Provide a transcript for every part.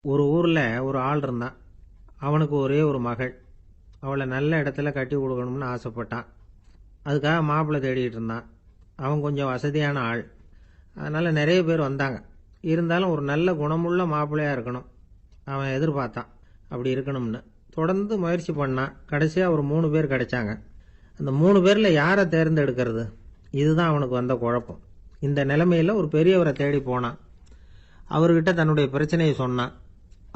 ஒரு ஊரில் ஒரு ஆள் இருந்தான். அவனுக்கு ஒரே ஒரு மகள். அவளை நல்ல இடத்துல கட்டி கொடுக்கணும்னு ஆசைப்பட்டான். அதுக்காக மாப்பிள்ளை தேடிட்டு இருந்தான். அவன் கொஞ்சம் வசதியான ஆள். அதனால் நிறைய பேர் வந்தாங்க. இருந்தாலும் ஒரு நல்ல குணமுள்ள மாப்பிள்ளையாக இருக்கணும் அவன் எதிர்பார்த்தான். அப்படி இருக்கணும்னு தொடர்ந்து முயற்சி பண்ணான். கடைசியாக ஒரு 3 பேர் கிடைச்சாங்க. அந்த 3 பேரில் யாரை தேர்ந்தெடுக்கிறது, இதுதான் அவனுக்கு வந்த குழப்பம். இந்த நிலைமையில் ஒரு பெரியவரை தேடி போனான். அவர்கிட்ட தன்னுடைய பிரச்சனையை சொன்னான்.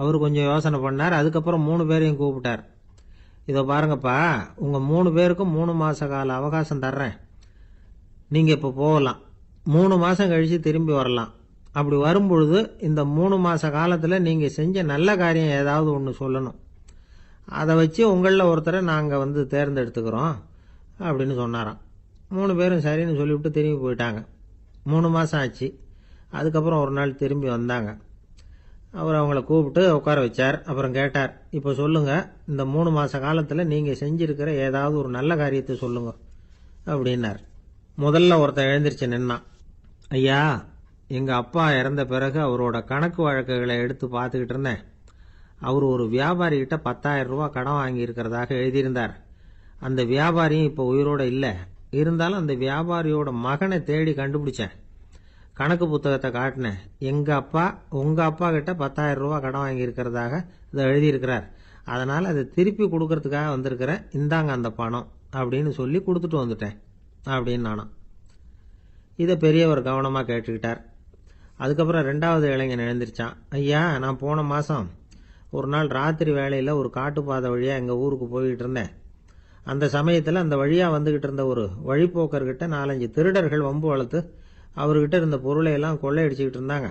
அவர் கொஞ்சம் யோசனை பண்ணார். அதுக்கப்புறம் 3 பேரையும் கூப்பிட்டார். இதோ பாருங்கப்பா, உங்கள் 3 பேருக்கும் 3 மாத கால அவகாசம் தர்றேன். நீங்கள் இப்போ போகலாம். 3 மாதம் கழித்து திரும்பி வரலாம். அப்படி வரும்பொழுது இந்த 3 மாத காலத்தில் நீங்கள் செஞ்ச நல்ல காரியம் ஏதாவது ஒன்று சொல்லணும். அதை வச்சு உங்களில் ஒருத்தரை நாங்கள் தேர்ந்தெடுத்துக்கிறோம் அப்படின்னு சொன்னாராம். 3 பேரும் சரின்னு சொல்லிவிட்டு திரும்பி போயிட்டாங்க. 3 மாதம் ஆச்சு. அதுக்கப்புறம் ஒரு நாள் திரும்பி வந்தாங்க. அவர் அவங்கள கூப்பிட்டு உட்கார வச்சார். அப்புறம் கேட்டார், இப்போ சொல்லுங்கள், இந்த 3 மாத காலத்தில் நீங்கள் செஞ்சிருக்கிற ஏதாவது ஒரு நல்ல காரியத்தை சொல்லுங்க அப்படின்னார். முதல்ல ஒருத்தன் எழுந்திருச்சு நின்னான். ஐயா, எங்கள் அப்பா இறந்த பிறகு அவரோட கணக்கு வழக்குகளை எடுத்து பார்த்துக்கிட்டு இருந்தேன். அவர் ஒரு வியாபாரிகிட்ட 10,000 ரூபா கடன் வாங்கியிருக்கிறதாக எழுதியிருந்தார். அந்த வியாபாரியும் இப்போ உயிரோடு இல்லை. இருந்தாலும் அந்த வியாபாரியோட மகனை தேடி கண்டுபிடிச்சேன். கணக்கு புத்தகத்தை காட்டினேன். எங்கள் அப்பா உங்கள் அப்பா கிட்ட 10,000 ரூபா கடன் வாங்கியிருக்கிறதாக இதை எழுதியிருக்கிறார். அதனால் அதை திருப்பி கொடுக்கறதுக்காக வந்திருக்கிறேன். இந்தாங்க அந்த பணம் அப்படின்னு சொல்லி கொடுத்துட்டு வந்துட்டேன் அப்படின்னு நானும். இதை பெரியவர் கவனமாக கேட்டுக்கிட்டார். அதுக்கப்புறம் 2வது இளைஞன் எழுந்திருச்சான். ஐயா, நான் போன மாதம் ஒரு நாள் ராத்திரி வேளையில் ஒரு காட்டுப்பாதை வழியாக எங்கள் ஊருக்கு போய்கிட்டு இருந்தேன். அந்த சமயத்தில் அந்த வழியாக வந்துக்கிட்டு இருந்த ஒரு வழிப்போக்கர்கிட்ட 4-5 திருடர்கள் வம்பு வளர்த்து அவர்கிட்ட இருந்த பொருளை எல்லாம் கொள்ளையடிச்சிக்கிட்டு இருந்தாங்க.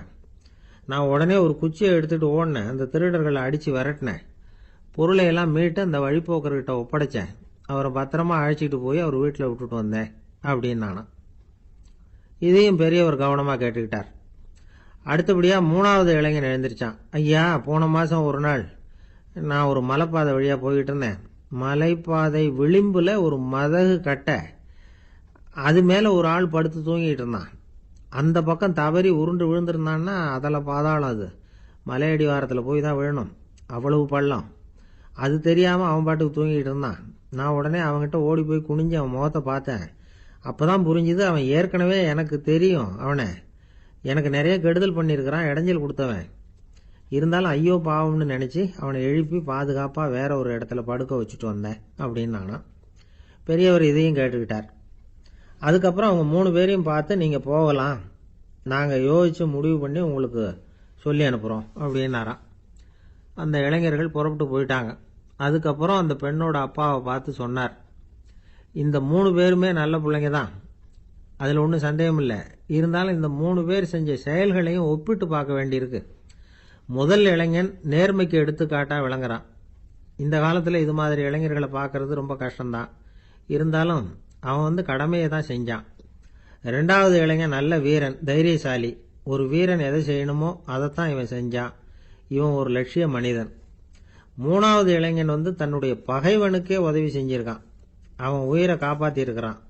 நான் உடனே ஒரு குச்சியை எடுத்துகிட்டு ஓடினேன். அந்த திருடர்களை அடித்து விரட்டினேன். பொருளை எல்லாம் மீட்டு அந்த வழிப்போக்கர்கிட்ட ஒப்படைச்சேன். அவரை பத்திரமா அழைச்சிக்கிட்டு போய் அவர் வீட்டில் விட்டுட்டு வந்தேன் அப்படின்னு நானும். இதையும் பெரியவர் கவனமாக கேட்டுக்கிட்டார். அடுத்தபடியாக 3வது இளைஞன் எழுந்திருச்சான். ஐயா, போன மாதம் ஒரு நாள் நான் ஒரு மலைப்பாதை வழியாக போய்கிட்டு இருந்தேன். மலைப்பாதை விளிம்பில் ஒரு மதகு கட்டை, அது மேலே ஒரு ஆள் படுத்து தூங்கிட்டு இருந்தான். அந்த பக்கம் தவறி உருண்டு விழுந்திருந்தான்னா அதில் பாதாளம். அது மலையடி வாரத்தில் போய் தான் விழணும். அவ்வளவு பள்ளம். அது தெரியாமல் அவன் பாட்டுக்கு தூங்கிட்டு இருந்தான். நான் உடனே அவன்கிட்ட ஓடி போய் குனிஞ்சு அவன் முகத்தை பார்த்தேன். அப்போ தான் புரிஞ்சுது, அவன் ஏற்கனவே எனக்கு தெரியும். அவனை எனக்கு நிறைய கெடுதல் பண்ணியிருக்கிறான், இடைஞ்சல் கொடுத்தவன். இருந்தாலும் ஐயோ பாவம்னு நினச்சி அவனை எழுப்பி பாதுகாப்பாக வேற ஒரு இடத்துல படுக்க வச்சுட்டு வந்தேன் அப்படின்னு நானும். பெரியவர் இதையும் கேட்டுக்கிட்டார். அதுக்கப்புறம் அவங்க 3 பேரையும் பார்த்து, நீங்கள் போகலாம், நாங்கள் யோசித்து முடிவு பண்ணி உங்களுக்கு சொல்லி அனுப்புகிறோம் அப்படின்னாராம். அந்த இளைஞர்கள் புறப்பட்டு போயிட்டாங்க. அதுக்கப்புறம் அந்த பெண்ணோட அப்பாவை பார்த்து சொன்னார், இந்த 3 பேருமே நல்ல பிள்ளைங்க தான், அதில் ஒன்றும் சந்தேகம் இல்லை. இருந்தாலும் இந்த 3 பேர் செஞ்ச செயல்களையும் ஒப்பிட்டு பார்க்க வேண்டியிருக்கு. முதல் இளைஞன் நேர்மைக்கு எடுத்துக்காட்டாக விளங்குறான். இந்த காலத்தில் இது மாதிரி இளைஞர்களை பார்க்கறது ரொம்ப கஷ்டம்தான். இருந்தாலும் அவன் கடமையை தான் செஞ்சான். 2வது இளைஞன் நல்ல வீரன், தைரியசாலி. ஒரு வீரன் எதை செய்யணுமோ அதைத்தான் இவன் செஞ்சான். இவன் ஒரு லட்சிய மனிதன். 3வது இளைஞன் தன்னுடைய பகைவனுக்கே உதவி செஞ்சிருக்கான். அவன் உயிரை காப்பாற்றியிருக்கிறான்.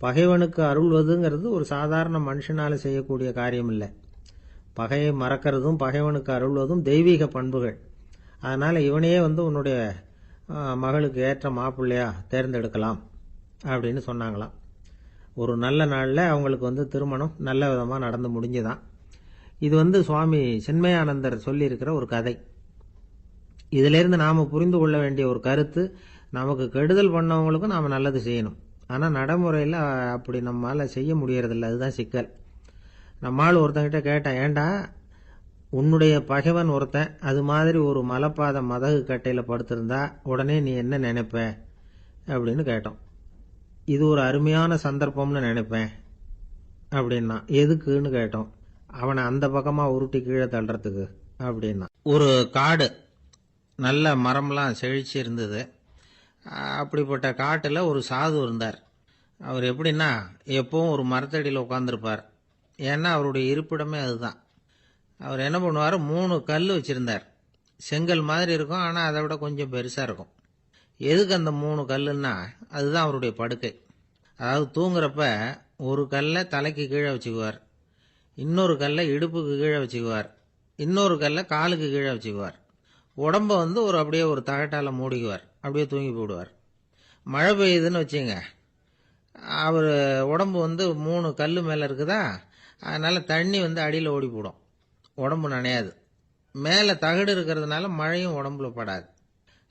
பகைவனுக்கு அருள்வதுங்கிறது ஒரு சாதாரண மனுஷனால் செய்யக்கூடிய காரியம் இல்லை. பகையை மறக்கிறதும் பகைவனுக்கு அருள்வதும் தெய்வீக பண்புகள். அதனால் இவனையே உன்னுடைய மகளுக்கு ஏற்ற மாப்பிள்ளையா தேர்ந்தெடுக்கலாம் அப்படின்னு சொன்னாங்களாம். ஒரு நல்ல நாளில் அவங்களுக்கு திருமணம் நல்ல விதமாக நடந்து முடிஞ்சுதான். இது சுவாமி சின்மயானந்தர் சொல்லியிருக்கிற ஒரு கதை. இதிலிருந்து நாம் புரிந்து கொள்ள வேண்டிய ஒரு கருத்து, நமக்கு கெடுதல் பண்ணவங்களுக்கும் நாம் நல்லது செய்யணும். ஆனால் நடைமுறையில் அப்படி நம்மளால் செய்ய முடியறதில்ல. அதுதான் சிக்கல். நம்மால் ஒருத்தங்கிட்ட கேட்டேன், ஏண்டா உன்னுடைய பகைவன் ஒருத்தன் அது மாதிரி ஒரு மலைப்பாதை மதகு கட்டையில் படுத்திருந்தா உடனே நீ என்ன நினைப்ப அப்படின்னு கேட்டோம். இது ஒரு அருமையான சந்தர்ப்பம்னு நினைப்பேன் அப்படின்னா. எதுக்குன்னு கேட்டோம். அவனை அந்த பக்கமாக உருட்டி கீழே தள்ளுறதுக்கு அப்படின்னா. ஒரு காடு, நல்ல மரம்லாம் செழிச்சு இருந்தது. அப்படிப்பட்ட காட்டில் ஒரு சாது இருந்தார். அவர் எப்படின்னா, எப்பவும் ஒரு மரத்தடியில் உட்காந்துருப்பார். ஏன்னா அவருடைய இருப்பிடமே அதுதான். அவர் என்ன பண்ணுவார், 3 கல் வச்சுருந்தார். செங்கல் மாதிரி இருக்கும், ஆனால் அதை விட கொஞ்சம் பெருசாக இருக்கும். எதுக்கு அந்த 3 கல்லுன்னா, அதுதான் அவருடைய படுக்கை. அதாவது தூங்குறப்ப ஒரு கல்லை தலைக்கு கீழே வச்சுக்குவார், இன்னொரு கல்லை இடுப்புக்கு கீழே வச்சுக்குவார், இன்னொரு கல்லை காலுக்கு கீழே வச்சுக்குவார். உடம்ப வந்து அப்படியே ஒரு தகட்டால மூடிக்குவார். அப்படியே தூங்கி போடுவார். மழை பெய்யுதுன்னு வச்சுங்க, அவர் உடம்பு வந்து 3 கல் மேலே இருக்குதா, அதனால தண்ணி வந்து அடியில் ஓடி போடும், உடம்பு நனையாது. மேலே தகடு இருக்கிறதுனால மழையும் உடம்புல படாது.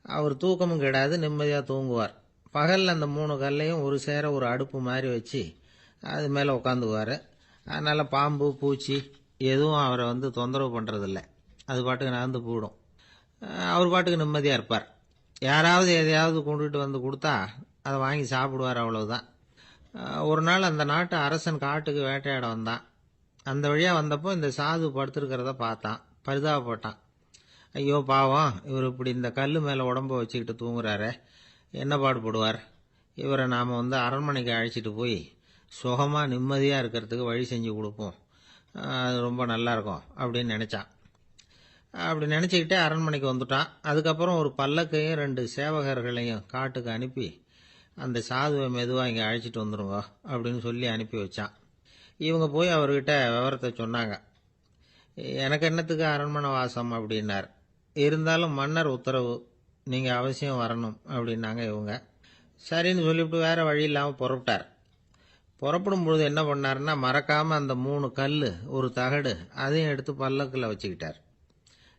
அவர் தூக்கமும் கெடாது, நிம்மதியாக தூங்குவார். பகலில் அந்த 3 கல்லையும் ஒரு சேர ஒரு அடுப்பு மாதிரி வச்சு அது மேலே உட்காந்துக்குவார். அதனால் பாம்பு பூச்சி எதுவும் அவரை வந்து தொந்தரவு பண்ணுறதில்ல. அது பாட்டுக்கு நகர்ந்து போயிடும். அவர் பாட்டுக்கு நிம்மதியாக இருப்பார். யாராவது எதையாவது கொண்டுகிட்டு வந்து கொடுத்தா அதை வாங்கி சாப்பிடுவார், அவ்வளவுதான். ஒரு நாள் அந்த நாட்டு அரசன் காட்டுக்கு வேட்டையாட வந்தான். அந்த வழியாக வந்தப்போ இந்த சாது படுத்திருக்கிறத பார்த்தான். பரிதாபப்பட்டான். ஐயோ பாவம், இவர் இப்படி இந்த கல் மேலே உடம்ப வச்சுக்கிட்டு தூங்குறாரு, என்ன பாடுபடுவார். இவரை நாம் வந்து அரண்மனைக்கு அழைச்சிட்டு போய் சுகமாக நிம்மதியாக இருக்கிறதுக்கு வழி செஞ்சு கொடுப்போம், அது ரொம்ப நல்லாயிருக்கும் அப்படின்னு நினச்சான். அப்படி நினச்சிக்கிட்டே அரண்மனைக்கு வந்துட்டான். அதுக்கப்புறம் ஒரு பல்லக்கையும் 2 சேவகர்களையும் காட்டுக்கு அனுப்பி அந்த சாதுவை மெதுவாக இங்கே அழைச்சிட்டு வந்துடுங்க அப்படின்னு சொல்லி அனுப்பி வச்சான். இவங்க போய் அவர்கிட்ட விவரத்தை சொன்னாங்க. எனக்கு என்னத்துக்கு அரண்மனை வாசம் அப்படின்னார். இருந்தாலும் மன்னர் உத்தரவு, நீங்கள் அவசியம் வரணும் அப்படின்னாங்க இவங்க. சரின்னு சொல்லிவிட்டு வேறு வழி இல்லாமல் புறப்பட்டார். புறப்படும் பொழுது என்ன பண்ணாருன்னா, மறக்காமல் அந்த 3 கல் ஒரு தகடு அதையும் எடுத்து பல்லக்கில் வச்சுக்கிட்டார்.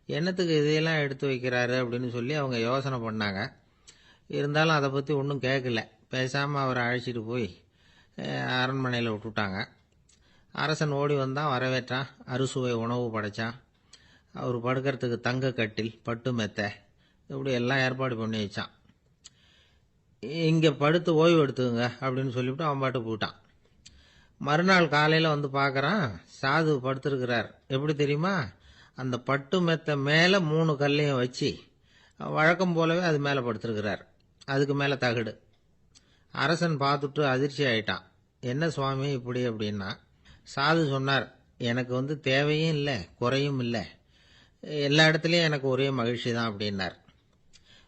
என்னத்துக்கு இதையெல்லாம் எடுத்து வைக்கிறாரு அப்படின்னு சொல்லி அவங்க யோசனை பண்ணாங்க. இருந்தாலும் அதை பற்றி ஒன்றும் கேட்கல. பேசாமல் அவரை அழைச்சிட்டு போய் அரண்மனையில் விட்டுட்டாங்க. அரசன் ஓடி வந்தான், வரவேற்றான், அறுசுவை உணவு படைச்சான். அவர் படுக்கிறதுக்கு தங்க கட்டில், பட்டு மெத்தை, இப்படி எல்லாம் ஏற்பாடு பண்ணி வச்சான். இங்கே படுத்து ஓய்வு எடுத்துங்க அப்படின்னு சொல்லிவிட்டு அவன் பாட்டு போயிட்டான். மறுநாள் காலையில் வந்து பார்க்குறான், சாது படுத்திருக்கிறார். எப்படி தெரியுமா, அந்த பட்டு மெத்தை மேலே 3 கல்லையும் வச்சு வழக்கம் போலவே அது மேலே படுத்திருக்கிறார். அதுக்கு மேலே தகடு. அரசன் பார்த்துட்டு அதிர்ச்சி ஆயிட்டான். என்ன சுவாமி இப்படி அப்படின்னா, சாது சொன்னார், எனக்கு வந்து தேவையும் இல்லை குறையும் இல்லை, எல்லா இடத்துலையும் எனக்கு ஒரே மகிழ்ச்சி தான் அப்படின்னார்.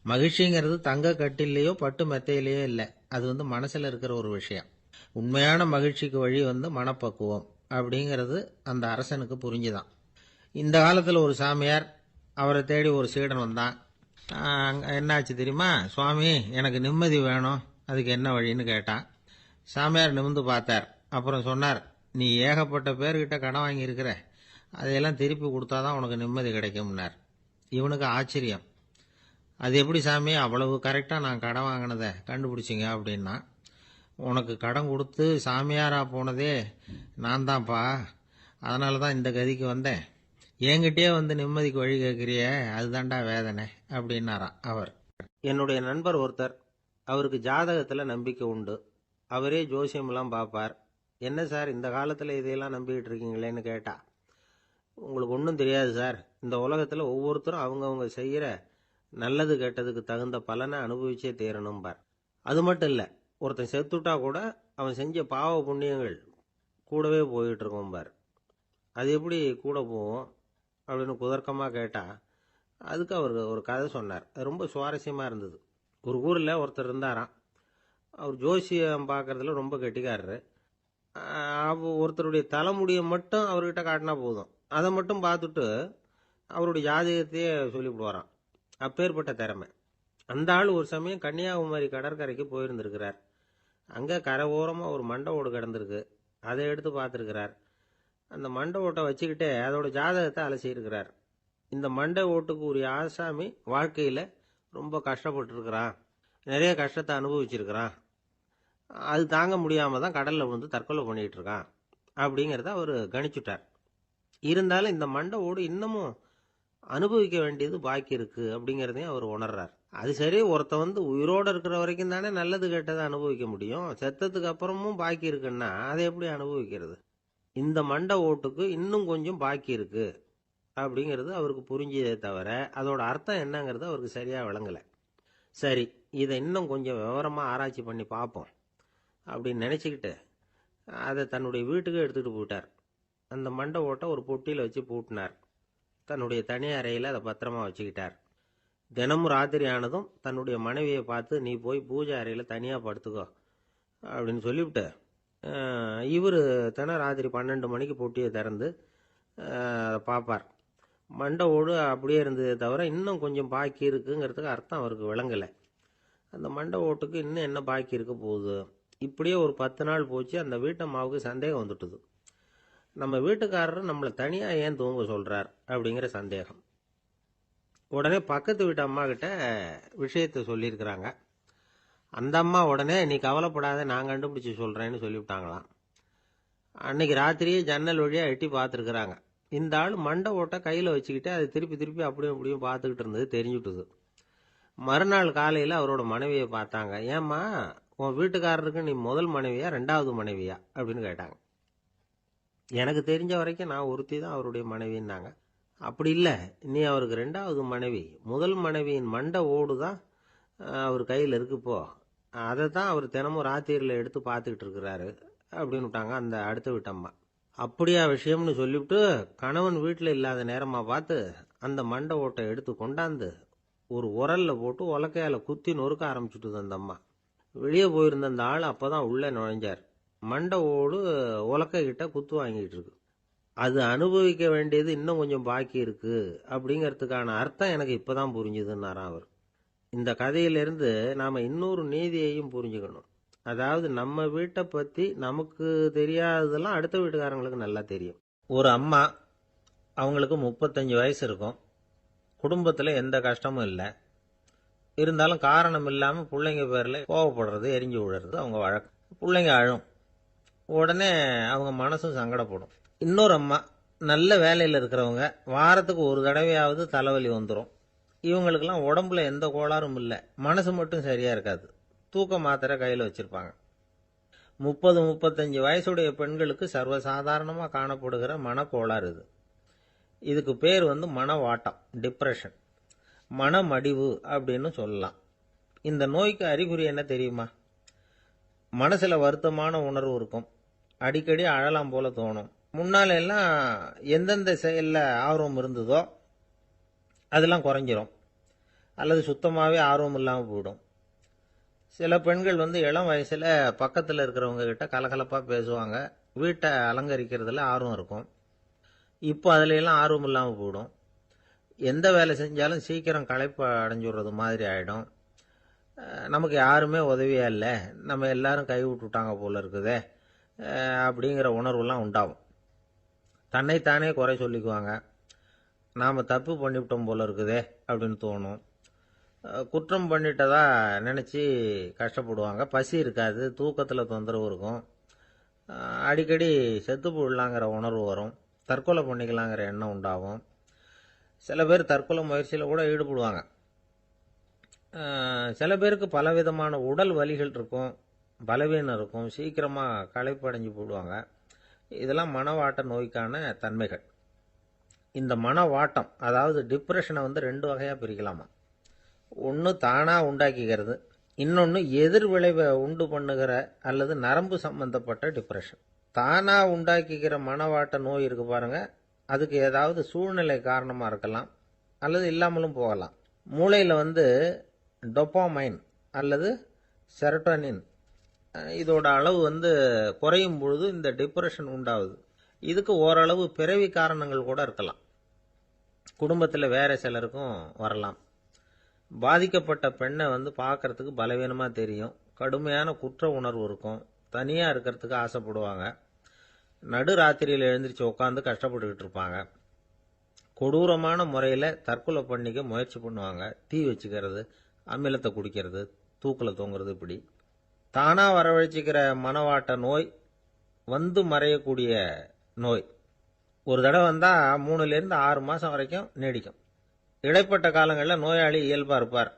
மகிழ்ச்சிங்கிறது தங்க கட்டிலேயோ பட்டு மெத்தையிலேயோ இல்லை, அது வந்து மனசில் இருக்கிற ஒரு விஷயம். உண்மையான மகிழ்ச்சிக்கு வழி வந்து மனப்பக்குவம் அப்படிங்கிறது அந்த அரசனுக்கு புரிஞ்சுதான். இந்த காலத்தில் ஒரு சாமியார், அவரை தேடி ஒரு சீடன் வந்தான். என்னாச்சு தெரியுமா, சுவாமி எனக்கு நிம்மதி வேணும், அதுக்கு என்ன வழின்னு கேட்டான். சாமியார் நிமிர்ந்து பார்த்தார். அப்புறம் சொன்னார், நீ ஏகப்பட்ட பேர்கிட்ட கடன் வாங்கியிருக்கிற, அதையெல்லாம் திருப்பி கொடுத்தாதான் உனக்கு நிம்மதி கிடைக்கும்னார். இவனுக்கு ஆச்சரியம். அது எப்படி சாமி, அவ்வளவு கரெக்டாக நான் கடன் வாங்கினதை கண்டுபிடிச்சிங்க அப்படின்னா. உனக்கு கடன் கொடுத்து சாமியாராக போனதே நான் தான்ப்பா, அதனால தான் இந்த கதிக்கு வந்தேன். என்கிட்டயே வந்து நிம்மதிக்கு வழி கேட்குறிய, அதுதான்டா வேதனை அப்படின்னாராம் அவர். என்னுடைய நண்பர் ஒருத்தர், அவருக்கு ஜாதகத்தில் நம்பிக்கை உண்டு. அவரே ஜோசியமெல்லாம் பார்ப்பார். என்ன சார் இந்த காலத்தில் இதையெல்லாம் நம்பிக்கிட்டு இருக்கீங்களேன்னு கேட்டா, உங்களுக்கு ஒன்றும் தெரியாது சார், இந்த உலகத்தில் ஒவ்வொருத்தரும் அவங்கவுங்க செய்கிற நல்லது கெட்டதுக்கு தகுந்த பலனை அனுபவிச்சே தீரணும்பார். அது மட்டும் இல்லை, ஒருத்தன் செத்துட்டா கூட அவன் செஞ்ச பாவ புண்ணியங்கள் கூடவே போயிட்டு இருக்கோம்பார். அது எப்படி கூட போகும் அப்படின்னு குதர்க்கமாக கேட்டால், அதுக்கு அவர் ஒரு கதை சொன்னார். அது ரொம்ப சுவாரஸ்யமாக இருந்தது. ஒரு ஊரில் ஒருத்தர் இருந்தாராம். அவர் ஜோசியம் பார்க்குறதுல ரொம்ப கெட்டிக்காரரு. ஒருத்தருடைய தலைமுடியை மட்டும் அவர்கிட்ட காட்டினா போதும், அதை மட்டும் பார்த்துட்டு அவருடைய ஜாதகத்தையே சொல்லிவிடுவாராம். அப்பேற்பட்ட திறமை. அந்த ஆள் ஒரு சமயம் கன்னியாகுமரி கடற்கரைக்கு போயிருந்திருக்கிறார். அங்கே கரை ஓரமாக ஒரு மண்டை ஓடு கிடந்திருக்கு. அதை எடுத்து பார்த்துருக்கிறார். அந்த மண்டை ஓட்டை வச்சுக்கிட்டே அதோட ஜாதகத்தை அலசியிருக்கிறார். இந்த மண்டை ஓட்டுக்கு உரிய ஆசாமி வாழ்க்கையில் ரொம்ப கஷ்டப்பட்டுருக்கிறான், நிறைய கஷ்டத்தை அனுபவிச்சிருக்கிறான், அது தாங்க முடியாமல் தான் கடலில் விழுந்து தற்கொலை பண்ணிகிட்டு இருக்கான் அப்படிங்கிறத அவர் கணிச்சுட்டார். இருந்தாலும் இந்த மண்டை ஓடு இன்னமும் அனுபவிக்க வேண்டியது பாக்கி இருக்கு அப்படிங்கிறதையும் அவர் உணர்றார். அது சரி, ஒருத்த வந்து உயிரோடு இருக்கிற வரைக்கும் தானே நல்லது கெட்டதை அனுபவிக்க முடியும், செத்ததுக்கு அப்புறமும் பாக்கி இருக்குன்னா அதை எப்படி அனுபவிக்கிறது? இந்த மண்டை ஓட்டுக்கு இன்னும் கொஞ்சம் பாக்கி இருக்கு அப்படிங்கிறது அவருக்கு புரிஞ்சதே தவிர அதோட அர்த்தம் என்னங்கிறது அவருக்கு சரியாக விளங்கலை. சரி, இதை இன்னும் கொஞ்சம் விவரமாக ஆராய்ச்சி பண்ணி பார்ப்போம் அப்படின்னு நினச்சிக்கிட்டு அதை தன்னுடைய வீட்டுக்கு எடுத்துகிட்டு போயிட்டார். அந்த மண்டை ஓட்டை ஒரு பொட்டியில் வச்சு பூட்டினார். தன்னுடைய தனி அறையில் அதை பத்திரமா வச்சுக்கிட்டார். தினமும் ராத்திரி ஆனதும் தன்னுடைய மனைவியை பார்த்து, நீ போய் பூஜை அறையில் தனியாக படுத்துக்கோ அப்படின்னு சொல்லிவிட்டு, இவர் ராத்திரி 12 மணிக்கு பொட்டியை திறந்து பார்ப்பார். மண்டை ஓடு அப்படியே இருந்ததே தவிர இன்னும் கொஞ்சம் பாக்கி இருக்குங்கிறதுக்கு அர்த்தம் அவருக்கு விளங்கலை. அந்த மண்டை ஓட்டுக்கு இன்னும் என்ன பாக்கி இருக்க போகுது. இப்படியே ஒரு 10 நாள் போச்சு. அந்த வீட்டம்மாவுக்கு சந்தேகம் வந்துட்டுது. நம்ம வீட்டுக்காரர் நம்மளை தனியாக ஏன் தூங்க சொல்கிறார் அப்படிங்கிற சந்தேகம். உடனே பக்கத்து வீட்டு அம்மா கிட்ட விஷயத்தை சொல்லியிருக்கிறாங்க. அந்த அம்மா உடனே நீ கவலைப்படாத, நான் கண்டுபிடிச்சி சொல்கிறேன்னு சொல்லிவிட்டாங்களாம். அன்னைக்கு ராத்திரியே ஜன்னல் வழியாக எட்டி பார்த்துருக்குறாங்க. இந்த ஆள் மண்டை ஓட்டை கையில் வச்சுக்கிட்டு அதை திருப்பி திருப்பி அப்படியும் அப்படியும் பார்த்துக்கிட்டு இருந்தது தெரிஞ்சுட்டுது. மறுநாள் காலையில் அவரோட மனைவியை பார்த்தாங்க. ஏம்மா, உன் வீட்டுக்காரருக்கு நீ முதல் மனைவியா 2வது மனைவியா அப்படின்னு கேட்டாங்க. எனக்கு தெரிஞ்ச வரைக்கும் நான் ஒருத்தி தான் அவருடைய மனைவின்னாங்க. அப்படி இல்லை, நீ அவருக்கு 2வது மனைவி. முதல் மனைவியின் மண்டை ஓடு தான் அவர் கையில் இருக்குப்போ, அதை தான் அவர் தினமும் ராத்திரியில் எடுத்து பார்த்துக்கிட்டு இருக்கிறாரு அப்படின்னு விட்டாங்க அந்த அடுத்த வீட்டம்மா. அப்படியா விஷயம்னு சொல்லிவிட்டு கணவன் வீட்டில் இல்லாத நேரமாக பார்த்து அந்த மண்டை ஓட்டை எடுத்து கொண்டாந்து ஒரு உரல்ல போட்டு உலக்கையால் குத்தி நொறுக்க ஆரம்பிச்சுட்டுது அந்த அம்மா. வெளியே போயிருந்த அந்த ஆள் அப்போ தான் உள்ளே நுழைஞ்சார். மண்டை ஓடு உலக்கை கிட்ட குத்து வாங்கிட்டு இருக்கு. அது அனுபவிக்க வேண்டியது இன்னும் கொஞ்சம் பாக்கி இருக்கு அப்படிங்கிறதுக்கான அர்த்தம் எனக்கு இப்போதான் புரிஞ்சுதுன்னாராம் அவர். இந்த கதையிலிருந்து நாம் இன்னொரு நீதியையும் புரிஞ்சுக்கணும். அதாவது நம்ம வீட்டை பற்றி நமக்கு தெரியாததெல்லாம் அடுத்த வீட்டுக்காரங்களுக்கு நல்லா தெரியும். ஒரு அம்மா, அவங்களுக்கு 35 வயசு இருக்கும். குடும்பத்தில் எந்த கஷ்டமும் இல்லை. இருந்தாலும் காரணம் இல்லாமல் பிள்ளைங்க பேரில் கோவப்படுறது, எரிஞ்சு விழுறது அவங்க வழக்கம். பிள்ளைங்க அழும். உடனே அவங்க மனசும் சங்கடப்படும். இன்னொரு அம்மா, நல்ல வேலையில் இருக்கிறவங்க, வாரத்துக்கு ஒரு தடவையாவது தலைவலி வந்துடும். இவங்களுக்கெல்லாம் உடம்புல எந்த கோளாறும் இல்லை, மனசு மட்டும் சரியாக இருக்காது. தூக்க மாத்திரை கையில் வச்சுருப்பாங்க. 30-35 வயசுடைய பெண்களுக்கு சர்வசாதாரணமாக காணப்படுகிற மனக்கோளாறு இது. இதுக்கு பேர் மனவாட்டம், டிப்ரெஷன், மனமடிவு அப்படின்னு சொல்லலாம். இந்த நோய்க்கு அறிகுறி என்ன தெரியுமா? மனசில் வருத்தமான உணர்வு இருக்கும். அடிக்கடி அழலாம் போல தோணும். முன்னால எல்லாம் எந்தெந்த செயலில் ஆர்வம் இருந்ததோ அதெல்லாம் குறைஞ்சிரும், அல்லது சுத்தமாகவே ஆர்வம் இல்லாமல் போயிடும். சில பெண்கள் இளம் வயசில் பக்கத்தில் இருக்கிறவங்க கிட்ட கலகலப்பாக பேசுவாங்க, வீட்டை அலங்கரிக்கிறதுல ஆர்வம் இருக்கும். இப்போ அதுலெல்லாம் ஆர்வம் இல்லாமல் போயிடும். எந்த வேலை செஞ்சாலும் சீக்கிரம் களைப்பு அடைஞ்சுடுறது மாதிரி ஆகிடும். நமக்கு யாருமே உதவியாக இல்லை, நம்ம எல்லாரும் கை விட்டுட்டாங்க போல இருக்குதே அப்படிங்கிற உணர்வுலாம் உண்டாகும். தன்னைத்தானே குறை சொல்லிக்குவாங்க. நாம் தப்பு பண்ணிவிட்டோம் போல இருக்குதே அப்படின்னு தோணும். குற்றம் பண்ணிட்டதா நினச்சி கஷ்டப்படுவாங்க. பசி இருக்காது, தூக்கத்தில் தொந்தரவு இருக்கும். அடிக்கடி செத்து போடலாங்கிற உணர்வு வரும். தற்கொலை பண்ணிக்கலாங்கிற எண்ணம் உண்டாகும். சில பேர் தற்கொலை முயற்சியில் கூட ஈடுபடுவாங்க. சில பேருக்கு பலவிதமான உடல் வலிகள் இருக்கும், பலவீனம் இருக்கும், சீக்கிரமாக களைப்படைஞ்சு போடுவாங்க. இதெல்லாம் மனவாட்ட நோய்க்கான தன்மைகள். இந்த மனவாட்டம், அதாவது டிப்ரெஷனை 2 வகையாக பிரிக்கலாமா. ஒன்று தானாக உண்டாக்கிக்கிறது, இன்னொன்று எதிர் விளைவை உண்டு பண்ணுகிற அல்லது நரம்பு சம்பந்தப்பட்ட டிப்ரெஷன். தானாக உண்டாக்கிக்கிற மனவாட்ட நோய் இருக்கு பாருங்க, அதுக்கு ஏதாவது சூழ்நிலை காரணமாக இருக்கலாம் அல்லது இல்லாமலும் போகலாம். மூளையில் டொப்பாமைன் அல்லது செரட்டோனின் இதோட அளவு குறையும் பொழுது இந்த டிப்ரெஷன் உண்டாகுது. இதுக்கு ஓரளவு பிறவி காரணங்கள் கூட இருக்கலாம். குடும்பத்தில் வேற சிலருக்கும் வரலாம். பாதிக்கப்பட்ட பெண்ணை பார்க்கறதுக்கு பலவீனமாக தெரியும், கடுமையான குற்ற உணர்வு இருக்கும், தனியாக இருக்கிறதுக்கு ஆசைப்படுவாங்க, நடு ராத்திரியில் எழுந்திரிச்சு உட்காந்து கஷ்டப்பட்டுக்கிட்டு இருப்பாங்க, கொடூரமான முறையில் தற்கொலை பண்ணிக்க முயற்சி பண்ணுவாங்க, தீ வச்சுக்கிறது, அமிலத்தை குடிக்கிறது, தூக்கில் தொங்குறது. இப்படி தானாக வரவழைச்சிக்கிற மனவாட்ட நோய் மறையக்கூடிய நோய். ஒரு தடவை வந்தால் 3லேருந்து 6 மாதம் வரைக்கும் நீடிக்கும். இடைப்பட்ட காலங்களில் நோயாளி இயல்பாக இருப்பார்.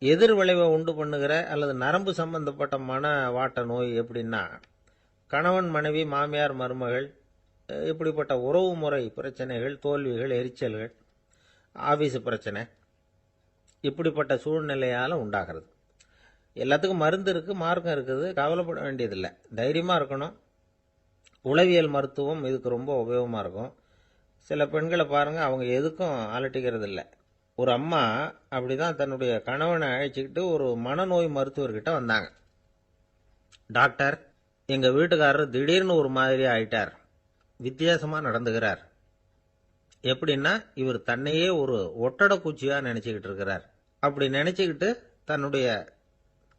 எதிர் விளைவை உண்டு பண்ணுகிற அல்லது நரம்பு சம்பந்தப்பட்ட மனவாட்ட நோய் எப்படின்னா, கணவன் மனைவி, மாமியார் மருமகள், இப்படிப்பட்ட உறவு முறை பிரச்சனைகள், தோல்விகள், எரிச்சல்கள், ஆபீஸ் பிரச்சனை, இப்படிப்பட்ட சூழ்நிலையால் உண்டாகிறது. எல்லாத்துக்கும் மருந்து இருக்குது, மார்க்கம் இருக்குது, கவலைப்பட வேண்டியதில்லை, தைரியமாக இருக்கணும். உளவியல் மருத்துவம் இதுக்கு ரொம்ப உபயோகமாக இருக்கும். சில பெண்களை பாருங்கள், அவங்க எதுக்கும் அலட்டிக்கிறது இல்லை. ஒரு அம்மா அப்படிதான் தன்னுடைய கணவனை அழைச்சிக்கிட்டு ஒரு மனநோய் மருத்துவர்கிட்ட வந்தாங்க. டாக்டர், எங்கள் வீட்டுக்காரர் திடீர்னு ஒரு மாதிரி ஆயிட்டார், வித்தியாசமாக நடந்துகிறார், எப்படின்னா, இவர் தன்னையே ஒரு ஒட்டட குச்சியா நினைச்சுக்கிட்டு இருக்கிறார். அப்படி நினைச்சுக்கிட்டு தன்னுடைய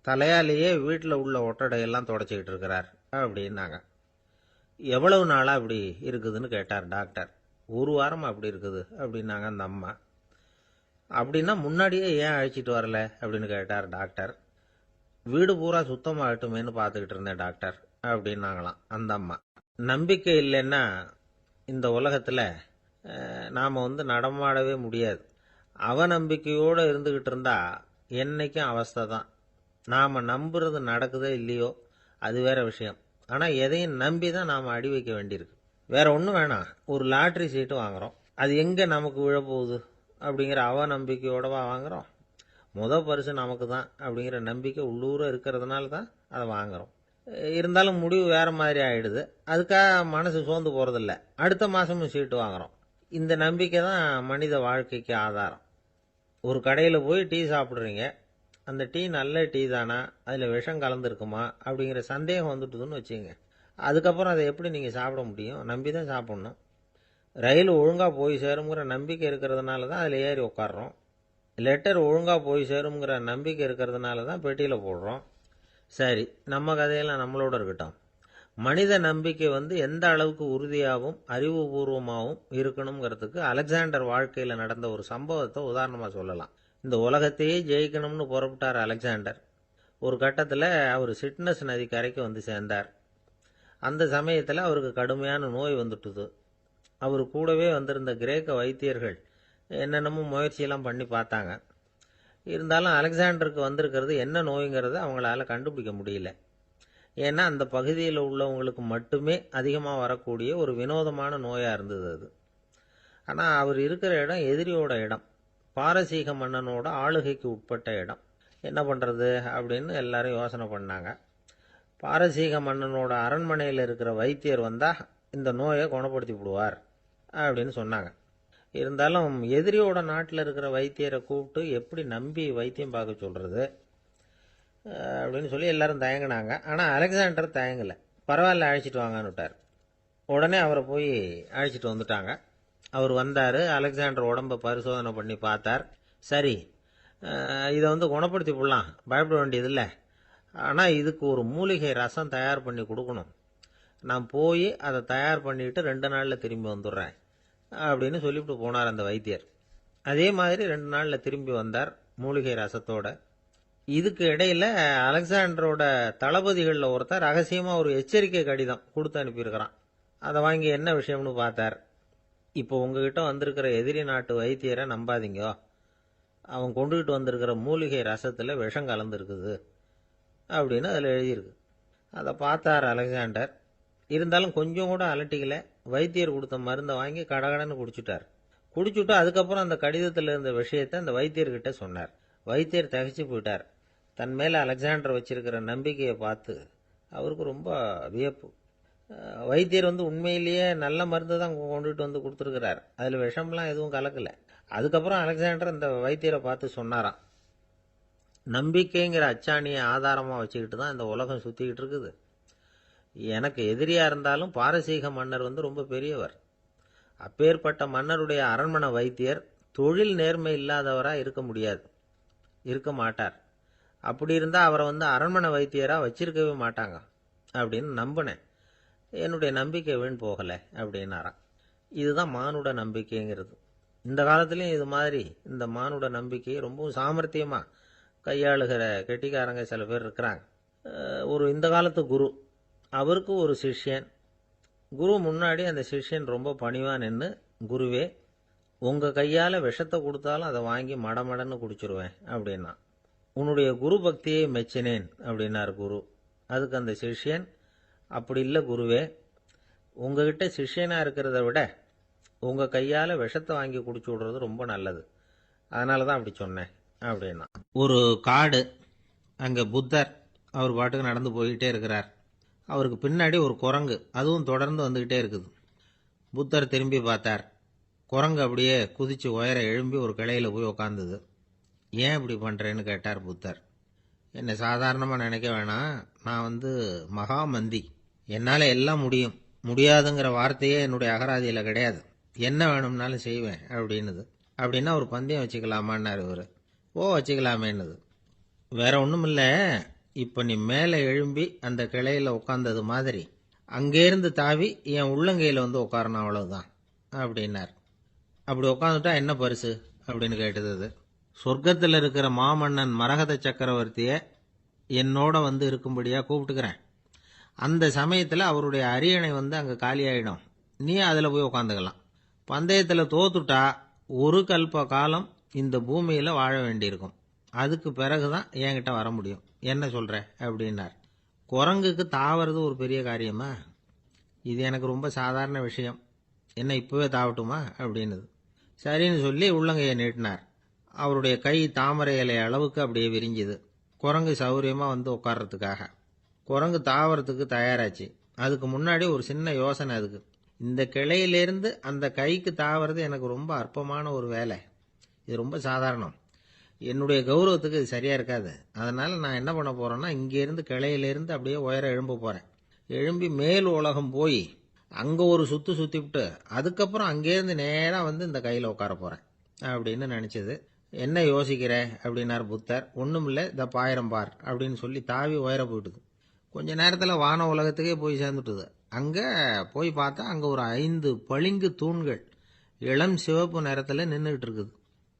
தலையாலேயே வீட்டில் உள்ள ஒட்டடையெல்லாம் தொடச்சிக்கிட்டு இருக்கிறார் அப்படின்னாங்க. எவ்வளவு நாளா அப்படி இருக்குதுன்னு கேட்டார் டாக்டர். ஒரு வாரம் அப்படி இருக்குது அப்படின்னாங்க அந்த அம்மா. அப்படின்னா முன்னாடியே ஏன் அழைச்சிட்டு வரல அப்படின்னு கேட்டார் டாக்டர். வீடு பூரா சுத்தமாகட்டுமேனு பார்த்துக்கிட்டு இருந்தேன் டாக்டர் அப்படின்னாங்களாம் அந்த அம்மா. நம்பிக்கை இல்லைன்னா இந்த உலகத்தில் நாம் நடமாடவே முடியாது. அவநம்பிக்கையோடு இருந்துக்கிட்டு இருந்தா என்னைக்கும் அவஸ்தை தான். நாம் நம்புறது நடக்குதோ இல்லையோ அது வேற விஷயம். ஆனால் எதையும் நம்பி தான் நாம் அடி வைக்க வேண்டியிருக்கு. வேற ஒன்றும் வேணாம், ஒரு லாட்ரி சீட்டு வாங்குகிறோம், அது எங்கே நமக்கு விழப்போகுது அப்படிங்கிற அவநம்பிக்கையோடவா வாங்குகிறோம்? பரிசு நமக்கு தான் அப்படிங்கிற நம்பிக்கை உள்ளூர இருக்கிறதுனால தான் அதை வாங்குகிறோம். இருந்தாலும் முடிவு வேற மாதிரி ஆயிடுது. அதுக்காக மனசு சோர்ந்து போகிறதில்ல. அடுத்த மாதமும் சீட்டு வாங்குகிறோம். இந்த நம்பிக்கை தான் மனித வாழ்க்கைக்கு ஆதாரம். ஒரு கடையில் போய் டீ சாப்பிட்றீங்க, அந்த டீ நல்ல டீ தானா, அதில் விஷம் கலந்துருக்குமா அப்படிங்கிற சந்தேகம் வந்துட்டுதுன்னு வச்சுங்க. அதுக்கப்புறம் அதை எப்படி நீங்கள் சாப்பிட முடியும்? நம்பி தான் சாப்பிட்ணும். ரயில் ஒழுங்காக போய் சேருங்கிற நம்பிக்கை இருக்கிறதுனால தான் அதில் ஏறி உட்காடுறோம். லெட்டர் ஒழுங்காக போய் சேருங்கிற நம்பிக்கை இருக்கிறதுனால தான் பெட்டியில் போடுறோம். சரி, நம்ம கதையெல்லாம் நம்மளோட இருக்கட்டும். மனித நம்பிக்கை எந்த அளவுக்கு உறுதியாகவும் அறிவுபூர்வமாகவும் இருக்கணுங்கிறதுக்கு அலெக்சாண்டர் வாழ்க்கையில் நடந்த ஒரு சம்பவத்தை உதாரணமாக சொல்லலாம். இந்த உலகத்தையே ஜெயிக்கணும்னு புறப்பட்டார் அலெக்சாண்டர். ஒரு கட்டத்தில் அவர் சிட்னஸ் நதி கரைக்கு சேர்ந்தார். அந்த சமயத்தில் அவருக்கு கடுமையான நோய் வந்துட்டுது. அவர் கூடவே வந்திருந்த கிரேக்க வைத்தியர்கள் என்னென்னமோ முயற்சியெல்லாம் பண்ணி பார்த்தாங்க. இருந்தாலும் அலெக்சாண்டருக்கு வந்திருக்கிறது என்ன நோய்ங்கிறத அவங்களால கண்டுபிடிக்க முடியல. ஏன்னா அந்த பகுதியில் உள்ளவங்களுக்கு மட்டுமே அதிகமாக வரக்கூடிய ஒரு வினோதமான நோயாக இருந்தது அது. ஆனால் அவர் இருக்கிற இடம் எதிரியோட இடம், பாரசீக மன்னனோட ஆளுகைக்கு உட்பட்ட இடம். என்ன பண்ணுறது அப்படின்னு எல்லாரும் யோசனை பண்ணாங்க. பாரசீக மன்னனோட அரண்மனையில் இருக்கிற வைத்தியர் வந்தால் இந்த நோயை குணப்படுத்தி விடுவார் அப்படின்னு சொன்னாங்க. இருந்தாலும் எதிரியோட நாட்டில் இருக்கிற வைத்தியரை கூப்பிட்டு எப்படி நம்பி வைத்தியம் பார்க்க சொல்கிறது அப்படின்னு சொல்லி எல்லாரும் தயங்கினாங்க. ஆனால் அலெக்சாண்டர் தயங்கலை. பரவாயில்ல, அழைச்சிட்டு வாங்கன்னு விட்டார். உடனே அவரை போய் அழைச்சிட்டு வந்துட்டாங்க. அவர் வந்தார். அலெக்சாண்டர் உடம்பை பரிசோதனை பண்ணி பார்த்தார். சரி, இதை குணப்படுத்தி விடலாம், பயப்பட வேண்டியதில்லை. ஆனால் இதுக்கு ஒரு மூலிகை ரசம் தயார் பண்ணி கொடுக்கணும். நான் போய் அதை தயார் பண்ணிவிட்டு 2 நாளில் திரும்பி வந்துடுறேன் அப்படின்னு சொல்லிவிட்டு போனார் அந்த வைத்தியர். அதே மாதிரி 2 நாளில் திரும்பி வந்தார் மூலிகை ரசத்தோட. இதுக்கு இடையில அலெக்சாண்டரோட தளபதிகளில் ஒருத்தர் ரகசியமாக ஒரு எச்சரிக்கை கடிதம் கொடுத்து அனுப்பியிருக்கிறான். அதை வாங்கி என்ன விஷயம்னு பார்த்தார். இப்போ உங்ககிட்ட வந்திருக்கிற எதிரி நாட்டு வைத்தியரை நம்பாதீங்க, அவன் கொண்டுகிட்டு வந்திருக்கிற மூலிகை ரசத்தில் விஷம் கலந்துருக்குது அப்படின்னு அதில் எழுதியிருக்கு. அதை பார்த்தார் அலெக்சாண்டர். இருந்தாலும் கொஞ்சம் கூட அலட்டிக்கல. வைத்தியர் கொடுத்த மருந்தை வாங்கி கடகடன்னு குடிச்சுட்டார். குடிச்சுட்டு அதுக்கப்புறம் அந்த கடிதத்தில் இருந்த விஷயத்தை அந்த வைத்தியர்கிட்ட சொன்னார். வைத்தியர் தகைச்சு போயிட்டார். தன் மேலே அலெக்சாண்டர் வச்சிருக்கிற நம்பிக்கையை பார்த்து அவருக்கு ரொம்ப வியப்பு. வைத்தியர் உண்மையிலேயே நல்ல மருந்து தான் கொண்டுட்டு கொடுத்துருக்கிறார், அதில் விஷம்லாம் எதுவும் கலக்கலை. அதுக்கப்புறம் அலெக்சாண்டர் அந்த வைத்தியரை பார்த்து சொன்னாராம், நம்பிக்கைங்கிற அச்சாணியை ஆதாரமாக வச்சுக்கிட்டு தான் இந்த உலகம் சுற்றிக்கிட்டு இருக்குது. எனக்கு எதிரியாக இருந்தாலும் பாரசீக மன்னர் ரொம்ப பெரியவர். அப்பேற்பட்ட மன்னருடைய அரண்மனை வைத்தியர் தொழில் நேர்மை இல்லாதவராக இருக்க முடியாது, இருக்க மாட்டார். அப்படி இருந்தால் அவரை அரண்மனை வைத்தியராக வச்சிருக்கவே மாட்டாங்க அப்படின்னு நம்பினேன். என்னுடைய நம்பிக்கை வீண் போகலை அப்படின்னாராம். இதுதான் மானுட நம்பிக்கைங்கிறது. இந்த காலத்துலேயும் இது மாதிரி இந்த மானுட நம்பிக்கையை ரொம்பவும் சாமர்த்தியமாக கையாளுகிற கெட்டிக்காரங்க சில பேர் இருக்கிறாங்க. ஒரு இந்த காலத்து குரு, அவருக்கு ஒரு சிஷ்யன். குரு முன்னாடி அந்த சிஷ்யன் ரொம்ப பணிவாக நின்று, குருவே, உங்கள் கையால் விஷத்தை கொடுத்தாலும் அதை வாங்கி மடமடன்னு குடிச்சிருவேன் அப்படின்னா. உன்னுடைய குரு பக்தியை மெச்சினேன் அப்படின்னார் குரு. அதுக்கு அந்த சிஷ்யன், அப்படி இல்லை குருவே, உங்ககிட்ட சிஷ்யனாக இருக்கிறத விட உங்கள் கையால் விஷத்தை வாங்கி குடிச்சு விடுறது ரொம்ப நல்லது, அதனால தான் அப்படி சொன்னேன் அப்படின்னா. ஒரு காடு, அங்கே புத்தர் அவர் பாட்டுக்கு நடந்து போய்கிட்டே இருக்கிறார். அவருக்கு பின்னாடி ஒரு குரங்கு, அதுவும் தொடர்ந்து வந்துக்கிட்டே இருக்குது. புத்தர் திரும்பி பார்த்தார். குரங்கு அப்படியே குதித்து உயர எழும்பி ஒரு கிளையில் போய் உக்காந்துது. ஏன் இப்படி பண்ணுறேன்னு கேட்டார் புத்தர். என்னை சாதாரணமாக நினைக்க வேணாம், நான் மகாமந்தி, என்னால் எல்லாம் முடியும், முடியாதுங்கிற வார்த்தையே என்னுடைய அகராதியில் கிடையாது. என்ன வேணும்னாலும் செய்வேன் அப்படின்னுது. அப்படின்னா ஒரு பந்தயம் வச்சுக்கலாமான்னாரு இவர். ஓ வச்சுக்கலாமேன்னுது. வேற ஒன்றும் இல்லை, இப்போ நீ மேலே எழும்பி அந்த கிளையில் உட்காந்தது மாதிரி அங்கேருந்து தாவி என் உள்ளங்கையில் வந்து உட்காரணும், அவ்வளவுதான் அப்படின்னார். அப்படி உட்காந்துட்டா என்ன பரிசு அப்படின்னு கேட்டது அது. சொர்க்கத்தில் இருக்கிற மாமன்னன் மரகத சக்கரவர்த்தியை என்னோட வந்து இருக்கும்படியாக கூப்பிட்டுக்கிறேன். அந்த சமயத்தில் அவருடைய அரியணை வந்து அங்கே காலியாயிடும், நீ அதில் போய் உட்காந்துக்கலாம். பந்தயத்தில் தோத்துட்டா ஒரு கல்ப காலம் இந்த பூமியில் வாழ வேண்டியிருக்கும். அதுக்கு பிறகுதான் என்கிட்ட வர முடியும். என்ன சொல்ற அப்படின்னார். குரங்குக்கு தாவறது ஒரு பெரிய காரியமா? இது எனக்கு ரொம்ப சாதாரண விஷயம், என்ன இப்பவே தாவட்டுமா அப்படின்னுது. சரின்னு சொல்லி உள்ளங்கையை நீட்டினார். அவருடைய கை தாமரை இலை அளவுக்கு அப்படியே விரிஞ்சுது. குரங்கு சௌரியமாக வந்து உட்கார்றதுக்காக. குரங்கு தாவறதுக்கு தயாராச்சு. அதுக்கு முன்னாடி ஒரு சின்ன யோசனை அதுக்கு. இந்த கிளையிலேருந்து அந்த கைக்கு தாவறது எனக்கு ரொம்ப அற்பமான ஒரு வேலை, இது ரொம்ப சாதாரணம், என்னுடைய கௌரவத்துக்கு இது சரியா இருக்காது. அதனால நான் என்ன பண்ண போறேன்னா, இங்கேருந்து கிளையிலேருந்து அப்படியே உயர எழும்ப போறேன். எழும்பி மேல் உலகம் போய் அங்கே ஒரு சுற்றி சுற்றிவிட்டு அதுக்கப்புறம் அங்கேருந்து நேராக வந்து இந்த கையில் உட்கார போகிறேன் அப்படின்னு நினச்சிது. என்ன யோசிக்கிற அப்படின்னார் புத்தர். ஒன்றும் இல்லை, இந்த பாயிரம் பார் அப்படின்னு சொல்லி தாவி உயர போயிட்டுது. கொஞ்ச நேரத்தில் வான உலகத்துக்கே போய் சேர்ந்துட்டுது. அங்கே போய் பார்த்தா அங்கே ஒரு 5 பளிங்கு தூண்கள் இளம் சிவப்பு நிறத்தில் நின்றுக்கிட்டு இருக்குது.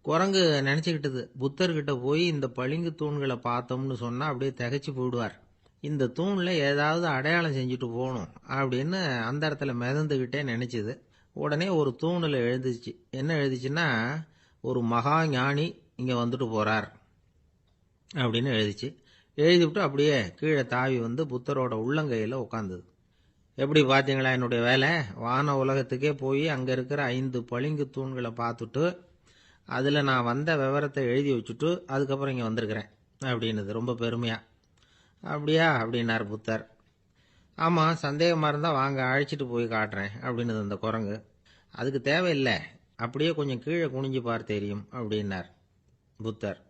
குரங்கு நினச்சிக்கிட்டது, புத்தர்கிட்ட போய் இந்த பளிங்கு தூண்களை பார்த்தோம்னு சொன்னால் அப்படியே திகைச்சு போயிடுவார், இந்த தூணில் ஏதாவது அடையாளம் செஞ்சுட்டு போகணும் அப்படின்னு அந்த இடத்துல மிதந்துக்கிட்டே நினச்சிது. உடனே ஒரு தூணில் எழுதிச்சு. என்ன எழுதிச்சுன்னா, ஒரு மகா ஞானி இங்கே வந்துட்டு போகிறார் அப்படின்னு எழுதிச்சு. எழுதிவிட்டு அப்படியே கீழே தாவி வந்து புத்தரோட உள்ளங்கையில் உட்காந்துது. எப்படி பார்த்தீங்களா என்னுடைய வேலை? வான உலகத்துக்கே போய் அங்கே இருக்கிற 5 பளிங்கு தூண்களை பார்த்துட்டு அதில் நான் வந்த விவரத்தை எழுதி வச்சுட்டு அதுக்கப்புறம் இங்கே வந்திருக்கிறேன் அப்படின்னுது ரொம்ப பெருமையாக. அப்படியா அப்படின்னார் புத்தர். ஆமாம், சந்தேகமாக இருந்தால் வாங்க அழைச்சிட்டு போய் காட்டுறேன் அப்படின்னுது அந்த குரங்கு. அதுக்கு தேவையில்லை, அப்படியே கொஞ்சம் கீழே குனிஞ்சு பார் தெரியும் அப்படின்னார் புத்தர்.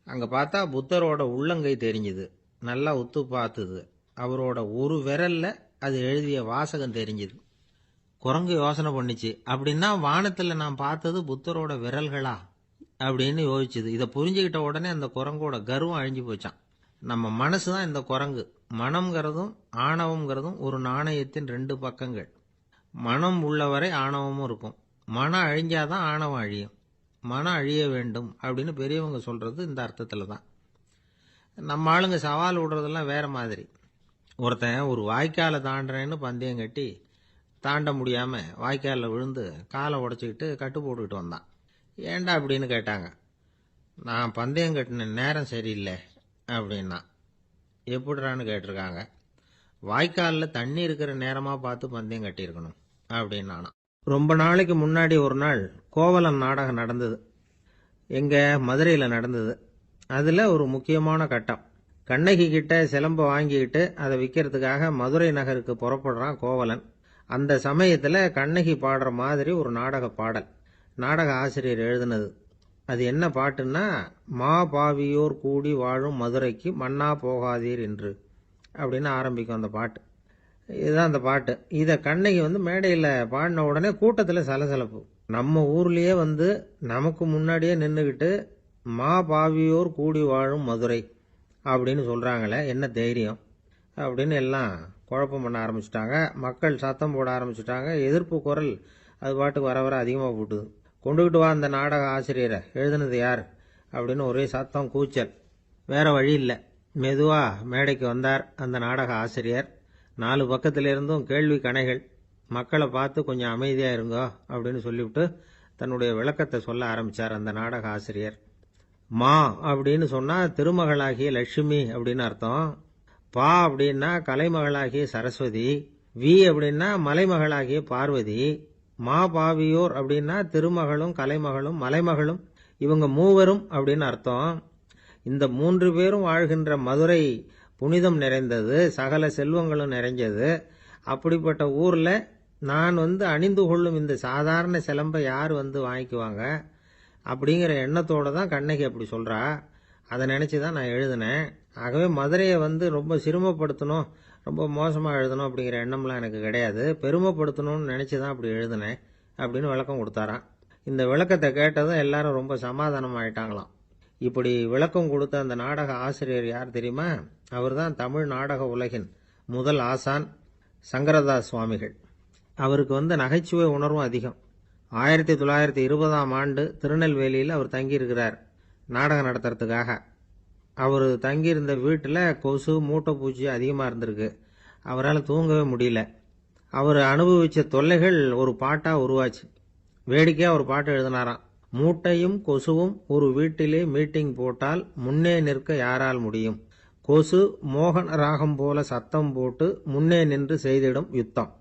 அங்கே பார்த்தா புத்தரோட உள்ளங்கை தெரிஞ்சுது. நல்லா உத்து பார்த்துது. அவரோட ஒரு விரல்ல அது எழுதிய வாசகம் தெரிஞ்சுது. குரங்கு யோசனை பண்ணிச்சு, அப்படின்னா வானத்தில் நான் பார்த்தது புத்தரோட விரல்களா அப்படின்னு யோசிச்சுது. இதை புரிஞ்சுக்கிட்ட உடனே அந்த குரங்கோட கர்வம் அழிஞ்சு போச்சான். நம்ம மனசு தான் இந்த குரங்கு. மனம்ங்கிறதும் ஆணவம்ங்கிறதும் ஒரு நாணயத்தின் 2 பக்கங்கள். மனம் உள்ளவரை ஆணவமும் இருக்கும். மனம் அழிஞ்சாதான் ஆணவம் அழியும். மனம் அழிய வேண்டும் அப்படின்னு பெரியவங்க சொல்றது இந்த அர்த்தத்தில் தான். நம்ம ஆளுங்க சவால் விடுறதெல்லாம் வேற மாதிரி. ஒருத்தன் ஒரு வாய்க்காலை தாண்டுறேன்னு பந்தயம் கட்டி தாண்ட முடியாமல் வாய்க்காலில் விழுந்து காலை உடச்சிக்கிட்டு கட்டு போட்டுக்கிட்டு வந்தான். ஏண்டா அப்படின்னு கேட்டாங்க. நான் பந்தயம் கட்டின நேரம் சரியில்லை அப்படின்னா. எப்படிறான்னு கேட்டிருக்காங்க. வாய்க்காலில் தண்ணி இருக்கிற நேரமாக பார்த்து பந்தயம் கட்டியிருக்கணும் அப்படின்னானா. ரொம்ப நாளைக்கு முன்னாடி ஒரு நாள் கோவலன் நாடகம் நடந்தது. எங்கள் மதுரையில் நடந்தது. அதில் ஒரு முக்கியமான கட்டம். கண்ணகி கிட்ட சிலம்பை வாங்கிக்கிட்டு அதை விற்கிறதுக்காக மதுரை நகருக்கு புறப்படுறான் கோவலன். அந்த சமயத்தில் கண்ணகி பாடுற மாதிரி ஒரு நாடக பாடல் நாடக ஆசிரியர் எழுதினது. அது என்ன பாட்டுன்னா, மா பாவியோர் கூடி வாழும் மதுரைக்கு மன்னா போகாதீர் என்று அப்படின்னு ஆரம்பிக்கும் அந்த பாட்டு. இதுதான் அந்த பாட்டு. இதை கண்ணகி வந்து மேடையில் பாடின உடனே கூட்டத்தில் சலசலப்பு. நம்ம ஊர்லேயே வந்து நமக்கு முன்னாடியே நின்றுக்கிட்டு மா பாவியோர் கூடி வாழும் மதுரை அப்படின்னு சொல்கிறாங்களே, என்ன தைரியம் அப்படின்னு எல்லாம் குழப்பம் பண்ண ஆரம்பிச்சிட்டாங்க. மக்கள் சத்தம் போட ஆரம்பிச்சிட்டாங்க. எதிர்ப்பு குரல் அது பாட்டுக்கு வர வர அதிகமாக போட்டுது. கொண்டுகிட்டு வா அந்த நாடக ஆசிரியரை, எழுதுனது யார் அப்படின்னு ஒரே சத்தம் கூச்சல். வேற வழி இல்லை. மெதுவாக மேடைக்கு வந்தார் அந்த நாடக ஆசிரியர். 4 பக்கத்திலிருந்தும் கேள்வி கணைகள். மக்களை பார்த்து கொஞ்சம் அமைதியாக இருங்கோ அப்படின்னு சொல்லிவிட்டு தன்னுடைய விளக்கத்தை சொல்ல ஆரம்பித்தார் அந்த நாடக ஆசிரியர். மா அப்படின்னு சொன்னால் திருமகளாகிய லட்சுமி அப்படின்னு அர்த்தம். பா அப்படின்னா கலைமகளாகிய சரஸ்வதி. வி அப்படின்னா மலைமகளாகிய பார்வதி. மா பாவியோர் அப்படின்னா திருமகளும் கலைமகளும் மலைமகளும், இவங்க மூவரும் அப்படின்னு அர்த்தம். இந்த 3 பேரும் வாழ்கின்ற மதுரை புனிதம் நிறைந்தது, சகல செல்வங்களும் நிறைஞ்சது. அப்படிப்பட்ட ஊரில் நான் வந்து அணிந்து கொள்ளும் இந்த சாதாரண சிலம்பை யார் வந்து வாங்கிக்குவாங்க அப்படிங்கிற எண்ணத்தோடு தான் கண்ணகி அப்படி சொல்கிறா. அதை நினச்சி தான் நான் எழுதினேன். ஆகவே மதுரையை வந்து ரொம்ப சிரமப்படுத்தணும், ரொம்ப மோசமாக எழுதணும் அப்படிங்கிற எண்ணம்லாம் எனக்கு கிடையாது. பெருமைப்படுத்தணும்னு நினச்சி தான் அப்படி எழுதினேன் அப்படின்னு விளக்கம் கொடுத்தாராம். இந்த விளக்கத்தை கேட்டதும் எல்லாரும் ரொம்ப சமாதானம் ஆயிட்டாங்களாம். இப்படி விளக்கம் கொடுத்த அந்த நாடக ஆசிரியர் யார் தெரியுமா? அவர்தான் தமிழ் நாடக உலகின் முதல் ஆசான் சங்கரதாஸ் சுவாமிகள். அவருக்கு நகைச்சுவை உணர்வும் அதிகம். 1920ஆம் ஆண்டு திருநெல்வேலியில் அவர் தங்கியிருக்கிறார் நாடகம் நடத்துறதுக்காக. அவர் தங்கியிருந்த வீட்டில் கொசு மூட்டை பூச்சி அதிகமாக இருந்திருக்கு. அவரால் தூங்கவே முடியல. அவர் அனுபவித்த தொல்லைகள் ஒரு பாட்டாக உருவாச்சு. வேடிக்கையாக ஒரு பாட்டு எழுதினாராம். மூட்டையும் கொசுவும் ஒரு வீட்டிலே மீட்டிங் போட்டால் முன்னே நிற்க யாரால் முடியும்? கொசு மோகன ராகம் போல சத்தம் போட்டு முன்னே நின்று செய்திடும் யுத்தம்.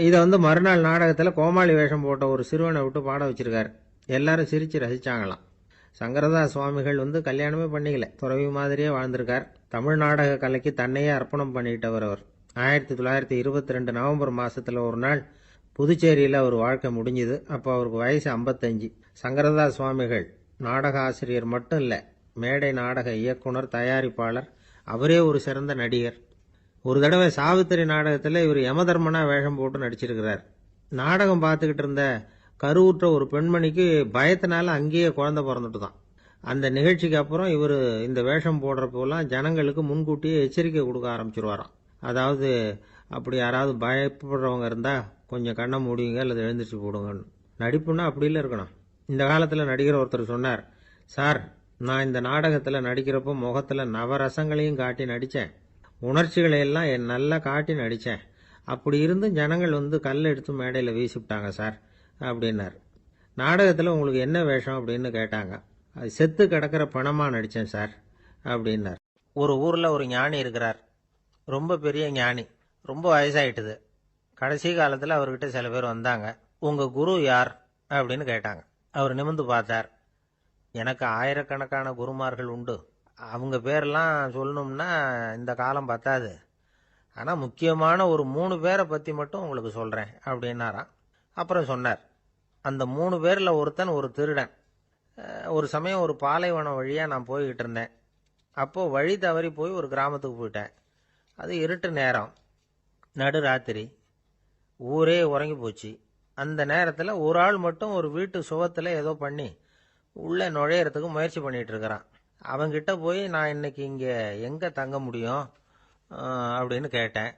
இதை மறுநாள் நாடகத்தில் கோமாளி வேஷம் போட்ட ஒரு சிறுவனை விட்டு பாட வச்சிருக்காரு. எல்லாரும் சிரிச்சு ரசிச்சாங்களாம். சங்கரதாஸ் சுவாமிகள் கல்யாணமே பண்ணிக்கல, துறவி மாதிரியே வாழ்ந்திருக்கார். தமிழ் நாடக கலைக்கு தன்னையே அர்ப்பணம் பண்ணிட்டவர் அவர். 1922 நவம்பர் மாசத்துல ஒரு நாள் புதுச்சேரியில் அவர் வாழ்க்கை முடிஞ்சுது. அப்போ அவருக்கு வயசு 55. சங்கரதாஸ் சுவாமிகள் நாடக ஆசிரியர் மட்டும் இல்லை, மேடை நாடக இயக்குனர், தயாரிப்பாளர். அவரே ஒரு சிறந்த நடிகர். ஒரு தடவை சாவித்திரி நாடகத்தில் இவர் யமதர்மனா வேஷம் போட்டு நடிச்சிருக்கிறார். நாடகம் பார்த்துக்கிட்டு இருந்த கருவுற்ற ஒரு பெண்மணிக்கு பயத்தினால அங்கேயே குழந்தை பிறந்துட்டு தான். அந்த நிகழ்ச்சிக்கு அப்புறம் இவர் இந்த வேஷம் போடுறப்போலாம் ஜனங்களுக்கு முன்கூட்டியே எச்சரிக்கை கொடுக்க ஆரம்பிச்சிருவாராம். அதாவது அப்படி யாராவது பயப்படுறவங்க இருந்தால் கொஞ்சம் கண்ணை மூடிங்க அல்லது எழுந்திரிச்சு போடுங்கன்னு. நடிப்புன்னா அப்படில இருக்கணும். இந்த காலத்தில் நடிகர் ஒருத்தர் சொன்னார், சார் நான் இந்த நாடகத்தில் நடிக்கிறப்போ முகத்தில் நவரசங்களையும் காட்டி நடித்தேன், உணர்ச்சிகளை எல்லாம் நல்லா காட்டி நடித்தேன். அப்படி இருந்தும் ஜனங்கள் கல் எடுத்து மேடையில் வீசிவிட்டாங்க சார் அப்படின்னார். நாடகத்தில் உங்களுக்கு என்ன வேஷம் அப்படின்னு கேட்டாங்க. அது செத்து கிடக்கிற பணமாக நடித்தேன் சார் அப்படின்னார். ஒரு ஊரில் ஒரு ஞானி இருக்கிறார். ரொம்ப பெரிய ஞானி. ரொம்ப வயசாயிட்டுது. கடைசி காலத்தில் அவர்கிட்ட சில பேர் வந்தாங்க. உங்கள் குரு யார் அப்படின்னு கேட்டாங்க. அவர் நிமிர்ந்து பார்த்தார். எனக்கு ஆயிரக்கணக்கான குருமார்கள் உண்டு. அவங்க பேரெல்லாம் சொல்லணும்னா இந்த காலம் பத்தாது. ஆனால் முக்கியமான ஒரு 3 பேரை பற்றி மட்டும் உங்களுக்கு சொல்கிறேன் அப்படின்னாராம். அப்புறம் சொன்னார், அந்த 3 பேரில் ஒருத்தன் ஒரு திருடன். ஒரு சமயம் ஒரு பாலைவனம் வழியாக நான் போய்கிட்டு இருந்தேன். அப்போது வழி தவறி போய் ஒரு கிராமத்துக்கு போயிட்டேன். அது இருட்டு நேரம், நடுராத்திரி, ஊரே உறங்கி போச்சு. அந்த நேரத்தில் ஒரு ஆள் மட்டும் ஒரு வீட்டு சுவத்தில் ஏதோ பண்ணி உள்ளே நுழையிறதுக்கு முயற்சி பண்ணிகிட்டு இருக்கிறான். அவங்கிட்ட போய் நான் இன்னைக்கு இங்கே எங்கே தங்க முடியும் அப்படின்னு கேட்டேன்.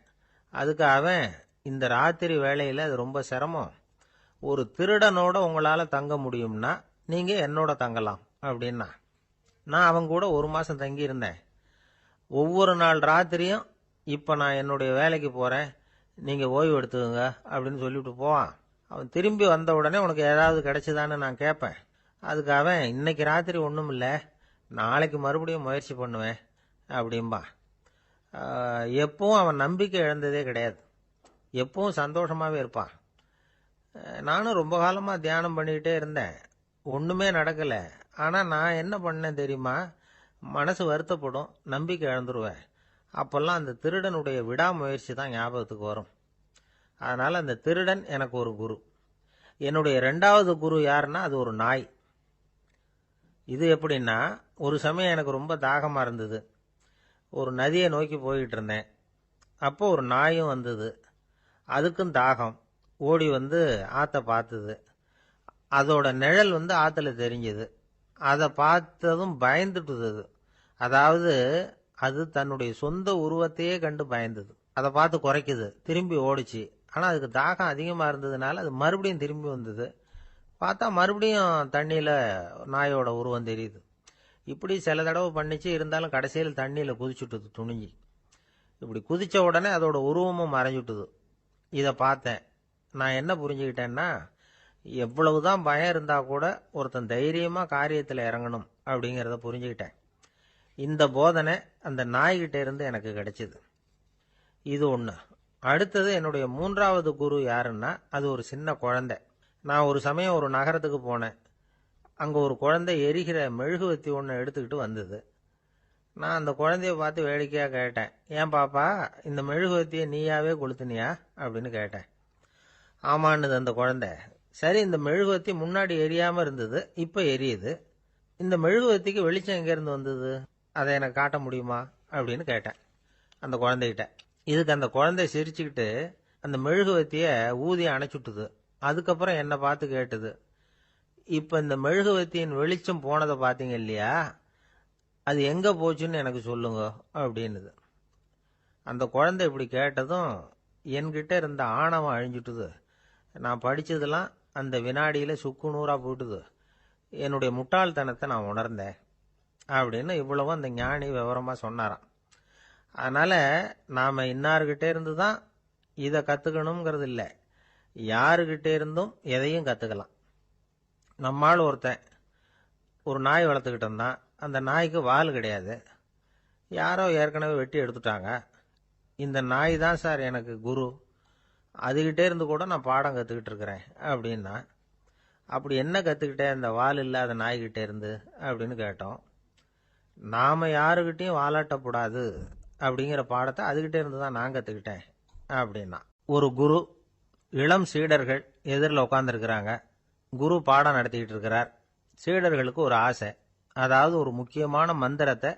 அதுக்கு அவன், இந்த ராத்திரி வேளையில் அது ரொம்ப சிரமம், ஒரு திருடனோட உங்களால் தங்க முடியும்னா நீங்கள் என்னோட தங்கலாம் அப்படின்னா. நான் அவங்க கூட 1 மாதம் தங்கியிருந்தேன். ஒவ்வொரு நாள் ராத்திரியும் இப்போ நான் என்னுடைய வேலைக்கு போகிறேன், நீங்கள் ஓய்வு எடுத்துக்கோங்க அப்படின்னு சொல்லிவிட்டு போவான். அவன் திரும்பி வந்த உடனே உனக்கு ஏதாவது கிடைச்சிதான்னு நான் கேட்பேன். அதுக்கு அவன், இன்னைக்கு ராத்திரி ஒன்றும் இல்லை, நாளைக்கு மறுபடியும் முயற்சி பண்ணுவேன் அப்படின்பா. எப்பவும் அவன் நம்பிக்கை இழந்ததே கிடையாது. எப்பவும் சந்தோஷமாகவே இருப்பான். நானும் ரொம்ப காலமாக தியானம் பண்ணிக்கிட்டே இருந்தேன். ஒன்றுமே நடக்கலை. ஆனால் நான் என்ன பண்ணேன் தெரியுமா? மனசு வருத்தப்படும், நம்பிக்கை இழந்துருவேன். அப்போல்லாம் அந்த திருடனுடைய விடாமுயற்சி தான் ஞாபகத்துக்கு வரும். அதனால் அந்த திருடன் எனக்கு ஒரு குரு. என்னுடைய 2வது குரு யாருன்னா அது ஒரு நாய். இது எப்படின்னா, ஒரு சமயம் எனக்கு ரொம்ப தாகமாக இருந்தது. ஒரு நதியை நோக்கி போய்கிட்டு இருந்தேன். அப்போ ஒரு நாயும் வந்தது. அதுக்கும் தாகம். ஓடி ஆற்றை பார்த்தது. அதோட நிழல் ஆற்றுல தெரிஞ்சது. அதை பார்த்ததும் பயந்துட்டுது. அதாவது அது தன்னுடைய சொந்த உருவத்தையே கண்டு பயந்தது. அதை பார்த்து குறைக்குது, திரும்பி ஓடிச்சு. ஆனால் அதுக்கு தாகம் அதிகமாக இருந்ததுனால அது மறுபடியும் திரும்பி வந்தது. பார்த்தா மறுபடியும் தண்ணியில் நாயோட உருவம் தெரியுது. இப்படி சில தடவை பண்ணிச்சு. இருந்தாலும் கடைசியில் தண்ணியில் குதிச்சுட்டுது துணிஞ்சி. இப்படி குதித்த உடனே அதோட உருவமும் மறைஞ்சுட்டுது. இதை பார்த்தேன். நான் என்ன புரிஞ்சுக்கிட்டேன்னா, எவ்வளவுதான் பயம் இருந்தால் கூட ஒருத்தன் தைரியமாக காரியத்தில் இறங்கணும் அப்படிங்கிறத புரிஞ்சுக்கிட்டேன். இந்த போதனை அந்த நாய்கிட்ட இருந்து எனக்கு கிடைச்சிது. இது ஒன்று. அடுத்தது என்னுடைய 3வது குரு யாருன்னா அது ஒரு சின்ன குழந்தை. நான் ஒரு சமயம் ஒரு நகரத்துக்கு போனேன். அங்கே ஒரு குழந்தை எரிகிற மெழுகுவத்தி ஒன்று எடுத்துக்கிட்டு வந்தது. நான் அந்த குழந்தைய பார்த்து வேடிக்கையாக கேட்டேன், ஏன் பாப்பா இந்த மெழுகுவத்தியை நீயாவே கொளுத்துனியா அப்படின்னு கேட்டேன். ஆமான்னுது அந்த குழந்தை. சரி, இந்த மெழுகுவத்தி முன்னாடி எரியாமல் இருந்தது, இப்போ எரியுது. இந்த மெழுகுவத்திக்கு வெளிச்சம் எங்கேருந்து வந்தது, அதை எனக்கு காட்ட முடியுமா அப்படின்னு கேட்டேன் அந்த குழந்தைகிட்ட. இதுக்கு அந்த குழந்தை சிரிச்சுக்கிட்டு அந்த மெழுகுவத்தியை ஊதி அணைச்சுட்டுது. அதுக்கப்புறம் என்னை பார்த்து கேட்டது, இப்ப இந்த மெழுகுவர்த்தியின் வெளிச்சம் போனதை பார்த்தீங்க இல்லையா, அது எங்க போச்சுன்னு எனக்கு சொல்லுங்க அப்படின்னுது. அந்த குழந்தை இப்படி கேட்டதும் என்கிட்ட இருந்த ஆணவம் அழிஞ்சுட்டுது. நான் படிச்சதெல்லாம் அந்த வினாடியில சுக்கு நூறா போயிட்டுது. என்னுடைய முட்டாள்தனத்தை நான் உணர்ந்தேன் அப்படின்னு இவ்வளவும் அந்த ஞானி விவரமா சொன்னாராம். அதனால நாம இன்னார்கிட்ட இருந்து தான் இதை கத்துக்கணுங்கிறது இல்லை, யாருகிட்ட இருந்தும் எதையும் கத்துக்கலாம். நம்மால் ஒருத்தன் ஒரு நாய் வளர்த்துக்கிட்டு இருந்தான். அந்த நாய்க்கு வால் கிடையாது. யாரோ ஏற்கனவே வெட்டி எடுத்துட்டாங்க. இந்த நாய் தான் சார் எனக்கு குரு, அதுகிட்டே இருந்து கூட நான் பாடம் கற்றுக்கிட்டு இருக்கிறேன் அப்படின்னா. அப்படி என்ன கற்றுக்கிட்டேன் அந்த வால் இல்லாத நாய்கிட்டே இருந்து அப்படின்னு கேட்டோம். நாம் யாருக்கிட்டையும் வாலாட்டக்கூடாது அப்படிங்கிற பாடத்தை அதுகிட்டே இருந்து தான் நான் கற்றுக்கிட்டேன் அப்படின்னா. ஒரு குரு, இளம் சீடர்கள் எதிரில் உட்காந்துருக்கிறாங்க. குரு பாடம் நடத்திக்கிட்டு இருக்கிறார். சீடர்களுக்கு ஒரு ஆசை, அதாவது ஒரு முக்கியமான மந்திரத்தை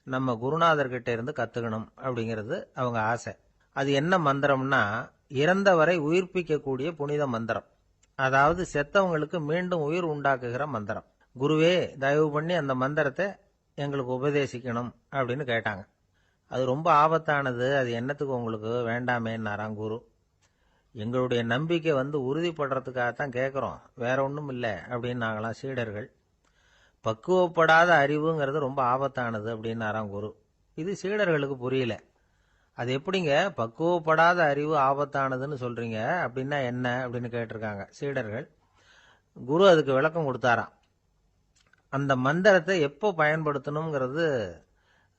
நம்ம குருநாதர்கிட்ட இருந்து கற்றுக்கணும் அப்படிங்கிறது அவங்க ஆசை. அது என்ன மந்திரம்னா, இறந்தவரை உயிர்ப்பிக்கக்கூடிய புனித மந்திரம், அதாவது செத்தவங்களுக்கு மீண்டும் உயிர் உண்டாக்குகிற மந்திரம். குருவே, தயவு பண்ணி அந்த மந்திரத்தை எங்களுக்கு உபதேசிக்கணும் அப்படின்னு கேட்டாங்க. அது ரொம்ப ஆபத்தானது, அது என்னத்துக்கு உங்களுக்கு வேண்டாமேன்னாராம் குரு. எங்களுடைய நம்பிக்கை உறுதிப்படுறதுக்காகத்தான் கேட்குறோம், வேற ஒன்றும் இல்லை அப்படின்னாங்களாம் சீடர்கள். பக்குவப்படாத அறிவுங்கிறது ரொம்ப ஆபத்தானது அப்படின்னாராம் குரு. இது சீடர்களுக்கு புரியல. அது எப்படிங்க பக்குவப்படாத அறிவு ஆபத்தானதுன்னு சொல்றீங்க, அப்படின்னா என்ன அப்படின்னு கேட்டிருக்காங்க சீடர்கள். குரு அதுக்கு விளக்கம் கொடுத்தாராம். அந்த மந்திரத்தை எப்போ பயன்படுத்தணுங்கிறது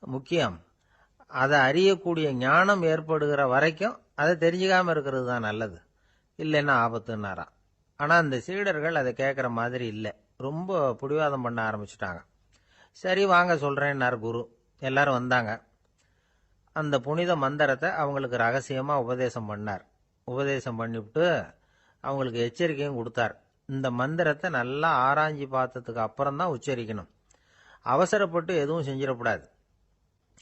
முக்கியம். அதை அறியக்கூடிய ஞானம் ஏற்படுகிற வரைக்கும் அதை தெரிஞ்சுக்காம இருக்கிறது தான் நல்லது, இல்லைன்னா ஆபத்துன்னாராம். ஆனால் அந்த சீடர்கள் அதை கேட்குற மாதிரி இல்லை, ரொம்ப பிடிவாதம் பண்ண ஆரம்பிச்சுட்டாங்க. சரி வாங்க சொல்கிறேன்னார் குரு. எல்லாரும் வந்தாங்க. அந்த புனித மந்திரத்தை அவங்களுக்கு ரகசியமாக உபதேசம் பண்ணார். உபதேசம் பண்ணிவிட்டு அவங்களுக்கு எச்சரிக்கையும் கொடுத்தார். இந்த மந்திரத்தை நல்லா ஆராய்ச்சி பார்த்ததுக்கு அப்புறம் தான் உச்சரிக்கணும், அவசரப்பட்டு எதுவும் செஞ்சிடக்கூடாது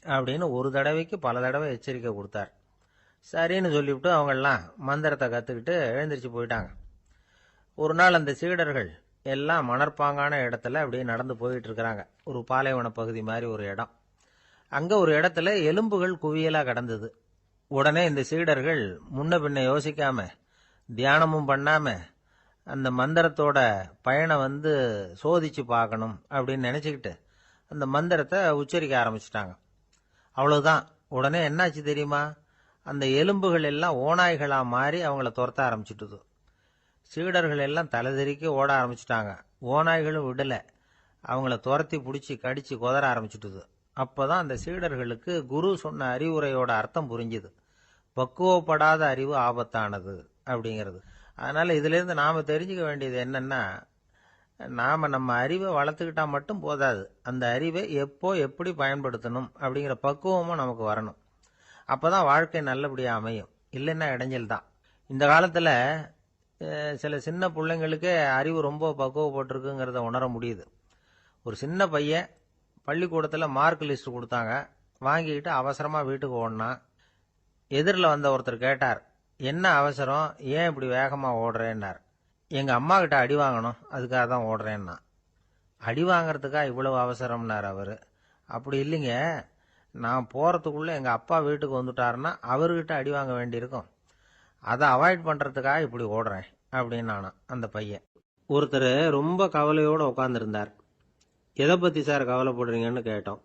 அப்படின்னு ஒரு தடவைக்கு பல தடவை எச்சரிக்கை கொடுத்தார். சரின்னு சொல்லிவிட்டு அவங்கெல்லாம் மந்திரத்தை கற்றுக்கிட்டு எழுந்திரிச்சு போயிட்டாங்க. ஒரு நாள் அந்த சீடர்கள் எல்லாம் மணற்பாங்கான இடத்துல அப்படியே நடந்து போயிட்டு இருக்கிறாங்க. ஒரு பாலைவன பகுதி மாதிரி ஒரு இடம். அங்க ஒரு இடத்துல எலும்புகள் குவியலா கிடந்தது. உடனே இந்த சீடர்கள் முன்ன பின்ன யோசிக்காம, தியானமும் பண்ணாம, அந்த மந்திரத்தோட பயனை சோதிச்சு பார்க்கணும் அப்படின்னு நினைச்சுக்கிட்டு அந்த மந்திரத்தை உச்சரிக்க ஆரம்பிச்சிட்டாங்க. அவ்வளவுதான். உடனே என்னாச்சு தெரியுமா, அந்த எலும்புகள் எல்லாம் ஓநாய்களா மாறி அவங்கள துரத்த ஆரம்பிச்சுட்டுது. சீடர்கள் எல்லாம் தலைதெறிக்க ஓட ஆரம்பிச்சுட்டாங்க. ஓநாய்களும் விடல, அவங்கள துரத்தி பிடிச்சி கடிச்சு கொதற ஆரம்பிச்சுட்டுது. அப்பதான் அந்த சீடர்களுக்கு குரு சொன்ன அறிவுரையோட அர்த்தம் புரிஞ்சுது. பக்குவப்படாத அறிவு ஆபத்தானது அப்படிங்கிறது. அதனால இதுல இருந்து நாம தெரிஞ்சுக்க வேண்டியது என்னன்னா, நாம நம்ம அறிவை வளர்த்துக்கிட்டா மட்டும் போதாது, அந்த அறிவை எப்போ எப்படி பயன்படுத்தணும் அப்படிங்கிற பக்குவமும் நமக்கு வரணும். அப்பதான் வாழ்க்கை நல்லபடியா அமையும், இல்லைன்னா இடைஞ்சல் தான். இந்த காலத்துல சில சின்ன பிள்ளைங்களுக்கே அறிவு ரொம்ப பக்குவப்பட்டிருக்குங்கிறத உணர முடியுது. ஒரு சின்ன பையன் பள்ளிக்கூடத்தில் மார்க் லிஸ்ட் கொடுத்தாங்க, வாங்கிக்கிட்டு அவசரமாக வீட்டுக்கு ஓடினான். எதிரில் வந்த ஒருத்தர் கேட்டார், என்ன அவசரம், ஏன் இப்படி வேகமாக ஓடுறேன்னார். எங்கள் அம்மா கிட்ட அடி வாங்கணும், அதுக்காக தான் ஓடுறேன்னா. அடி வாங்கறதுக்கா இவ்வளவு அவசரம்னார் அவர். அப்படி இல்லைங்க, நான் போகிறதுக்குள்ளே எங்கள் அப்பா வீட்டுக்கு வந்துட்டாருன்னா அவர்கிட்ட அடி வாங்க வேண்டியிருக்கும், அதை அவாய்ட் பண்ணுறதுக்காக இப்படி ஓடுறேன் அப்படின்னு நானா அந்த பையன். ஒருத்தர் ரொம்ப கவலையோடு உட்காந்துருந்தார். எதை பற்றி சார் கவலைப்படுறீங்கன்னு கேட்டோம்.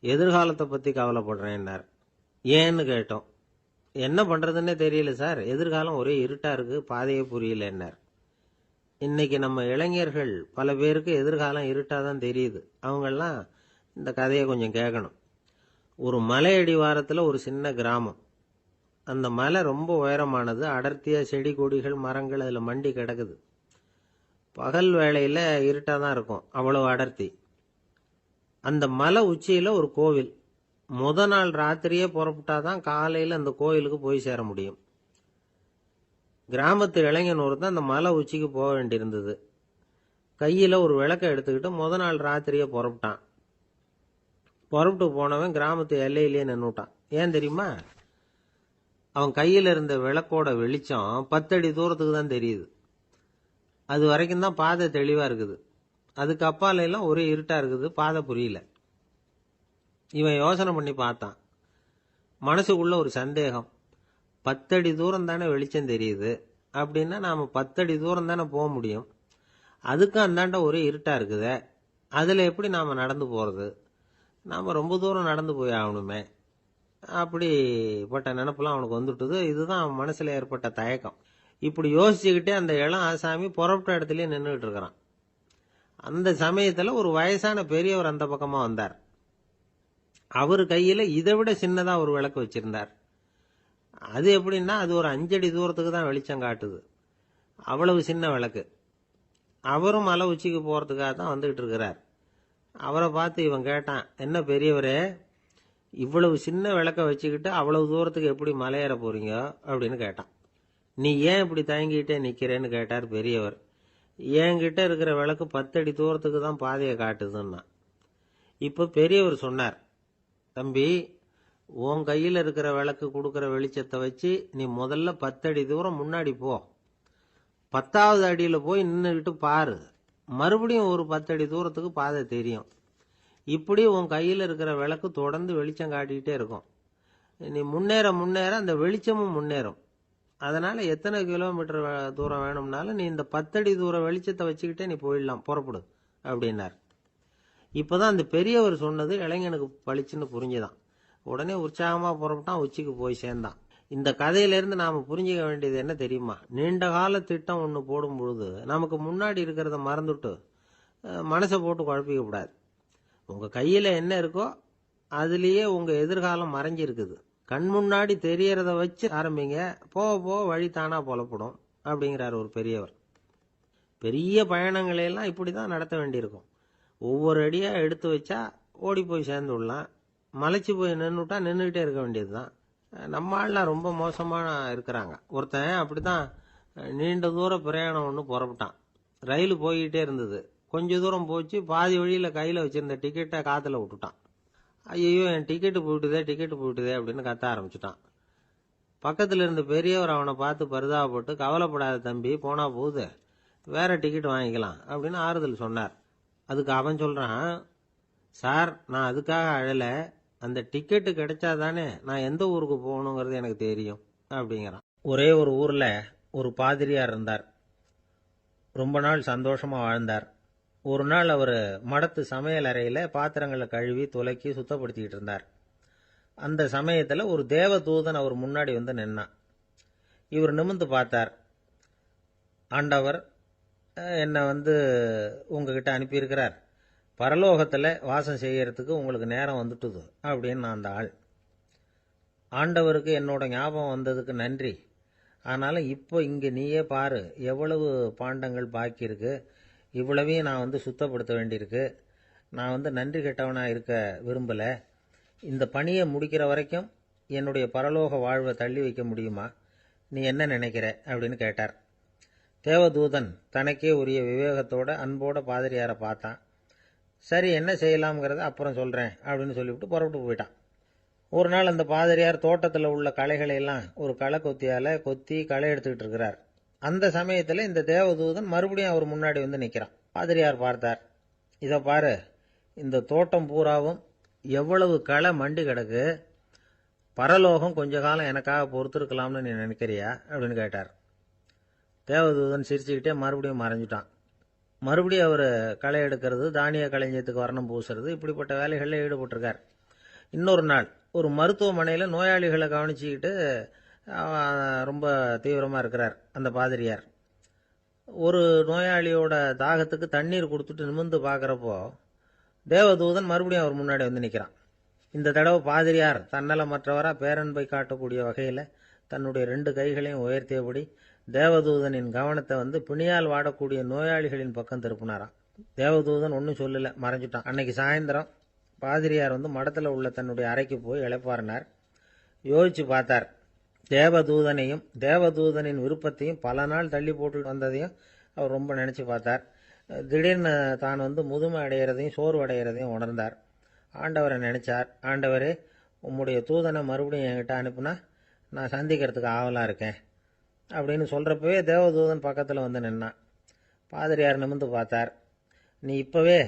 எதிர்காலத்தை பற்றி கவலைப்படுறேன்னார். ஏன்னு கேட்டோம். என்ன பண்ணுறதுன்னே தெரியல சார், எதிர்காலம் ஒரே இருட்டாக இருக்குது, பாதையே புரியலன்னார். இன்னைக்கு நம்ம இளைஞர்கள் பல பேருக்கு எதிர்காலம் இருட்டாக தான் தெரியுது. அவங்கெல்லாம் இந்த கதையை கொஞ்சம் கேட்கணும். ஒரு மலை அடிவாரத்தில் ஒரு சின்ன கிராமம். அந்த மலை ரொம்ப உயரமானது, அடர்த்தியாக செடி கொடிகள் மரங்கள் அதில் மண்டி கிடக்குது. பகல் வேளையில் இருட்டாக தான் இருக்கும், அவ்வளவு அடர்த்தி. அந்த மலை உச்சியில் ஒரு கோவில். நாள் ராத்திரியே புறப்பட்டாதான் காலையில் அந்த கோவிலுக்கு போய் சேர முடியும். கிராமத்து இளைஞன் ஒருத்தன் அந்த மலை உச்சிக்கு போக வேண்டியிருந்தது. கையில் ஒரு விளக்கை எடுத்துக்கிட்டு நாள் ராத்திரியே புறப்பட்டான். புறப்பட்டு போனவன் கிராமத்து எல்லையிலேயே நின்றுட்டான். ஏன் தெரியுமா, அவன் கையில் இருந்த விளக்கோட வெளிச்சம் 10 அடி தூரத்துக்கு தான் தெரியுது. அது வரைக்கும் தான் பாதை தெளிவாக இருக்குது. அதுக்கு அப்பால எல்லாம் ஒரே இருட்டாக இருக்குது, பாதை புரியல. இவன் யோசனை பண்ணி பார்த்தான். மனசுக்குள்ள ஒரு சந்தேகம். 10 அடி தூரம் தானே வெளிச்சம் தெரியுது, அப்படின்னா நாம் 10 அடி தூரம் தானே போக முடியும். அதுக்கும் அந்தாண்ட ஒரே இருட்டாக இருக்குதே, அதில் எப்படி நாம் நடந்து போகிறது? நாம் ரொம்ப தூரம் நடந்து போய் ஆகணுமே. அப்படிப்பட்ட நினப்பெல்லாம் அவனுக்கு வந்துட்டுது. இதுதான் அவன் மனசில் ஏற்பட்ட தயக்கம். இப்படி யோசிச்சுக்கிட்டே அந்த இளம் ஆசாமி புறப்பட்ட இடத்துலயே நின்றுகிட்டு இருக்கிறான். அந்த சமயத்தில் ஒரு வயசான பெரியவர் அந்த பக்கமாக வந்தார். அவர் கையில் இதை விட சின்னதாக ஒரு விளக்கு வச்சிருந்தார். அது எப்படின்னா அது ஒரு 5 அடி தூரத்துக்கு தான் வெளிச்சம் காட்டுது. அவ்வளவு சின்ன விளக்கு. அவரும் மலை உச்சிக்கு போகிறதுக்காக தான் வந்துகிட்டு இருக்கிறார். அவரை பார்த்து இவன் கேட்டான், என்ன பெரியவரே, இவ்வளவு சின்ன விளக்க வச்சுக்கிட்டு அவ்வளவு தூரத்துக்கு எப்படி மலையேற போறீங்க அப்படின்னு கேட்டான். நீ ஏன் இப்படி தயங்கிட்டே நிக்கிறேன்னு கேட்டார் பெரியவர். என்கிட்ட இருக்கிற விளக்கு 10 அடி தூரத்துக்கு தான் பாதையை காட்டுதுன்னா. இப்போ பெரியவர் சொன்னார், தம்பி, உன் கையில் இருக்கிற விளக்கு கொடுக்குற வெளிச்சத்தை வச்சு நீ முதல்ல 10 அடி தூரம் முன்னாடி போ. 10வது அடியில் போய் நின்றுக்கிட்டு பாரு, மறுபடியும் ஒரு 10 அடி தூரத்துக்கு பாதை தெரியும். இப்படி உன் கையில் இருக்கிற விளக்கு தொடர்ந்து வெளிச்சம் காட்டிக்கிட்டே இருக்கும். நீ முன்னேற முன்னேற அந்த வெளிச்சமும் முன்னேறும். அதனால எத்தனை கிலோமீட்டர் தூரம் வேணும்னாலும் நீ இந்த 10 அடி தூரம் வெளிச்சத்தை வச்சுக்கிட்டே நீ போயிடலாம், புறப்படு அப்படின்னார். இப்போதான் அந்த பெரியவர் சொன்னது இளைஞனுக்கு பளிச்சுன்னு புரிஞ்சுதான். உடனே உற்சாகமாக புறப்பட்டான், உச்சிக்கு போய் சேர்ந்தான். இந்த கதையிலேருந்து நாம் புரிஞ்சுக்க வேண்டியது என்ன தெரியுமா? நீண்ட கால திட்டம் ஒன்று போடும் பொழுது நமக்கு முன்னாடி இருக்கிறத மறந்துட்டு மனசை போட்டு குழப்பிக்க கூடாது. உங்கள் கையில் என்ன இருக்கோ அதுலேயே உங்கள் எதிர்காலம் மறைஞ்சிருக்குது. கண் முன்னாடி தெரியறத வச்சு ஆரம்பிங்க, போக போக வழி தானா புலப்படும் அப்படிங்கிறார் ஒரு பெரியவர். பெரிய பயணங்களையெல்லாம் இப்படி தான் நடத்த வேண்டியிருக்கும். ஒவ்வொரு அடியாக எடுத்து வச்சா ஓடி போய் சேர்ந்து விடலாம். மலைச்சு போய் நின்றுட்டா நின்றுக்கிட்டே இருக்க வேண்டியது தான். நம்ம ஆள்லாம் ரொம்ப மோசமாக இருக்கிறாங்க. ஒருத்தன் அப்படி தான் நீண்ட தூர பிரயாணம் ஒன்று புறப்பட்டான். ரயில் போய்கிட்டே இருந்தது. கொஞ்ச தூரம் போச்சு, பாதி வழியில் கையில் வச்சுருந்த டிக்கெட்டை காற்றுல விட்டுட்டான். ஐயோ, என் டிக்கெட்டு போயிட்டுதே அப்படின்னு கத்த ஆரம்பிச்சுட்டான். பக்கத்தில் இருந்த பெரியவர் அவனை பார்த்து பரிதாபப்பட்டு, கவலைப்படாத தம்பி, போனா போகுது, வேற டிக்கெட் வாங்கிக்கலாம் அப்படின்னு ஆறுதல் சொன்னார். அதுக்கு அவன் சொல்கிறான், சார், நான் அதுக்காக அழலை, அந்த டிக்கெட்டு கிடைச்சாதானே நான் எந்த ஊருக்கு போகணுங்கிறது எனக்கு தெரியும் அப்படிங்கிறான். ஒரே ஒரு ஊரில் ஒரு பாதிரியார் இருந்தார். ரொம்ப நாள் சந்தோஷமாக வாழ்ந்தார். ஒரு நாள் அவர் மடத்து சமையல் அறையில் பாத்திரங்களை கழுவி துலக்கி சுத்தப்படுத்திக்கிட்டு இருந்தார். அந்த சமயத்தில் ஒரு தேவதூதன் அவர் முன்னாடி வந்து நின்னான். இவர் நிமிர்ந்து பார்த்தார். ஆண்டவர் என்னை உங்ககிட்ட அனுப்பியிருக்கிறார், பரலோகத்தில் வாசம் செய்யறதுக்கு உங்களுக்கு நேரம் வந்துட்டுது அப்படின்னு அந்த ஆள். ஆண்டவருக்கு என்னோட ஞாபகம் வந்ததுக்கு நன்றி. ஆனாலும் இப்போ இங்கே நீயே பாரு, எவ்வளவு பாண்டங்கள் பாக்கி இருக்கு, இவ்வளவையும் நான் சுத்தப்படுத்த வேண்டியிருக்கு. நான் நன்றி கெட்டவனாக இருக்க விரும்பலை. இந்த பணியை முடிக்கிற வரைக்கும் என்னுடைய பரலோக வாழ்வை தள்ளி வைக்க முடியுமா? நீ என்ன நினைக்கிற அப்படின்னு கேட்டார். தேவதூதன் தனக்கே உரிய விவேகத்தோட அன்போட பாதிரியாரை பார்த்தான். சரி, என்ன செய்யலாம்ங்கிறத அப்புறம் சொல்கிறேன் அப்படின்னு சொல்லிவிட்டு புறப்பட்டு போயிட்டான். ஒரு நாள் அந்த பாதிரியார் தோட்டத்தில் உள்ள களைகளை எல்லாம் ஒரு களை கொத்தியால் கொத்தி களை எடுத்துக்கிட்டு இருக்கிறார். அந்த சமயத்தில் இந்த தேவதூதன் மறுபடியும் அவர் முன்னாடி வந்து நிற்கிறான். பாதிரியார் பார்த்தார். இதை பாரு, இந்த தோட்டம் பூராவும் எவ்வளவு களை மண்டி கிடக்கு, பரலோகம் கொஞ்ச காலம் எனக்காக பொறுத்திருக்கலாம்னு நீ நினைக்கிறியா அப்படின்னு கேட்டார். தேவதூதன் சிரிச்சுக்கிட்டே மறுபடியும் மறைஞ்சிட்டான். மறுபடியும் அவர் களை எடுக்கிறது, தானிய களஞ்சியத்துக்கு வர்ணம் பூசுறது, இப்படிப்பட்ட வேலைகளில் ஈடுபட்டிருக்கார். இன்னொரு நாள் ஒரு மருத்துவமனையில் நோயாளிகளை கவனிச்சுக்கிட்டு ரொம்ப தீவிரமாக இருக்கிறார் அந்த பாதிரியார். ஒரு நோயாளியோட தாகத்துக்கு தண்ணீர் கொடுத்துட்டு நிமிர்ந்து பார்க்குறப்போ தேவதூதன் மறுபடியும் அவர் முன்னாடி வந்து நிற்கிறான். இந்த தடவை பாதிரியார் தன்னலமற்றவராக பேரன்பை காட்டக்கூடிய வகையில் தன்னுடைய 2 கைகளையும் உயர்த்தியபடி தேவதூதனின் கவனத்தை பிணியால் வாடக்கூடிய நோயாளிகளின் பக்கம் திருப்பினாராம். தேவதூதன் ஒன்றும் சொல்லலை, மறைஞ்சிட்டான். அன்னைக்கு சாயந்தரம் பாதிரியார் மடத்தில் உள்ள தன்னுடைய அறைக்கு போய் இளைப்பாறினார். யோசிச்சு பார்த்தார். தேவதூதனையும் தேவதூதனின் விருப்பத்தையும் பல நாள் தள்ளி போட்டு வந்ததையும் அவர் ரொம்ப நினச்சி பார்த்தார். திடீர்னு தான் முதுமை அடைகிறதையும் சோர்வு அடைகிறதையும் உணர்ந்தார். ஆண்டவரை நினைச்சார். ஆண்டவரே, உம்முடைய தூதனை மறுபடியும் என்கிட்ட அனுப்புனா நான் சந்திக்கிறதுக்கு ஆவலாக இருக்கேன் அப்படின்னு சொல்கிறப்பவே தேவதூதன் பக்கத்தில் நின்னான். பாதிரியார் நிமிர்ந்து பார்த்தார். நீ இப்போவே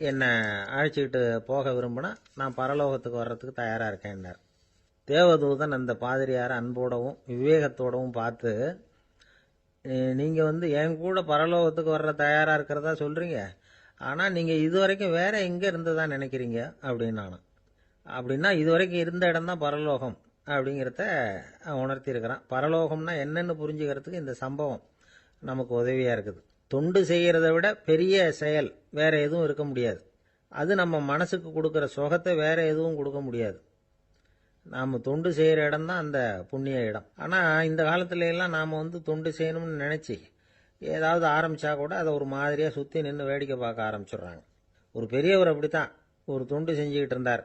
என்னை அழைச்சிக்கிட்டு போக விரும்பினா நான் பரலோகத்துக்கு வர்றதுக்கு தயாராக இருக்கேன்னார். தேவதூதன் அந்த பாதிரியாரை அன்போடவும் விவேகத்தோடவும் பார்த்து, நீங்கள் என் கூட பரலோகத்துக்கு வர்ற தயாராக இருக்கிறதா சொல்கிறீங்க, ஆனால் நீங்கள் இதுவரைக்கும் வேற எங்கே இருந்ததா நினைக்கிறீங்க அப்படின்னு நானும். அப்படின்னா இதுவரைக்கும் இருந்த இடம் தான் பரலோகம் அப்படிங்கிறத உணர்த்தியிருக்கிறான். பரலோகம்னா என்னன்னு புரிஞ்சுக்கிறதுக்கு இந்த சம்பவம் நமக்கு உதவியாக இருக்குது. தொண்டு செய்கிறத விட பெரிய செயல் வேற எதுவும் இருக்க முடியாது. அது நம்ம மனசுக்கு கொடுக்குற சுகத்தை வேற எதுவும் கொடுக்க முடியாது. நாம் தொண்டு செய்கிற இடம் தான் அந்த புண்ணிய இடம். ஆனால் இந்த காலத்துல எல்லாம் நாம் தொண்டு செய்யணும்னு நினச்சி ஏதாவது ஆரம்பித்தா கூட அதை ஒரு மாதிரியாக சுற்றி நின்று வேடிக்கை பார்க்க ஆரம்பிச்சிடுறாங்க. ஒரு பெரியவர் அப்படித்தான் ஒரு தொண்டு செஞ்சுக்கிட்டு இருந்தார்.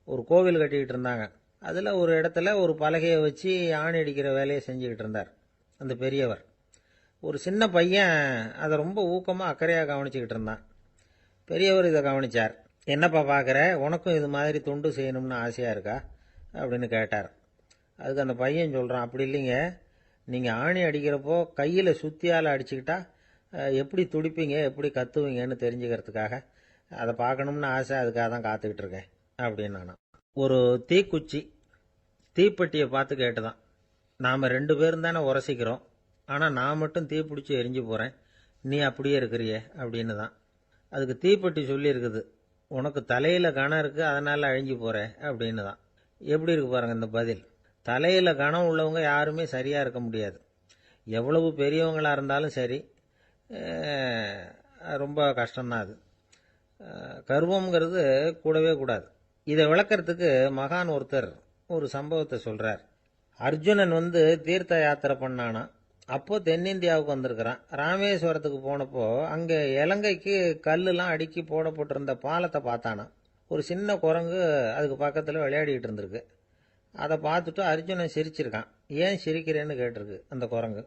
ஒரு கோவில் கட்டிக்கிட்டு இருந்தாங்க. அதில் ஒரு இடத்துல ஒரு பலகையை வச்சு ஆணி அடிக்கிற வேலையை செஞ்சுக்கிட்டு இருந்தார் அந்த பெரியவர். ஒரு சின்ன பையன் அதை ரொம்ப ஊக்கமாக அக்கறையாக கவனிச்சுக்கிட்டு இருந்தான். பெரியவர் இதை கவனித்தார். என்னப்பா பார்க்குற, உனக்கும் இது மாதிரி தொண்டு செய்யணும்னு ஆசையாக இருக்கா அப்படின்னு கேட்டார். அதுக்கு அந்த பையன் சொல்கிறான், அப்படி இல்லைங்க, நீங்கள் ஆணி அடிக்கிறப்போ கையில் சுத்தியால் அடிச்சுக்கிட்டா எப்படி துடிப்பீங்க எப்படி கத்துவீங்கன்னு தெரிஞ்சுக்கிறதுக்காக அதை பார்க்கணும்னு ஆசை, அதுக்காக தான் காத்துக்கிட்டு இருக்கேன் அப்படின்னு நானும். ஒரு தீக்குச்சி தீப்பெட்டியை பார்த்து கேட்டுதான், நாம் 2 பேரும் தானே உரசிக்கிறோம், ஆனால் நான் மட்டும் தீப்பிடிச்சி எரிஞ்சு போகிறேன், நீ அப்படியே இருக்கிறியே அப்படின்னு தான். அதுக்கு தீப்பெட்டி சொல்லியிருக்குது, உனக்கு தலையில் கணம் இருக்குது அதனால் அழிஞ்சு போகிற அப்படின்னு தான். எப்படி இருக்கு பாருங்க இந்த பதில். தலையில் கணம் உள்ளவங்க யாருமே சரியாக இருக்க முடியாது. எவ்வளவு பெரியவங்களாக இருந்தாலும் சரி, ரொம்ப கஷ்டம்தான் அது. கர்வம்ங்கிறது கூடவே கூடாது. இதை விளக்கறதுக்கு மகான் ஒருத்தர் ஒரு சம்பவத்தை சொல்கிறார். அர்ஜுனன் தீர்த்த யாத்திரை பண்ணானா. அப்போ தென்னிந்தியாவுக்கு வந்திருக்கிறான். ராமேஸ்வரத்துக்கு போனப்போ அங்கே இலங்கைக்கு கல்லுலாம் அடுக்கி போடப்பட்டிருந்த பாலத்தை பார்த்தானா. ஒரு சின்ன குரங்கு அதுக்கு பக்கத்தில் விளையாடிக்கிட்டு இருந்திருக்கு. அதை பார்த்துட்டு அர்ஜுனன் சிரிச்சிருக்கான். ஏன் சிரிக்கிறேன்னு கேட்டிருக்கு அந்த குரங்கு.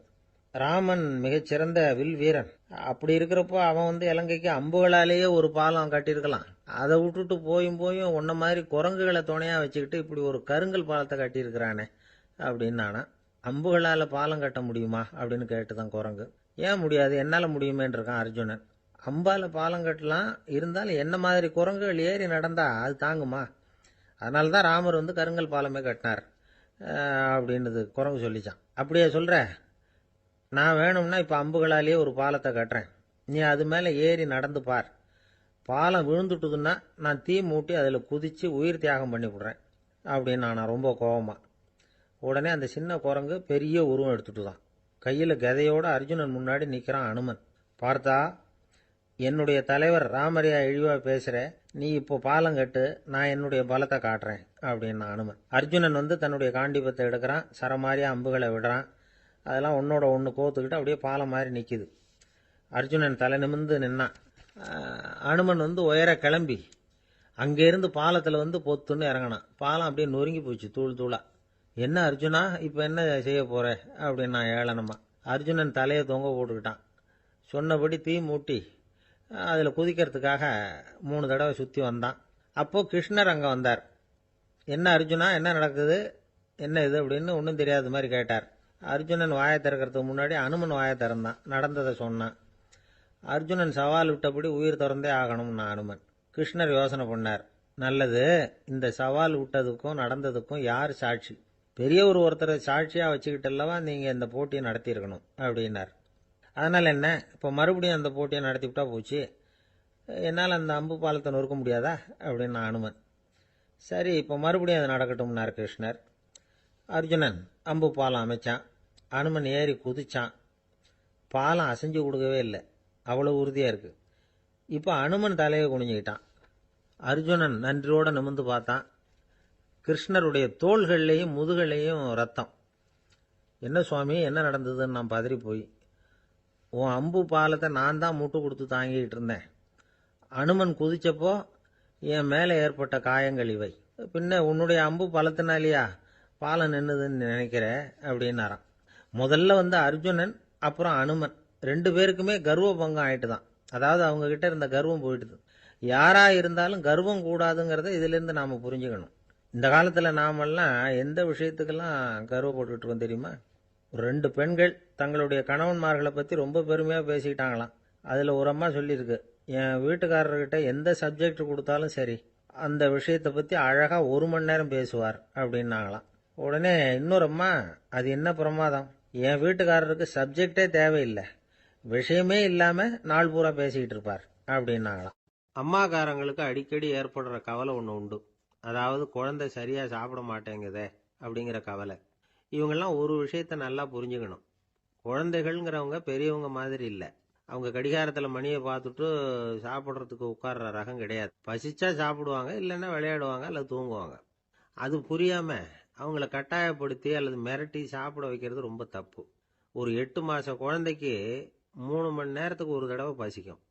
ராமன் மிகச்சிறந்த வில் வீரன். அப்படி இருக்கிறப்போ அவன் இலங்கைக்கு அம்புகளாலேயே ஒரு பாலம் கட்டியிருக்கலாம். அதை விட்டுட்டு போயும் உன்ன மாதிரி குரங்குகளை துணையாக வச்சுக்கிட்டு இப்படி ஒரு கருங்கல் பாலத்தை கட்டியிருக்கிறானே அப்படின்னு நானா. அம்புகளால் பாலம் கட்ட முடியுமா அப்படின்னு கேட்டுதான் குரங்கு. ஏன் முடியாது, என்னால் முடியுமேன்னு இருக்கான் அர்ஜுனன். அம்பால் பாலம் கட்டலாம், இருந்தாலும் என்ன மாதிரி குரங்குகள் ஏறி நடந்தா அது தாங்குமா? அதனால தான் ராமர் கருங்கல் பாலமே கட்டினார் அப்படின்னுது குரங்கு சொல்லிச்சான். அப்படியே சொல்கிற, நான் வேணும்னா இப்போ அம்புகளாலேயே ஒரு பாலத்தை கட்டுறேன், நீ அது மேலே ஏறி நடந்து பார். பாலம் விழுந்துட்டுதுன்னா நான் தீ மூட்டி அதில் குதித்து உயிர் தியாகம் பண்ணி விடுறேன் அப்படின்னு நான் ரொம்ப கோபமா. உடனே அந்த சின்ன குரங்கு பெரிய உருவம் எடுத்துட்டு தான் கையில் கதையோடு அர்ஜுனன் முன்னாடி நிற்கிறான் அனுமன். பார்த்தா, என்னுடைய தலைவர் ராமரையா இழிவாக பேசுகிற, நீ இப்போ பாலம் கட்டு, நான் என்னுடைய பலத்தை காட்டுறேன் அப்படின்னு அனுமன். அர்ஜுனன் தன்னுடைய காண்டிபத்தை எடுக்கிறான், சரமாரியா அம்புகளை விடுறான். அதெல்லாம் ஒன்னோட ஒன்று கோத்துக்கிட்டு அப்படியே பாலம் மாதிரி நிற்கிது. அர்ஜுனன் தலை நிமிர்ந்து நின்னான். அனுமன் உயர கிளம்பி அங்கேருந்து பாலத்தில் பொத்துன்னு இறங்கினான். பாலம் அப்படியே நொறுங்கி போச்சு தூள் தூளா. என்ன அர்ஜுனா, இப்போ என்ன செய்ய போற அப்படின்னு நான் ஏளனமா. அர்ஜுனன் தலையை தொங்க போட்டுக்கிட்டான். சொன்னபடி தீ மூட்டி அதில் குதிக்கிறதுக்காக 3 தடவை சுற்றி வந்தான். அப்போது கிருஷ்ணர் அங்கே வந்தார். என்ன அர்ஜுனா, என்ன நடக்குது, என்ன இது அப்படின்னு ஒன்றும் தெரியாத மாதிரி கேட்டார். அர்ஜுனன் வாயை திறக்கிறதுக்கு முன்னாடி அனுமன் வாயை திறந்தான், நடந்ததை சொன்னான். அர்ஜுனன் சவால் விட்டபடி உயிர் திறந்தே ஆகணும்னா அனுமன். கிருஷ்ணர் யோசனை பண்ணார். நல்லது, இந்த சவால் விட்டதுக்கும் நடந்ததுக்கும் யார் சாட்சி? பெரிய ஒருத்தரை சாட்சியாக வச்சுக்கிட்டல்லவா நீங்கள் இந்த போட்டியை நடத்தியிருக்கணும் அப்படின்னார். அதனால் என்ன, இப்போ மறுபடியும் அந்த போட்டியை நடத்திவிட்டா போச்சு, என்னால் அந்த அம்பு பாலத்தை நொறுக்க முடியாதா அப்படின்னு அனுமன். சரி, இப்போ மறுபடியும் அது நடக்கட்டும்னார் கிருஷ்ணர். அர்ஜுனன் அம்பு பாலம் அமைச்சான். அனுமன் ஏறி குதிச்சான். பாலம் அசைஞ்சு கொடுக்கவே இல்லை, அவ்வளோ உறுதியாக இருக்குது. இப்போ அனுமன் தலையை குனிஞ்சுக்கிட்டான். அர்ஜுனன் நன்றியோடு நிமிர்ந்து பார்த்தான். கிருஷ்ணருடைய தோள்கள்லேயும் முதுகள்லேயும் ரத்தம். என்ன சுவாமி, என்ன நடந்ததுன்னு நான் பதறி போய், உன் அம்பு பாலத்தை நான் தான் முட்டு கொடுத்து தாங்கிக்கிட்டு இருந்தேன். அனுமன் குதிச்சப்போ என் மேலே ஏற்பட்ட காயங்கள் இவை. பின்ன உன்னுடைய அம்பு பலத்தினாலேயா பாலம் நின்னுதுன்னு நினைக்கிற அப்படின்னாரான். முதல்ல அர்ஜுனன், அப்புறம் அனுமன் 2 பேருக்குமே கர்வ பங்கம் ஆயிட்டு தான். அதாவது அவங்க கிட்ட இருந்த கர்வம் போயிட்டுது. யாரா இருந்தாலும் கர்வம் கூடாதுங்கிறத இதிலிருந்து நாம புரிஞ்சுக்கணும். இந்த காலத்தில் நாமெல்லாம் எந்த விஷயத்துக்கெல்லாம் கர்வப்பட்டுட்டு இருக்கோம் தெரியுமா? 2 பெண்கள் தங்களுடைய கணவன்மார்களை பற்றி ரொம்ப பெருமையாக பேசிக்கிட்டாங்களாம். அதில் ஒரு அம்மா சொல்லியிருக்கு, என் வீட்டுக்காரர்கிட்ட எந்த சப்ஜெக்ட் கொடுத்தாலும் சரி அந்த விஷயத்தை பற்றி அழகாக 1 மணி நேரம் பேசுவார் அப்படின்னாங்களாம். உடனே இன்னொரு அம்மா, அது என்ன பிரமாதம், என் வீட்டுக்காரருக்கு சப்ஜெக்டே தேவையில்லை, விஷயமே இல்லாமல் நாள் பூரா பேசிக்கிட்டு இருப்பார் அப்படின்னாங்களாம். அம்மாக்காரங்களுக்கு அடிக்கடி ஏற்படுற கவலை ஒன்று உண்டு. அதாவது குழந்தை சரியாக சாப்பிட மாட்டேங்குதே அப்படிங்கிற கவலை. இவங்கெல்லாம் ஒரு விஷயத்தை நல்லா புரிஞ்சுக்கணும். குழந்தைகள்ங்கிறவங்க பெரியவங்க மாதிரி இல்லை. அவங்க கடிகாரத்தில் மணியை பார்த்துட்டு சாப்பிட்றதுக்கு உட்கார்ற ரகம் கிடையாது. பசிச்சா சாப்பிடுவாங்க, இல்லைன்னா விளையாடுவாங்க அல்லது தூங்குவாங்க. அது புரியாமல் அவங்கள கட்டாயப்படுத்தி அல்லது மிரட்டி சாப்பிட வைக்கிறது ரொம்ப தப்பு. ஒரு 8 மாத குழந்தைக்கு 3 மணி நேரத்துக்கு ஒரு தடவை பசிக்கும்.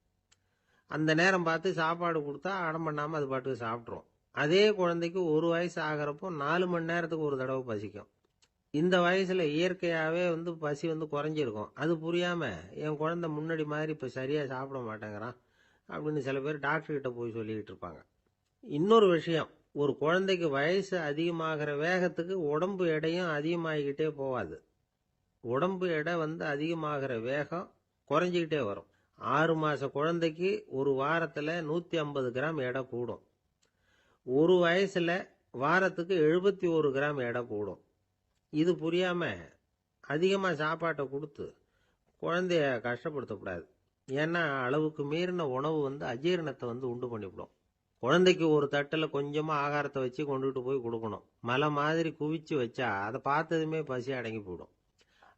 அந்த நேரம் பார்த்து சாப்பாடு கொடுத்தா அடம் பண்ணாமல் அது பாட்டுக்கு சாப்பிட்ரும். அதே குழந்தைக்கு 1 வயசு ஆகிறப்போ 4 மணி நேரத்துக்கு ஒரு தடவை பசிக்கும். இந்த வயசில் இயற்கையாகவே பசி குறைஞ்சிருக்கும். அது புரியாமல் என் குழந்தை முன்னாடி மாதிரி இப்போ சரியாக சாப்பிட மாட்டேங்கிறான் அப்படின்னு சில பேர் டாக்டர்கிட்ட போய் சொல்லிக்கிட்டு இருப்பாங்க. இன்னொரு விஷயம், ஒரு குழந்தைக்கு வயசு அதிகமாகிற வேகத்துக்கு உடம்பு எடையும் அதிகமாகிக்கிட்டே போகாது. உடம்பு எடை அதிகமாகிற வேகம் குறைஞ்சிக்கிட்டே வரும். 6 மாத குழந்தைக்கு ஒரு வாரத்தில் 150 கிராம் எடை கூடும். ஒரு வயசில் வாரத்துக்கு 71 கிராம் எடை கூடும். இது புரியாமல் அதிகமாக சாப்பாட்டை கொடுத்து குழந்தைய கஷ்டப்படுத்தக்கூடாது. ஏன்னா அளவுக்கு மீறின உணவு அஜீரணத்தை உண்டு பண்ணிவிடும். குழந்தைக்கு ஒரு தட்டில் கொஞ்சமாக ஆகாரத்தை வச்சு கொண்டுகிட்டு போய் கொடுக்கணும். மலை மாதிரி குவிச்சு வச்சா அதை பார்த்ததுமே பசி அடங்கி போயிடும்.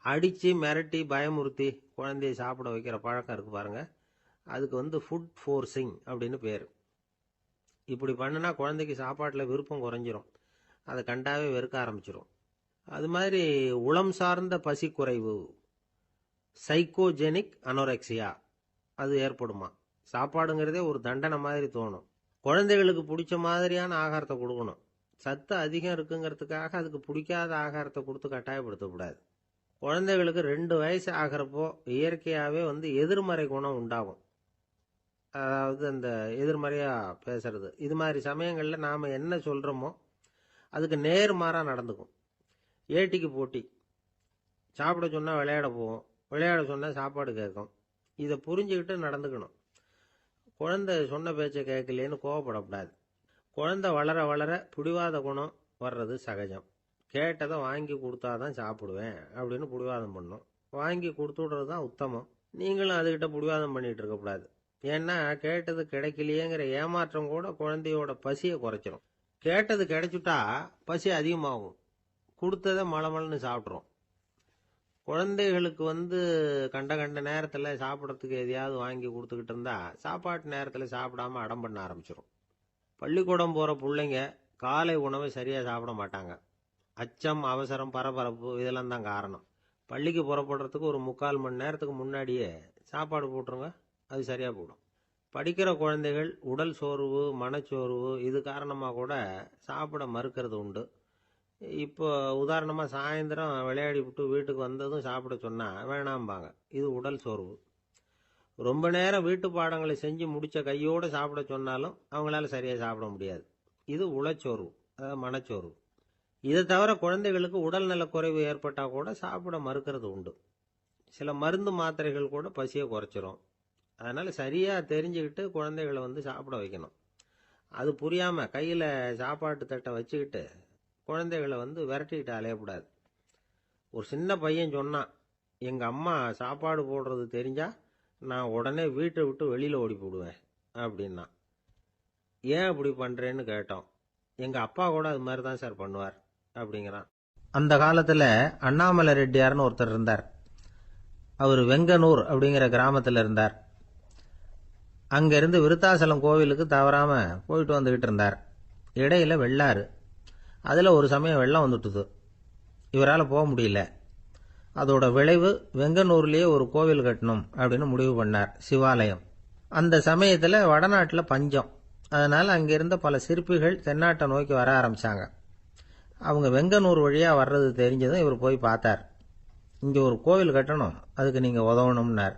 அடித்து மிரட்டி பயமுறுத்தி குழந்தைய சாப்பிட வைக்கிற பழக்கம் இருக்குது பாருங்கள், அதுக்கு ஃபுட் ஃபோர்ஸிங் அப்படின்னு பேர். இப்படி பண்ணினா குழந்தைக்கு சாப்பாட்டில் விருப்பம் குறைஞ்சிரும், அதை கண்டாவே வெறுக்க ஆரம்பிச்சிடும். அது மாதிரி உளம் சார்ந்த பசி குறைவு, சைக்கோஜெனிக் அனோரெக்சியா, அது ஏற்படுமா. சாப்பாடுங்கிறதே ஒரு தண்டனை மாதிரி தோணும். குழந்தைகளுக்கு பிடிச்ச மாதிரியான ஆகாரத்தை கொடுக்கணும். சத்து அதிகம் இருக்குங்கிறதுக்காக அதுக்கு பிடிக்காத ஆகாரத்தை கொடுத்து கட்டாயப்படுத்தக்கூடாது. குழந்தைகளுக்கு 2 வயசு ஆகிறப்போ இயற்கையாகவே எதிர்மறை குணம் உண்டாகும். அதாவது அந்த எதிர்மறையாக பேசுறது. இது மாதிரி சமயங்களில் நாம் என்ன சொல்கிறோமோ அதுக்கு நேர்மாறாக நடந்துக்கும். ஏட்டிக்கு போட்டி. சாப்பிட சொன்னால் விளையாட போவோம், விளையாட சொன்னால் சாப்பாடு கேட்கும். இதை புரிஞ்சுக்கிட்டு நடந்துக்கணும். குழந்தை சொன்ன பேச்சை கேட்கலேன்னு கோவப்படக்கூடாது. குழந்தை வளர வளர பிடிவாத குணம் வர்றது சகஜம். கேட்டதை வாங்கி கொடுத்தாதான் சாப்பிடுவேன் அப்படின்னு பிடிவாதம் பண்ணும். வாங்கி கொடுத்து விடுறது தான் உத்தமம். நீங்களும் அதுக்கிட்ட பிடிவாதம் பண்ணிகிட்டு இருக்கக்கூடாது. ஏன்னா கேட்டது கிடைக்கலையேங்கிற ஏமாற்றம் கூட குழந்தையோட பசியை குறைச்சிரும். கேட்டது கிடைச்சிட்டா பசி அதிகமாகும், கொடுத்ததை மலமலன்னு சாப்பிட்றோம். குழந்தைகளுக்கு கண்ட நேரத்தில் சாப்பிட்றதுக்கு எதையாவது வாங்கி கொடுத்துக்கிட்டு இருந்தா சாப்பாட்டு நேரத்தில் சாப்பிடாம அடம் பண்ண ஆரம்பிச்சிடும். பள்ளிக்கூடம் போகிற பிள்ளைங்க காலை உணவை சரியாக சாப்பிட மாட்டாங்க. அச்சம், அவசரம், பரபரப்பு இதெல்லாம் தான் காரணம். பள்ளிக்கு புறப்படுறதுக்கு ஒரு 3/4 மணி நேரத்துக்கு முன்னாடியே சாப்பாடு போட்டுருங்க, அது சரியாக போடும். படிக்கிற குழந்தைகள் உடல் சோர்வு, மனச்சோர்வு இது காரணமாக கூட சாப்பிட மறுக்கிறது உண்டு. இப்போ உதாரணமாக சாயந்தரம் விளையாடி விட்டு வீட்டுக்கு வந்ததும் சாப்பிட சொன்னால் வேணாம்பாங்க. இது உடல் சோர்வு. ரொம்ப நேரம் வீட்டு பாடங்களை செஞ்சு முடித்த கையோடு சாப்பிட சொன்னாலும் அவங்களால சரியாக சாப்பிட முடியாது. இது உளச்சோர்வு, அதாவது மனச்சோர்வு. இதை தவிர குழந்தைகளுக்கு உடல் நலக்குறைவு ஏற்பட்டால் கூட சாப்பிட மறுக்கிறது உண்டு. சில மருந்து மாத்திரைகள் கூட பசியை குறைச்சிரும். அதனால் சரியாக தெரிஞ்சுக்கிட்டு குழந்தைகளை சாப்பிட வைக்கணும். அது புரியாமல் கையில் சாப்பாட்டு தட்டை வச்சுக்கிட்டு குழந்தைகளை விரட்டிக்கிட்டு அலையக்கூடாது. ஒரு சின்ன பையன் சொன்னான், எங்கள் அம்மா சாப்பாடு போடுறது தெரிஞ்சால் நான் உடனே வீட்டை விட்டு வெளியில் ஓடி போடுவேன் அப்படின்னா. ஏன் அப்படி பண்ணுறேன்னு கேட்டோம். எங்கள் அப்பா கூட அது மாதிரி தான் சார் பண்ணுவார் அப்படிங்கிறான். அந்த காலத்தில் அண்ணாமலை ரெட்டியார்னு ஒருத்தர் இருந்தார். அவர் வெங்கனூர் அப்படிங்கிற கிராமத்தில் இருந்தார். அங்கேருந்து விருத்தாசலம் கோவிலுக்கு தவறாமல் போயிட்டு வந்துக்கிட்டு இருந்தார். இடையில வெள்ளாறு. அதில் ஒரு சமயம் வெள்ளம் வந்துட்டுது. இவரால் போக முடியல. அதோட விளைவு வெங்கனூர்லேயே ஒரு கோவில் கட்டணும் அப்படின்னு முடிவு பண்ணார், சிவாலயம். அந்த சமயத்தில் வடநாட்டில் பஞ்சம். அதனால் அங்கே இருந்த பல சிற்பிகள் தென்னாட்டை நோக்கி வர ஆரம்பித்தாங்க. அவங்க வெங்கனூர் வழியாக வர்றது தெரிஞ்சதும் இவர் போய் பார்த்தார். இங்கே ஒரு கோவில் கட்டணும், அதுக்கு நீங்கள் உதவணும்னார்.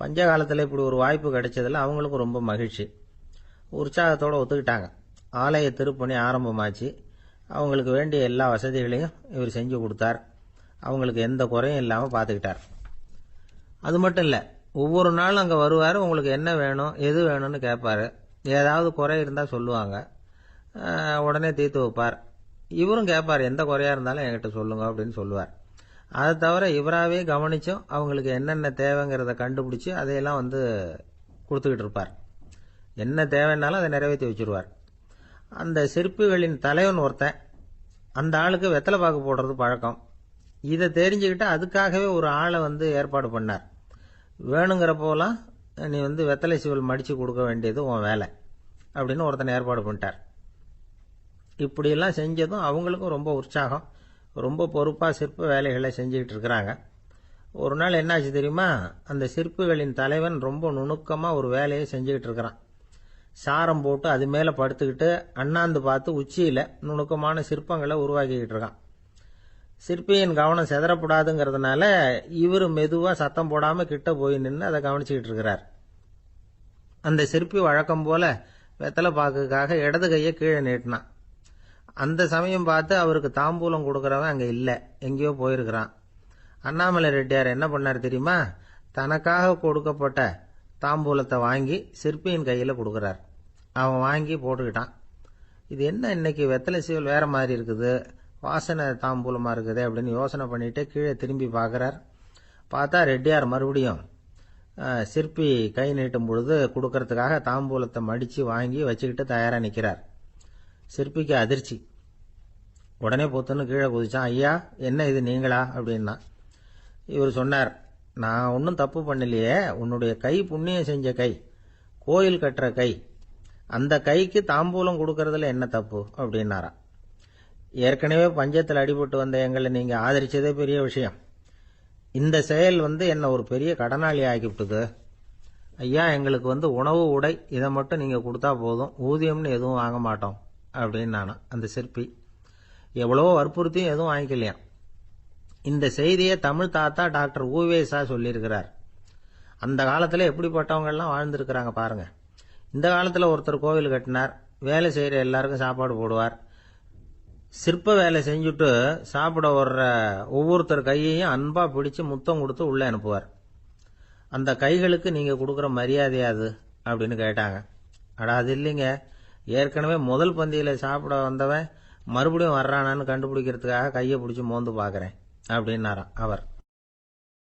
பஞ்ச காலத்தில் இப்படி ஒரு வாய்ப்பு கிடைச்சதில் அவங்களுக்கும் ரொம்ப மகிழ்ச்சி. உற்சாகத்தோடு ஒத்துக்கிட்டாங்க. ஆலய திருப்பணி ஆரம்பமாச்சு. அவங்களுக்கு வேண்டிய எல்லா வசதிகளையும் இவர் செஞ்சு கொடுத்தார். அவங்களுக்கு எந்த குறையும் இல்லாமல் பார்த்துக்கிட்டார். அது மட்டும் இல்லை, ஒவ்வொரு நாளும் அங்கே வருவார். உங்களுக்கு என்ன வேணும், எது வேணும்னு கேட்பார். ஏதாவது குறை இருந்தால் சொல்லுவாங்க, உடனே தீர்த்து வைப்பார். இவரும் கேட்பார், எந்த குறையாக இருந்தாலும் என்கிட்ட சொல்லுங்க அப்படின்னு சொல்லுவார். அதை தவிர இவராகவே கவனிச்சும் அவங்களுக்கு என்னென்ன தேவைங்கிறத கண்டுபிடிச்சி அதையெல்லாம் கொடுத்துக்கிட்டு இருப்பார். என்ன தேவைன்னாலும் அதை நிறைவேற்றி வச்சுருவார். அந்த சிற்பிகளின் தலைவன் ஒருத்தன், அந்த ஆளுக்கு வெத்தலை பாக்கு போடுறது பழக்கம். இதை தெரிஞ்சுக்கிட்டு அதுக்காகவே ஒரு ஆளை ஏற்பாடு பண்ணார். வேணுங்கிறப்போலாம் நீ வெத்தலை சீவல் மடித்து கொடுக்க வேண்டியது உன் வேலை அப்படின்னு ஒருத்தனை ஏற்பாடு பண்ணிட்டார். இப்படியெல்லாம் செஞ்சதும் அவங்களுக்கும் ரொம்ப உற்சாகம். ரொம்ப பொறுப்பாக சிற்ப வேலைகளை செஞ்சுக்கிட்டு இருக்கிறாங்க. ஒரு நாள் என்னாச்சு தெரியுமா, அந்த சிற்பிகளின் தலைவன் ரொம்ப நுணுக்கமாக ஒரு வேலையை செஞ்சுக்கிட்டு இருக்கிறான். சாரம் போட்டு அது மேலே படுத்துக்கிட்டு அண்ணாந்து பார்த்து உச்சியில் நுணுக்கமான சிற்பங்களை உருவாக்கிக்கிட்டு இருக்கான். சிற்பியின் கவனம் செதறப்படாதுங்கிறதுனால இவர் மெதுவாக சத்தம் போடாமல் கிட்ட போய் நின்று அதை கவனிச்சுக்கிட்டு இருக்கிறார். அந்த சிற்பி வழக்கம் போல வெத்தலை பாக்குக்காக இடது கையை கீழே நீட்டினான். அந்த சமயம் பார்த்து அவருக்கு தாம்பூலம் கொடுக்குறவன் அங்கே இல்லை, எங்கேயோ போயிருக்கிறான். அண்ணாமலை ரெட்டியார் என்ன பண்ணார் தெரியுமா, தனக்காக கொடுக்கப்பட்ட தாம்பூலத்தை வாங்கி சிற்பியின் கையில் கொடுக்குறார். அவன் வாங்கி போட்டுக்கிட்டான். இது என்ன இன்னைக்கு வெத்தலை சீவல் வேற மாதிரி இருக்குது, வாசனை தாம்பூலமாக இருக்குது அப்படின்னு யோசனை பண்ணிட்டு கீழே திரும்பி பார்க்குறார். பார்த்தா ரெட்டியார் மறுபடியும் சிற்பி கை நீட்டும் பொழுது கொடுக்கறதுக்காக தாம்பூலத்தை மடித்து வாங்கி வச்சுக்கிட்டு தயாராக நிற்கிறார். சிற்பிக்கு அதிர்ச்சி. உடனே பொத்துன்னு கீழே குதிச்சான். ஐயா, என்ன இது நீங்களா அப்படின்னா. இவர் சொன்னார், நான் ஒன்றும் தப்பு பண்ணலையே, உன்னுடைய கை புண்ணியம் செஞ்ச கை, கோயில் கட்டுற கை, அந்த கைக்கு தாம்பூலம் கொடுக்கறதுல என்ன தப்பு அப்படின்னாராம். ஏற்கனவே பஞ்சத்தில் அடிபட்டு வந்த எங்களை நீங்கள் ஆதரிச்சதே பெரிய விஷயம். இந்த செயல் என்னை ஒரு பெரிய கடனாளி ஆக்கிவிட்டுது. ஐயா, எங்களுக்கு உணவு உடை இதை மட்டும் நீங்கள் கொடுத்தா போதும், ஊதியம்னு எதுவும் வாங்க மாட்டோம் அப்படின்னு நானா. அந்த சிற்பி எவ்வளவோ வற்புறுத்தியும் எதுவும் வாங்கிக்கலையாம். இந்த செய்தியை தமிழ் தாத்தா டாக்டர் ஊவேசா சொல்லியிருக்கிறார். அந்த காலத்தில் எப்படிப்பட்டவங்கெல்லாம் வாழ்ந்துருக்கிறாங்க பாருங்க. இந்த காலத்தில் ஒருத்தர் கோவில் கட்டினார், வேலை செய்கிற எல்லாருக்கும் சாப்பாடு போடுவார். சிற்ப வேலை செஞ்சுட்டு சாப்பிட வர்ற ஒவ்வொருத்தர் கையையும் அன்பாக பிடிச்சு முத்தம் கொடுத்து உள்ளே அனுப்புவார். அந்த கைகளுக்கு நீங்கள் கொடுக்குற மரியாதையாது அப்படின்னு கேட்டாங்க. அடா, அது இல்லைங்க, ஏற்கனவே முதல் பந்தியில் சாப்பிட வந்தவன் மறுபடியும் வர்றானான்னு கண்டுபிடிக்கிறதுக்காக கையை பிடிச்சி மோந்து பார்க்குறேன் அப்படின்னாராம் அவர்.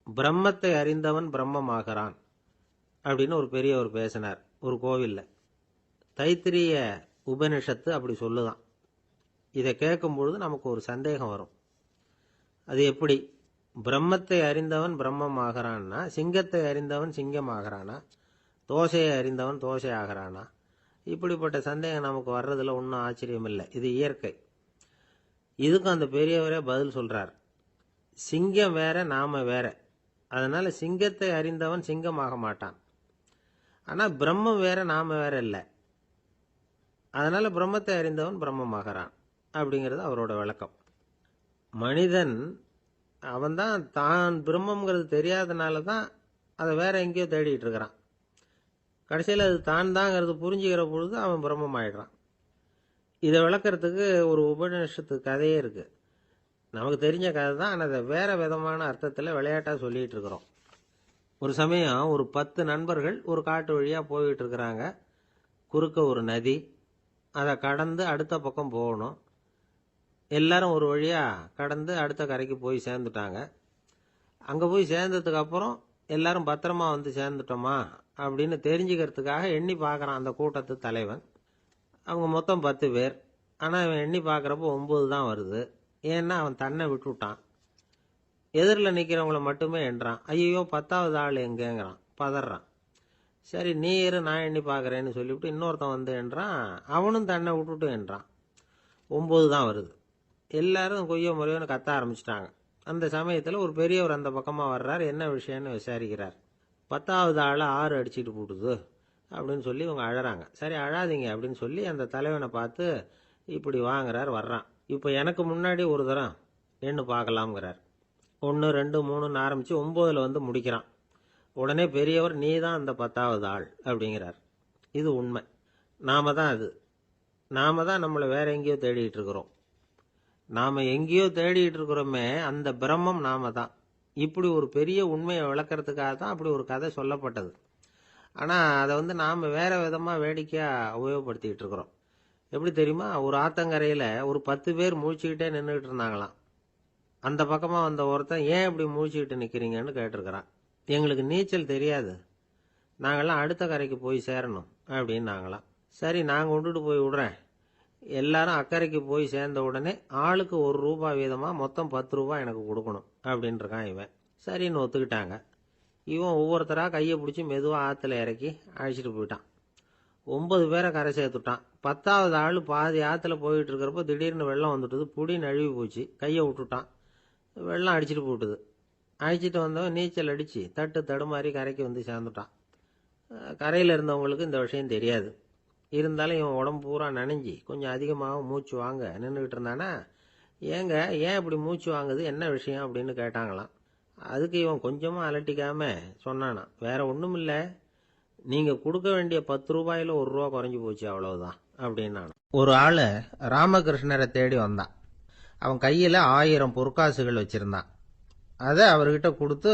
பிரம்மத்தை அறிந்தவன் பிரம்மமாகிறான் அப்படின்னு ஒரு பெரியவர் பேசினார் ஒரு கோவிலில். தைத்திரிய உபனிஷத்து அப்படி சொல்லுதான். இதை கேட்கும் பொழுது நமக்கு ஒரு சந்தேகம் வரும். அது எப்படி? பிரம்மத்தை அறிந்தவன் பிரம்மம் ஆகிறான்னா, சிங்கத்தை அறிந்தவன் சிங்கம் ஆகிறானா, தோசையை அறிந்தவன் தோசை ஆகிறானா? இப்படிப்பட்ட சந்தேகம் நமக்கு வர்றதுல ஒன்றும் ஆச்சரியம் இல்லை. இது இயற்கை. இதுக்கும் அந்த பெரியவரே பதில் சொல்றார். சிங்கம் வேற, நாம வேற. அதனால சிங்கத்தை அறிந்தவன் சிங்கம் ஆக மாட்டான். ஆனா பிரம்மம் வேற, நாம வேற இல்லை. அதனால பிரம்மத்தை அறிந்தவன் பிரம்மமாகறான் அப்படிங்கிறது அவரோட விளக்கம். மனிதன் அவன்தான் தான் பிரம்மங்கிறது தெரியாதனால தான் அதை வேற எங்கேயோ தேடிட்டு இருக்கிறான். கடைசியில் அது தான் தாங்கிறது புரிஞ்சுக்கிற பொழுது அவன் பிரம்மம் ஆயிடுறான். இதை விளக்கறதுக்கு ஒரு உபநிஷத்து கதையே இருக்கு. நமக்கு தெரிஞ்ச கதை தான், ஆனால் அதை வேற விதமான அர்த்தத்தில் விளையாட்டாக சொல்லிட்டு இருக்கிறோம். ஒரு சமயம் ஒரு 10 நண்பர்கள் ஒரு காட்டு வழியாக போய்கிட்டு இருக்கிறாங்க. குறுக்க ஒரு நதி, அதை கடந்து அடுத்த பக்கம் போகணும். எல்லாரும் ஒரு வழியாக கடந்து அடுத்த கரைக்கு போய் சேர்ந்துட்டாங்க. அங்கே போய் சேர்ந்ததுக்கு அப்புறம் எல்லாரும் பத்திரமா சேர்ந்துட்டோமா அப்படின்னு தெரிஞ்சுக்கிறதுக்காக எண்ணி பார்க்குறான் அந்த கூட்டத்து தலைவன். அவங்க மொத்தம் 10 பேர். ஆனால் அவன் எண்ணி பார்க்குறப்போ 9 தான் வருது. ஏன்னா அவன் தன்னை விட்டுவிட்டான். எதிரில் நிற்கிறவங்கள மட்டுமே எண்றான். ஐயோ 10வது ஆள் எங்கேங்கிறான், பதறான். சரி நீ இரு, நான் எண்ணி பார்க்குறேன்னு சொல்லிவிட்டு இன்னொருத்தன் எண்றான். அவனும் தன்னை விட்டுட்டு எண்றான். 9 தான் வருது. எல்லாரும் கொய்ய முறையோன்னு கத்த ஆரம்பிச்சிட்டாங்க. அந்த சமயத்தில் ஒரு பெரியவர் அந்த பக்கமாக வர்றார். என்ன விஷயம்னு விசாரிக்கிறார். 10வது ஆளை 6 அடிச்சுட்டு போட்டுது அப்படின்னு சொல்லி இவங்க அழறாங்க. சரி அழாதீங்க அப்படின்னு சொல்லி அந்த தலைவனை பார்த்து இப்படி வாங்குறார். வர்றான். இப்போ எனக்கு முன்னாடி ஒரு தரம் எண்ணு பார்க்கலாம்ங்கிறார். 1 2 3ன்னு ஆரம்பித்து 9ல் முடிக்கிறான். உடனே பெரியவர் நீ தான் அந்த 10வது ஆள் அப்படிங்கிறார். இது உண்மை. நாம தான் அது. நாம தான் நம்மளை வேற எங்கேயோ தேடிட்டு இருக்கிறோம். நாம் எங்கேயோ தேடிட்டு இருக்கிறோமே அந்த பிரம்மம் நாம தான். இப்படி ஒரு பெரிய உண்மையை விளக்கறதுக்காக தான் அப்படி ஒரு கதை சொல்லப்பட்டது. ஆனால் அதை நாம் வேற விதமாக வேடிக்கையாக உபயோகப்படுத்திக்கிட்டு இருக்கிறோம். எப்படி தெரியுமா? ஒரு ஆத்தங்கரையில் ஒரு 10 பேர் முழிச்சுக்கிட்டே நின்றுக்கிட்டு இருந்தாங்களாம். அந்த பக்கமாக வந்த ஒருத்தன், ஏன் இப்படி முழிச்சுக்கிட்டு நிற்கிறீங்கன்னு கேட்டிருக்கிறான். எங்களுக்கு நீச்சல் தெரியாது, நாங்கள்லாம் அடுத்த கரைக்கு போய் சேரணும் அப்படின்னாங்களாம். சரி, நாங்கள் விட்டுட்டு போய் விடுறேன். எல்லாரும் அக்கறைக்கு போய் சேர்ந்த உடனே ஆளுக்கு ₹1 வீதமாக மொத்தம் ₹10 எனக்கு கொடுக்கணும் அப்படின்ட்டுருக்கான் இவன். சரின்னு ஒத்துக்கிட்டாங்க. இவன் ஒவ்வொருத்தராக கையை பிடிச்சி மெதுவாக ஆற்றுல இறக்கி அழைச்சிட்டு போயிட்டான். 9 பேரை கரை சேர்த்துட்டான். 10வது ஆள் பாதி ஆற்றுல போயிட்டு இருக்கிறப்போ திடீர்னு வெள்ளம் வந்துட்டுது. புடி நழுவி போச்சு. கையை விட்டுட்டான். வெள்ளம் அடிச்சிட்டு போட்டுது. அழைச்சிட்டு வந்தவன் நீச்சல் அடித்து தட்டு தடுமாறி கரைக்கு வந்து சேர்ந்துட்டான். கரையில் இருந்தவங்களுக்கு இந்த விஷயம் தெரியாது. இருந்தாலும் இவன் உடம்பு பூரா நனைஞ்சி கொஞ்சம் அதிகமாக மூச்சு வாங்க நின்றுக்கிட்டு இருந்தானா, ஏங்க ஏன் இப்படி மூச்சு வாங்குது, என்ன விஷயம் அப்படின்னு கேட்டாங்களாம். அதுக்கு இவன் கொஞ்சமாக அலட்டிக்காம சொன்னானா, வேற ஒன்றும் இல்லை, நீங்கள் கொடுக்க வேண்டிய ₹10 ₹1 குறைஞ்சி போச்சு, அவ்வளவுதான் அப்படின்னான். ஒரு ஆள் ராமகிருஷ்ணரை தேடி வந்தான். அவன் கையில் 1000 பொற்காசுகள் வச்சுருந்தான். அதை அவர்கிட்ட கொடுத்து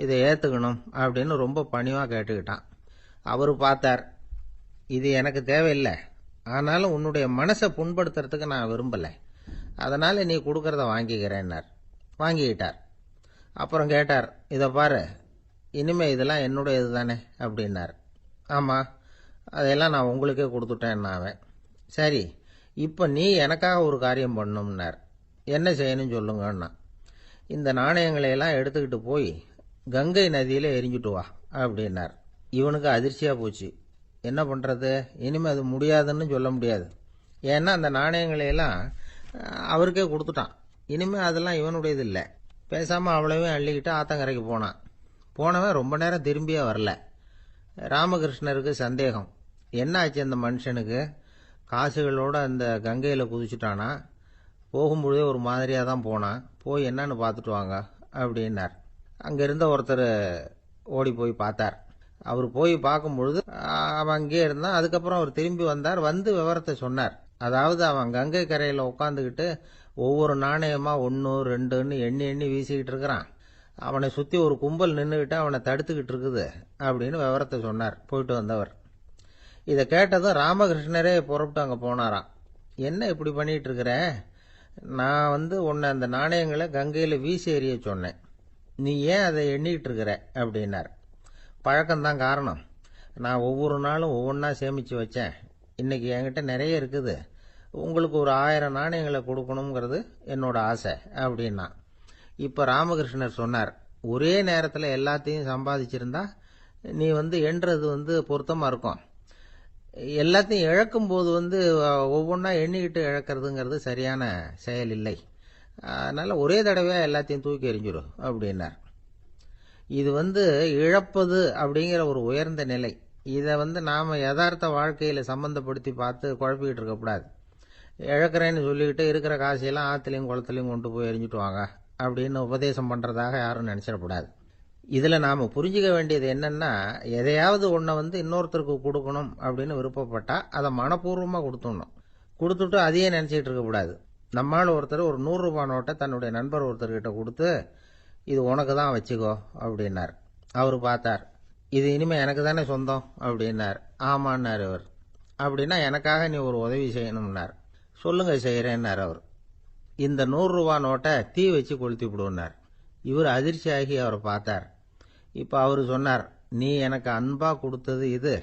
இதை ஏற்றுக்கணும் அப்படின்னு ரொம்ப பணிவாக கேட்டுக்கிட்டான். அவர் பார்த்தார், இது எனக்கு தேவையில்லை, ஆனாலும் உன்னுடைய மனசை புண்படுத்துறதுக்கு நான் விரும்பலை, அதனால் நீ கொடுக்கறத வாங்கிக்கிறேன்னார். வாங்கிக்கிட்டார். அப்புறம் கேட்டார், இதை பாரு, இனிமே இதெல்லாம் என்னுடைய இது தானே அப்படின்னார். ஆமாம், அதையெல்லாம் நான் உங்களுக்கே கொடுத்துட்டேன்னா அவன். சரி, இப்போ நீ எனக்காக ஒரு காரியம் பண்ணணும்னார். என்ன செய்யணும்னு சொல்லுங்கன்னா, இந்த நாணயங்களையெல்லாம் எடுத்துக்கிட்டு போய் கங்கை நதியில் எரிஞ்சுட்டு வா அப்படின்னார். இவனுக்கு அதிர்ச்சியாக போச்சு. என்ன பண்ணுறது, இனிமேல் அது முடியாதுன்னு சொல்ல முடியாது. ஏன்னா அந்த நாணயங்களையெல்லாம் அவருக்கே கொடுத்துட்டான். இனிமேல் அதெல்லாம் இவனுடையது இல்லை. பேசாமல் அவ்வளவையும் அள்ளிக்கிட்டு ஆத்தங்கரைக்கு போனான். போனவன் ரொம்ப நேரம் திரும்பியே வரல. ராமகிருஷ்ணருக்கு சந்தேகம், என்ன ஆச்சு அந்த மனுஷனுக்கு, காசுகளோடு அந்த கங்கையில் குதிச்சுட்டானா, போகும்பொழுதே ஒரு மாதிரியாக தான் போனான், போய் என்னன்னு பார்த்துட்டு வாங்க அப்படின்னார். அங்கே இருந்த ஒருத்தர் ஓடி போய் பார்த்தார். அவர் போய் பார்க்கும்பொழுது அவன் அங்கேயே இருந்தான். அதுக்கப்புறம் அவர் திரும்பி வந்தார். வந்து விவரத்தை சொன்னார். அதாவது அவன் கங்கை கரையில் உட்காந்துக்கிட்டு ஒவ்வொரு நாணயமாக 1 2ன்னு எண்ணி எண்ணி வீசிக்கிட்டு இருக்கிறான். அவனை சுற்றி ஒரு கும்பல் நின்றுக்கிட்டு அவனை தடுத்துக்கிட்டு இருக்குது அப்படின்னு விவரத்தை சொன்னார் போயிட்டு வந்தவர். இதை கேட்டதும் ராமகிருஷ்ணரே புறப்பட்டு அங்கே போனாராம். என்ன இப்படி பண்ணிகிட்டு இருக்கிற, நான் உன்னை அந்த நாணயங்களை கங்கையில் வீசி எறிய சொன்னேன், நீ ஏன் அதை எண்ணிக்கிட்டு இருக்கிற அப்படின்னார். பழக்கம்தான் காரணம், நான் ஒவ்வொரு நாளும் ஒவ்வொன்றா சேமித்து வச்சேன், இன்றைக்கி என்கிட்ட நிறைய இருக்குது, உங்களுக்கு ஒரு 1000 நாணயங்களை கொடுக்கணுங்கிறது என்னோட ஆசை அப்படின்னா. இப்போ ராமகிருஷ்ணர் சொன்னார், ஒரே நேரத்தில் எல்லாத்தையும் சம்பாதிச்சிருந்தா நீ எண்ணுறது பொருத்தமாக இருக்கும், எல்லாத்தையும் இழக்கும்போது ஒவ்வொன்றா எண்ணிக்கிட்டு இழக்கிறதுங்கிறது சரியான செயல் இல்லை, அதனால் ஒரே தடவையாக எல்லாத்தையும் தூக்கி எறிஞ்சிடும் அப்படின்னார். இது இழப்பது அப்படிங்கிற ஒரு உயர்ந்த நிலை. இதை நாம் யதார்த்த வாழ்க்கையில் சம்மந்தப்படுத்தி பார்த்து குழப்பிக்கிட்டு இருக்கக்கூடாது. இழக்கிறேன்னு சொல்லிக்கிட்டு இருக்கிற காசையெல்லாம் ஆற்றுலையும் குளத்துலையும் கொண்டு போய் எரிஞ்சுட்டு வாங்க அப்படின்னு உபதேசம் பண்ணுறதாக யாரும் நினச்சிடக்கூடாது. இதில் நாம் புரிஞ்சிக்க வேண்டியது என்னென்னா, எதையாவது ஒன்றை இன்னொருத்தருக்கு கொடுக்கணும் அப்படின்னு விருப்பப்பட்டால் அதை மனப்பூர்வமாக கொடுத்துடணும். கொடுத்துட்டு அதையே நினச்சிக்கிட்டு இருக்கக்கூடாது. நம்மால் ஒருத்தர் ஒரு ₹100 நோட்டை தன்னுடைய நண்பர் ஒருத்தர்கிட்ட கொடுத்து, இது உனக்கு தான் வச்சுக்கோ அப்படின்னார். அவர் பார்த்தார், இது இனிமேல் எனக்கு தானே சொந்தம் அப்படின்னார். ஆமான்னார் அவர். அப்படின்னா எனக்காக நீ ஒரு உதவி செய்யணும்னார். சொல்லுங்க செய்கிறேன்னார் அவர். இந்த ₹100 நோட்டை தீ வச்சு கொளுத்தி விடுனார். இவர் அதிர்ச்சியாகி அவரை பார்த்தார். இப்போ அவர் சொன்னார், நீ எனக்கு அன்பாக கொடுத்தது இது,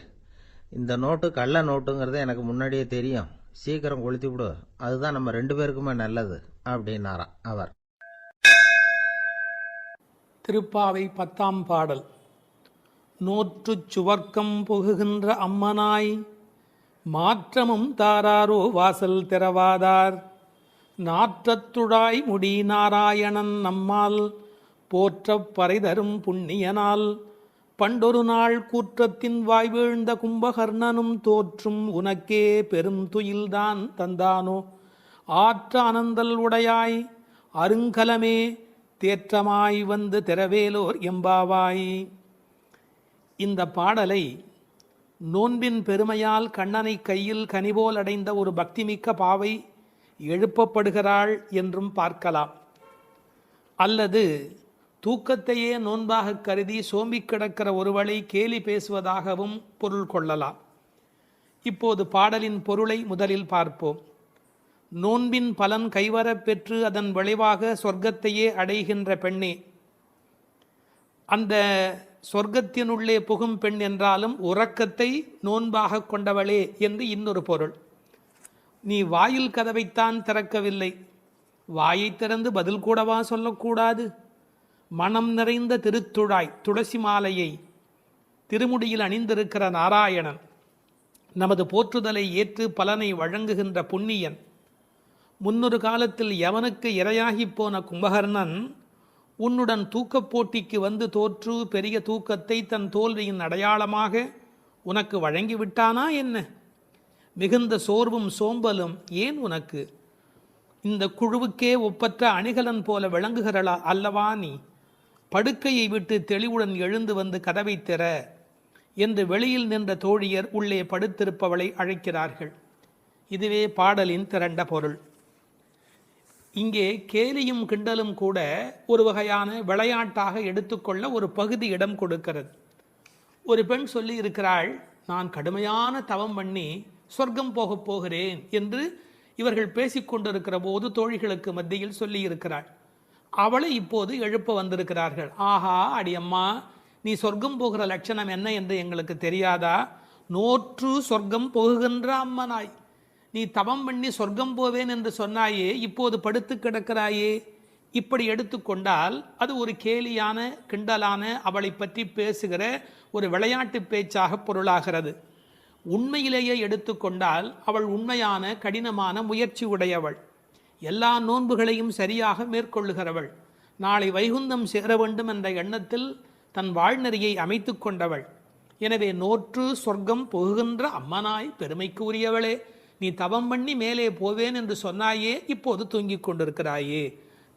இந்த நோட்டு கள்ள நோட்டுங்கிறது எனக்கு முன்னாடியே தெரியும், சீக்கிரம் கொளுத்தி விடு, அதுதான் நம்ம 2 பேருக்குமே நல்லது அப்படின்னாராம் அவர். திருப்பாவை 10ஆம் பாடல். நோற்றுச் சுவர்க்கம் புகுகின்ற அம்மனாய் மாற்றமும் தாராரோ வாசல் திறவாதார், நாற்றத்துழாய் முடி நாராயணன் நம்மால் போற்றப் பறைதரும் புண்ணியனால், பண்டொரு நாள் கூற்றத்தின் வாய் வீழ்ந்த கும்பகர்ணனும் தோற்றும் உனக்கே பெரும் துயில்தான் தந்தானோ, ஆற்ற அனந்தல் உடையாய் அருங்கலமே தேற்றமாய் வந்து திரவேலோர் எம்பாவாய். இந்த பாடலை நோன்பின் பெருமையால் கண்ணனை கையில் கனிபோல் அடைந்த ஒரு பக்திமிக்க பாவை எழுப்பப்படுகிறாள் என்றும் பார்க்கலாம். அல்லது தூக்கத்தையே நோன்பாக கருதி சோம்பி கிடக்கிற ஒருவளை கேலி பேசுவதாகவும் பொருள் கொள்ளலாம். இப்போது பாடலின் பொருளை முதலில் பார்ப்போம். நோன்பின் பலன் கைவரப் பெற்று அதன் விளைவாக சொர்க்கத்தையே அடைகின்ற பெண்ணே, அந்த சொர்க்கத்தினுள்ளே புகும் பெண் என்றாலும் உறக்கத்தை நோன்பாக கொண்டவளே என்று இன்னொரு பொருள். நீ வாயில் கதவைத்தான் திறக்கவில்லை, வாயை திறந்து பதில் கூடவா சொல்லக்கூடாது? மனம் நிறைந்த திருத்துழாய் துளசி மாலையை திருமுடியில் அணிந்திருக்கிற நாராயணன், நமது போற்றுதலை ஏற்று பலனை வழங்குகின்ற புண்ணியன், முன்னொரு காலத்தில் யவனுக்கு இரையாகி போன கும்பகர்ணன் உன்னுடன் தூக்கப் போட்டிக்கு வந்து தோற்று பெரிய தூக்கத்தை தன் தோல்வியின் அடையாளமாக உனக்கு வழங்கிவிட்டானா என்ன? மிகுந்த சோர்வும் சோம்பலும் ஏன் உனக்கு? இந்த குழுவுக்கே ஒப்பற்ற அணிகலன் போல விளங்குகிறளா அல்லவா நீ? படுக்கையை விட்டு தெளிவுடன் எழுந்து வந்து கதவை திற என்று வெளியில் நின்ற தோழியர் உள்ளே படுத்திருப்பவளை அழைக்கிறார்கள். இதுவே பாடலின் திரண்ட பொருள். இங்கே கேலியும் கிண்டலும் கூட ஒரு வகையான விளையாட்டாக எடுத்துக்கொள்ள ஒரு பகுதி இடம் கொடுக்கிறது. ஒரு பெண் சொல்லி இருக்கிறாள், நான் கடுமையான தவம் பண்ணி சொர்க்கம் போகப் போகிறேன் என்று இவர்கள் பேசிக்கொண்டிருக்கிற போது தோழிகளுக்கு மத்தியில் சொல்லி இருக்கிறாள். அவளை இப்போது எழுப்ப வந்திருக்கிறார்கள். ஆஹா அடியம்மா, நீ சொர்க்கம் போகிற லட்சணம் என்ன என்று எங்களுக்கு தெரியாதா? நோற்று சொர்க்கம் போகுகின்ற அம்மனாய், நீ தவம் பண்ணி சொர்க்கம் போவேன் என்று சொன்னாயே, இப்போது படுத்து கிடக்கிறாயே. இப்படி எடுத்துக்கொண்டால் அது ஒரு கேலியான கிண்டலான அவளை பற்றி பேசுகிற ஒரு விளையாட்டு பேச்சாக பொருளாகிறது. உண்மையிலேயே எடுத்துக்கொண்டால் அவள் உண்மையான கடினமான முயற்சி உடையவள், எல்லா நோன்புகளையும் சரியாக மேற்கொள்ளுகிறவள், நாளை வைகுந்தம் சேர வேண்டும் என்ற எண்ணத்தில் தன் வாழ்நெறியை அமைத்து கொண்டவள். எனவே நோற்று சொர்க்கம் போகின்ற அம்மனாய் பெருமைக்கு உரியவளே, நீ தவம் பண்ணி மேலே போவேன் என்று சொன்னாயே, இப்போது தூங்கிக் கொண்டிருக்கிறாயே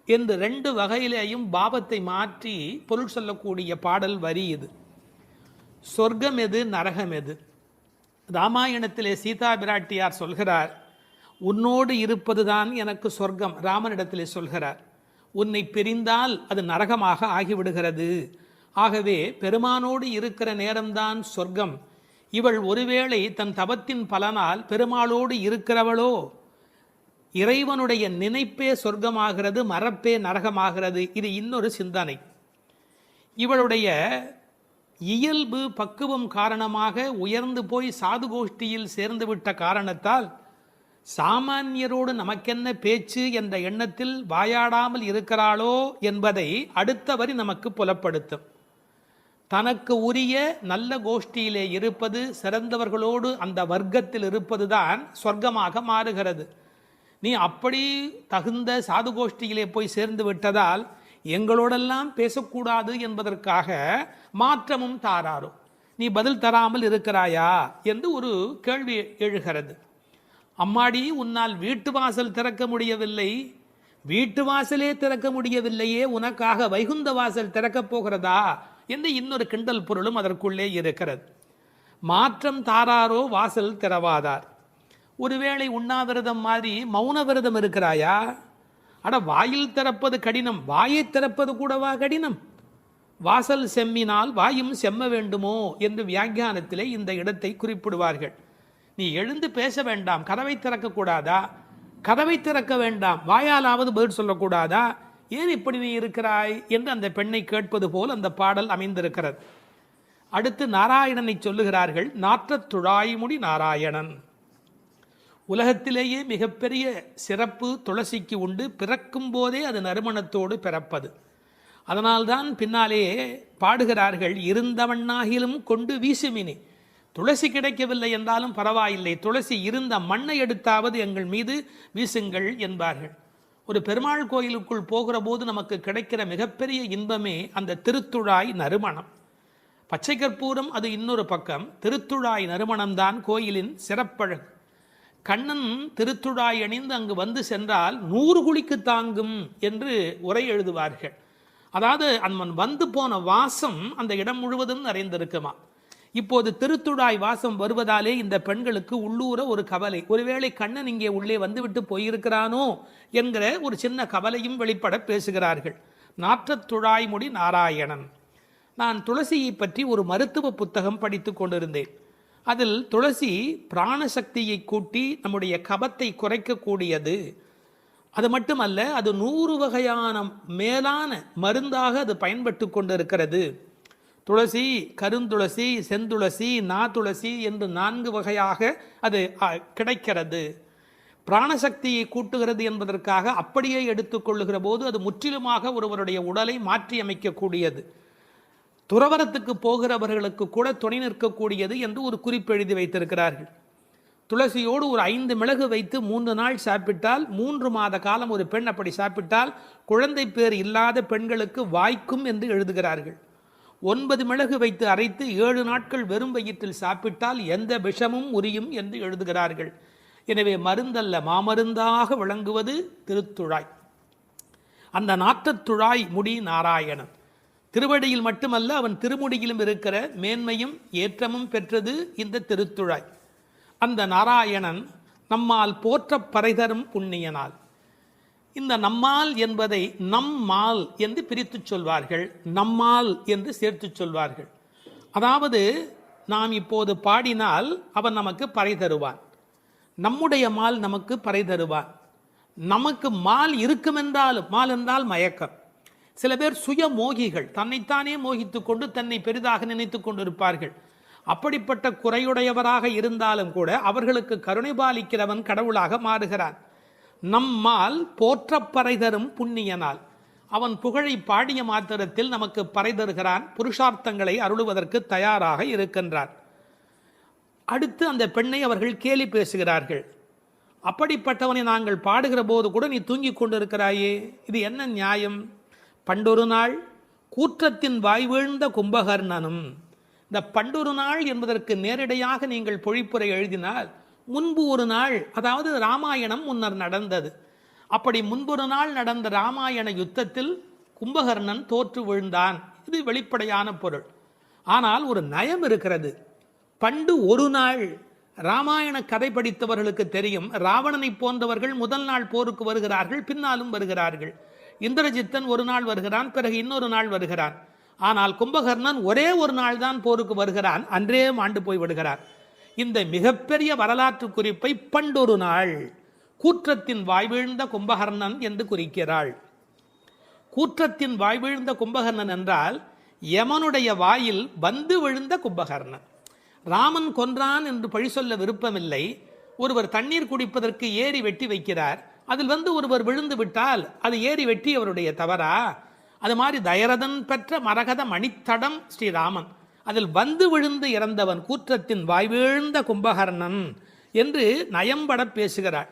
என்று ரெண்டு வகையிலேயும் பாவத்தை மாற்றி பொருள் சொல்லக்கூடிய பாடல் வரி இது. சொர்க்கம் எது, நரகம் எது? ராமாயணத்திலே சீதா பிராட்டியார் சொல்கிறார், உன்னோடு இருப்பதுதான் எனக்கு சொர்க்கம். ராமனிடத்திலே சொல்கிறார், உன்னை பிரிந்தால் அது நரகமாக ஆகிவிடுகிறது. ஆகவே பெருமானோடு இருக்கிற நேரம்தான் சொர்க்கம். இவள் ஒருவேளை தன் தவத்தின் பலனால் பெருமாளோடு இருக்கிறவளோ, இறைவனுடைய நினைப்பே சொர்க்கமாகிறது, மறப்பே நரகமாகிறது. இது இன்னொரு சிந்தனை. இவளுடைய இயல்பு பக்குவம் காரணமாக உயர்ந்து போய் சாது கோஷ்டியில் சேர்ந்துவிட்ட காரணத்தால் சாமானியரோடு நமக்கென்ன பேச்சு என்ற எண்ணத்தில் வாயாடாமல் இருக்கிறாளோ என்பதை அடுத்த வரி நமக்கு புலப்படுத்தும். தனக்கு உரிய நல்ல கோஷ்டியிலே இருப்பது, சிறந்தவர்களோடு அந்த வர்க்கத்தில் இருப்பதுதான் சொர்க்கமாக மாறுகிறது. நீ அப்படி தகுந்த சாது கோஷ்டியிலே போய் சேர்ந்து விட்டதால் எங்களோடெல்லாம் பேசக்கூடாது என்பதற்காக மாற்றமும் தாராரோ, நீ பதில் தராமல் இருக்கிறாயா என்று ஒரு கேள்வி எழுகிறது. அம்மாடி, உன்னால் வீட்டு வாசல் திறக்க முடியவில்லை, வீட்டு வாசலே திறக்க முடியவில்லையே, உனக்காக வைகுந்த வாசல் திறக்கப் போகிறதா என்று இன்னொரு கிண்டல் பொருளும் அதற்குள்ளே இருக்கிறது. மாற்றம் தாராரோ வாசல் திறவாதார். ஒருவேளை உண்ணாவிரதம் மாதிரி மௌன விரதம் இருக்கிறாயா? அட, வாயில் திறப்பது கடினம், வாயை திறப்பது கூடவா கடினம்? வாசல் செம்மினால் வாயும் செம்ம வேண்டுமோ என்று வியாக்கியானத்திலே இந்த இடத்தை குறிப்பிடுவார்கள். நீ எழுந்து பேச வேண்டாம், கதவை திறக்கக்கூடாதா? கதவை திறக்க வேண்டாம், வாயாலாவது பதில் சொல்லக்கூடாதா? ஏன் இப்படி நீ இருக்கிறாய் என்று அந்த பெண்ணை கேட்பது போல் அந்த பாடல் அமைந்திருக்கிறது. அடுத்து நாராயணனை சொல்லுகிறார்கள். நாற்றத் துழாய்முடி நாராயணன். உலகத்திலேயே மிகப்பெரிய சிறப்பு துளசிக்கு உண்டு. பிறக்கும் போதே அது நறுமணத்தோடு பிறப்பது. அதனால்தான் பின்னாலே பாடுகிறார்கள், இருந்தவண்ணாகிலும் கொண்டு வீசுமினி. துளசி கிடைக்கவில்லை என்றாலும் பரவாயில்லை, துளசி இருந்த மண்ணை எடுத்தாவது எங்கள் மீது வீசுங்கள் என்பார்கள். ஒரு பெருமாள் கோயிலுக்குள் போகிற போது நமக்கு கிடைக்கிற மிகப்பெரிய இன்பமே அந்த திருத்துழாய் நறுமணம். பச்சை கற்பூரம் அது இன்னொரு பக்கம், திருத்துழாய் நறுமணம்தான் கோயிலின் சிறப்பழகு. கண்ணன் திருத்துழாய் அணிந்து அங்கு வந்து சென்றால் 100 குழிக்கு தாங்கும் என்று உரை எழுதுவார்கள். அதாவது அவன் வந்து போன வாசம் அந்த இடம் முழுவதும் நிறைந்திருக்குமா. இப்போது திருத்துழாய் வாசம் வருவதாலே இந்த பெண்களுக்கு உள்ளூர ஒரு கவலை, ஒருவேளை கண்ணன் இங்கே உள்ளே வந்துவிட்டு போயிருக்கிறானோ என்கிற ஒரு சின்ன கவலையும் வெளிப்பட பேசுகிறார்கள். நாற்றத்துழாய் முடி நாராயணன். நான் துளசியை பற்றி ஒரு மருத்துவ புத்தகம் படித்து கொண்டிருந்தேன். அதில் துளசி பிராணசக்தியை கூட்டி நம்முடைய கபத்தை குறைக்கக்கூடியது. அது மட்டுமல்ல, அது 100 வகையான மேலான மருந்தாக அது பயன்பட்டு கொண்டிருக்கிறது. துளசி, கருந்துளசி, செந்துளசி, நாதுளசி என்று 4 வகையாக அது கிடைக்கிறது. பிராணசக்தியை கூட்டுகிறது என்பதற்காக அப்படியே எடுத்துக்கொள்ளுகிற போது அது முற்றிலுமாக ஒருவருடைய உடலை மாற்றி அமைக்கக்கூடியது. துறவரத்துக்கு போகிறவர்களுக்கு கூட துணை நிற்கக்கூடியது என்று ஒரு குறிப்பு எழுதி வைத்திருக்கிறார்கள். துளசியோடு ஒரு 5 மிளகு வைத்து 3 நாள் சாப்பிட்டால் 3 மாத காலம் ஒரு பெண் அப்படி சாப்பிட்டால் குழந்தை பேர் இல்லாத பெண்களுக்கு வாய்க்கும் என்று எழுதுகிறார்கள். 9 மிளகு வைத்து அரைத்து 7 நாட்கள் வெறும் வயிற்றில் சாப்பிட்டால் எந்த விஷமும் உரியும் என்று எழுதுகிறார்கள். எனவே மருந்தல்ல, மாமருந்தாக விளங்குவது திருத்துழாய். அந்த நாற்றத்துழாய் முடி நாராயணன். திருவடியில் மட்டுமல்ல, அவன் திருமுடியிலும் இருக்கிற மேன்மையும் ஏற்றமும் பெற்றது இந்த திருத்துழாய். அந்த நாராயணன் நம்மால் போற்ற பறைதரும் புண்ணியனால். இந்த நம்மால் என்பதை நம்மால் என்று பிரித்து சொல்வார்கள், நம்மால் என்று சேர்த்து சொல்வார்கள். அதாவது நாம் இப்போது பாடினால் அவன் நமக்கு பறை தருவான், நம்முடைய மால் நமக்கு பறை தருவான். நமக்கு மால் இருக்குமென்றாலும், மால் என்றால் மயக்கம். சில பேர் சுய மோகிகள், தன்னைத்தானே மோகித்து கொண்டு தன்னை பெரிதாக நினைத்து கொண்டிருப்பார்கள். அப்படிப்பட்ட குறையுடையவராக இருந்தாலும் கூட அவர்களுக்கு கருணை பாலிக்கிறவன் கடவுளாக மாறுகிறான். நம்மால் போற்ற பறை தரும் புண்ணியனால். அவன் புகழை பாடிய மாத்திரத்தில் நமக்கு பறை தருகிறான், புருஷார்த்தங்களை அருளுவதற்கு தயாராக இருக்கின்றான். அடுத்து அந்த பெண்ணை அவர்கள் கேலி பேசுகிறார்கள். அப்படிப்பட்டவனை நாங்கள் பாடுகிற போது கூட நீ தூங்கிக் கொண்டிருக்கிறாயே, இது என்ன நியாயம்? பண்டொரு நாள் கூற்றத்தின் வாய் வீழ்ந்த கும்பகர்ணனும். இந்த பண்டொரு நாள் என்பதற்கு நேரடியாக நீங்கள் பொழிப்புரை எழுதினால் முன்பு ஒரு நாள், அதாவது ராமாயணம் முன்னர் நடந்தது. அப்படி முன்பொரு நாள் நடந்த ராமாயண யுத்தத்தில் கும்பகர்ணன் தோற்று விழுந்தான். இது வெளிப்படையான பொருள். ஆனால் ஒரு நயம் இருக்கிறது. பண்டு ஒரு நாள், ராமாயண கதை படித்தவர்களுக்கு தெரியும், ராவணனை போன்றவர்கள் முதல் நாள் போருக்கு வருகிறார்கள், பின்னாலும் வருகிறார்கள். இந்திரஜித்தன் ஒரு நாள் வருகிறான், பிறகு இன்னொரு நாள் வருகிறான். ஆனால் கும்பகர்ணன் ஒரே ஒரு நாள் தான் போருக்கு வருகிறான், அன்றே மாண்டு போய் விடுகிறான். இந்த மிகப்பெரிய வரலாற்று குறிப்பை பண்டொரு நாள் கூற்றத்தின் வாய்வீழ்ந்த கும்பகர்ணன் என்று குறிக்கிறாள். கூற்றத்தின் வாய்வீழ்ந்த கும்பகர்ணன் என்றால் யமனுடைய வாயில் வந்து விழுந்த கும்பகர்ணன். ராமன் கொன்றான் என்று பழி சொல்ல விருப்பமில்லை. ஒருவர் தண்ணீர் குடிப்பதற்கு ஏரி வெட்டி வைக்கிறார், அதில் வந்து ஒருவர் விழுந்து விட்டால் அது ஏரி வெட்டி அவருடைய தவறா? அது மாதிரி தயரதன் பெற்ற மரகத மணித்தடம் ஸ்ரீராமன், அதில் வந்து விழுந்து இறந்தவன் கூற்றத்தின் வாய்வீழ்ந்த கும்பகர்ணன் என்று நயம்பட பேசுகிறாள்.